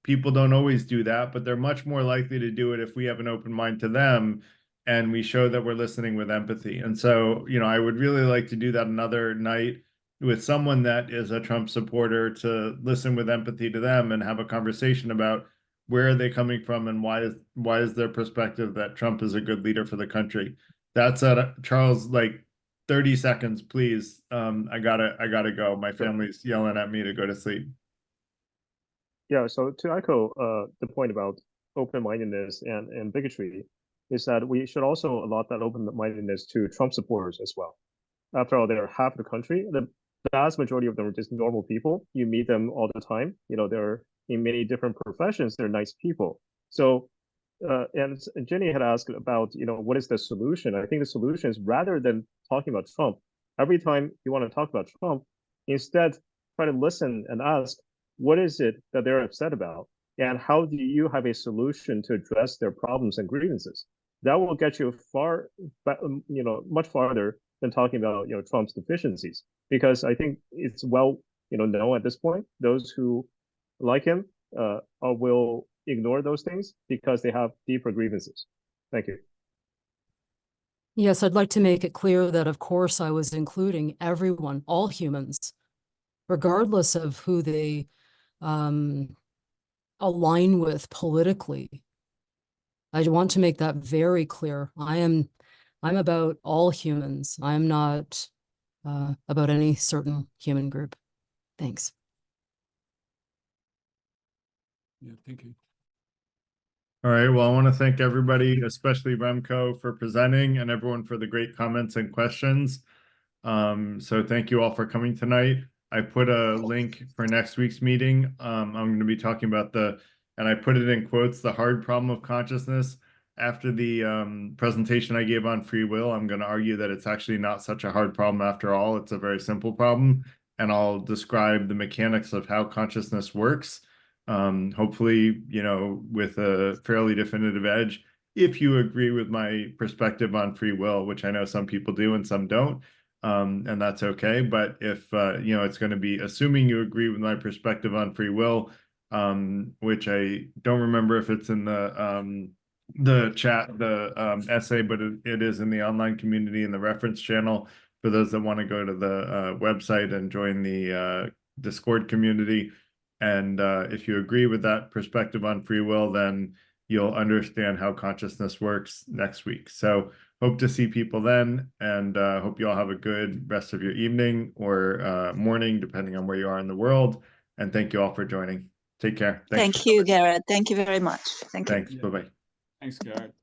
Speaker 1: people don't always do that, but they're much more likely to do it if we have an open mind to them and we show that we're listening with empathy. And so, I would really like to do that another night with someone that is a Trump supporter, to listen with empathy to them and have a conversation about where are they coming from and why is their perspective that Trump is a good leader for the country. That's Charles, like 30 seconds, please. I gotta go. My family's yelling at me to go to sleep.
Speaker 14: Yeah, so to echo the point about open-mindedness and bigotry, is that we should also allot that open-mindedness to Trump supporters as well. After all, they're half the country. The vast majority of them are just normal people. You meet them all the time. They're in many different professions. They're nice people. So, and Jenny had asked about, what is the solution? I think the solution is, rather than talking about Trump, every time you want to talk about Trump, instead try to listen and ask, what is it that they're upset about? And how do you have a solution to address their problems and grievances? That will get you much farther than talking about, Trump's deficiencies, because I think it's well, known at this point, those who like him will ignore those things because they have deeper grievances. Thank you.
Speaker 17: Yes, I'd like to make it clear that, of course, I was including everyone, all humans, regardless of who they align with politically. I want to make that very clear. I'm about all humans. I'm not about any certain human group. Thanks.
Speaker 6: Yeah, thank you.
Speaker 1: All right. Well, I want to thank everybody, especially Remco, for presenting, and everyone for the great comments and questions. So thank you all for coming tonight. I put a link for next week's meeting. I'm going to be talking about and I put it in quotes, the hard problem of consciousness. After the presentation I gave on free will, I'm going to argue that it's actually not such a hard problem after all. It's a very simple problem. And I'll describe the mechanics of how consciousness works. Hopefully, with a fairly definitive edge, if you agree with my perspective on free will, which I know some people do and some don't, and that's okay. But if, it's going to be assuming you agree with my perspective on free will, which I don't remember if it's in the chat, the essay, but it is in the online community in the reference channel for those that want to go to the website and join the Discord community. And if you agree with that perspective on free will, then you'll understand how consciousness works next week. So hope to see people then, and hope you all have a good rest of your evening or morning, depending on where you are in the world. And thank you all for joining. Take care.
Speaker 2: Thank you, Garrett. Thank you very much. Thank you.
Speaker 1: Thanks. Bye-bye.
Speaker 6: Thanks, Garrett.